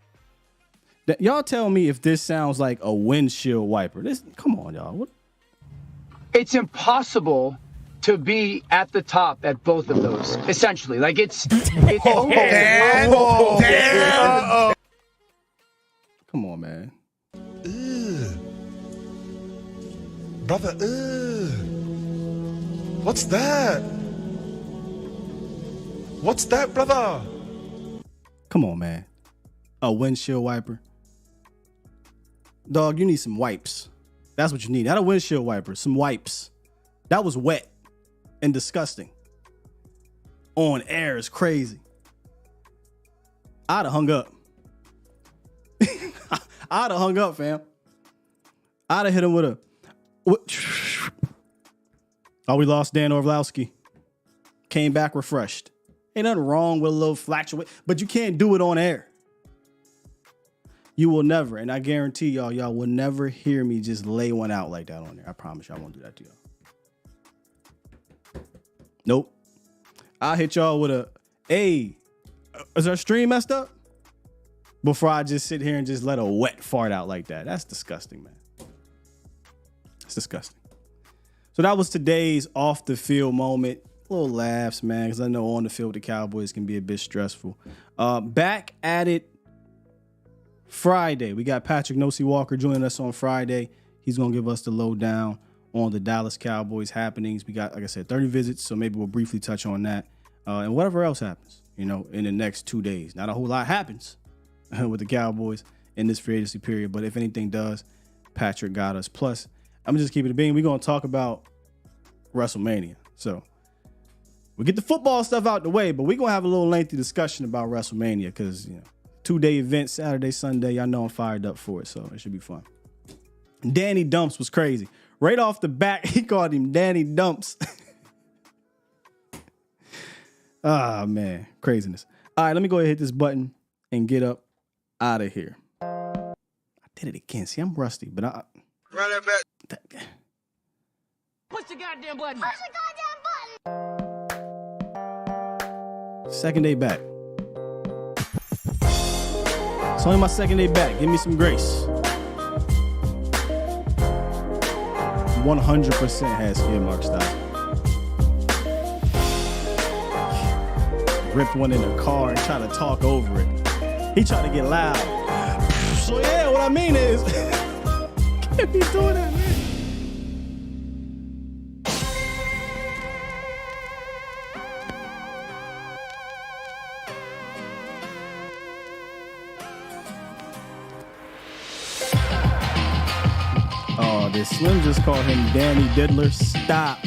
Y'all tell me if this sounds like a windshield wiper. Come on, y'all. What? It's impossible to be at the top at both of those, essentially. Like, it's Dan. Come on, man. Brother, what's that? What's that, brother? Come on, man. A windshield wiper. Dog, you need some wipes. That's what you need. Not a windshield wiper, some wipes. That was wet and disgusting. On air is crazy. I'd have hung up. I'd have hung up, fam. I'd have hit him with a... Oh, we lost Dan Orlowski. Came back refreshed. Ain't nothing wrong with a little fluctuate, but you can't do it on air. You will never, and I guarantee y'all will never hear me just lay one out like that on there. I promise you I won't do that to y'all. Nope. I'll hit y'all with a, hey, is our stream messed up? Before I just sit here and just let a wet fart out like that. That's disgusting, man. It's disgusting. So that was today's off the field moment. Little laughs, man, because I know on the field with the Cowboys can be a bit stressful. Back at it Friday. We got Patrick Nosey Walker joining us on Friday. He's going to give us the lowdown on the Dallas Cowboys happenings. We got, like I said, 30 visits, so maybe we'll briefly touch on that. And whatever else happens, in the next 2 days. Not a whole lot happens with the Cowboys in this free agency period, but if anything does, Patrick got us. Plus, I'm just keeping it being. We're going to talk about WrestleMania. So we get the football stuff out the way, but we're going to have a little lengthy discussion about WrestleMania because, 2-day event, Saturday, Sunday. I know I'm fired up for it, so it should be fun. Danny Dumps was crazy. Right off the bat, he called him Danny Dumps. Ah, man. Craziness. All right, let me go ahead and hit this button and get up out of here. I did it again. See, I'm rusty, but I... Run that back. Push the goddamn button. Push the goddamn button. Second day back. It's only my second day back. Give me some grace. 100% has skid mark style. Ripped one in the car and tried to talk over it. He tried to get loud. So yeah, what I mean is, can't be doing that, man. Oh, this Slim just called him Danny Diddler. Stop.